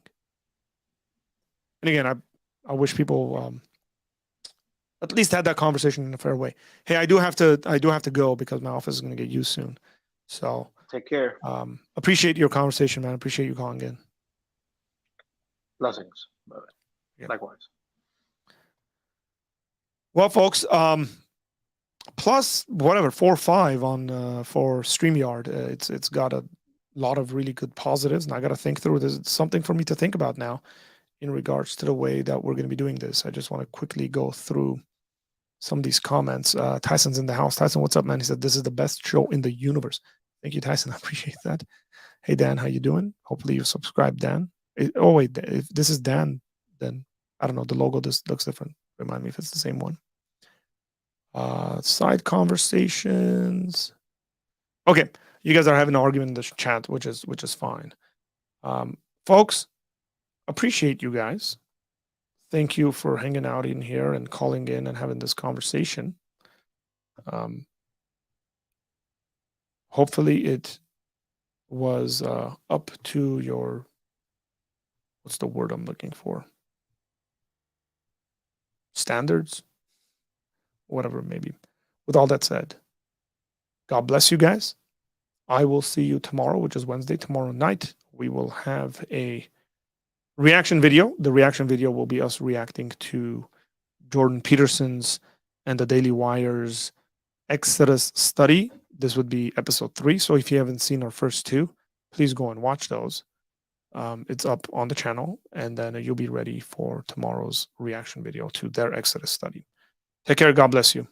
And again, I wish people at least had that conversation in a fair way. Hey, I do have to go because my office is going to get used soon. So take care. Appreciate your conversation, man. Appreciate you calling in. Blessings. Yeah. Likewise. Well, folks, plus whatever 4 or 5 on for StreamYard. It's got a lot of really good positives, and I got to think through this. It's something for me to think about now in regards to the way that we're going to be doing this. I just want to quickly go through some of these comments. Tyson's in the house. Tyson, what's up, man? He said this is the best show in the universe. Thank you, Tyson. I appreciate that. Hey, Dan, how you doing? Hopefully you subscribed, Dan. Oh wait, if this is Dan, then I don't know. The logo just looks different. Remind me if it's the same one. Side conversations. Okay, you guys are having an argument in the chat, which is fine. Folks, appreciate you guys. Thank you for hanging out in here and calling in and having this conversation. Hopefully it was up to your, what's the word I'm looking for? Standards? Whatever, maybe. With all that said, God bless you guys. I will see you tomorrow, which is Wednesday. Tomorrow night, we will have a reaction video. The reaction video will be us reacting to Jordan Peterson's and the Daily Wire's Exodus study. This would be episode 3. So if you haven't seen our first 2, please go and watch those. It's up on the channel, and then you'll be ready for tomorrow's reaction video to their Exodus study. Take care. God bless you.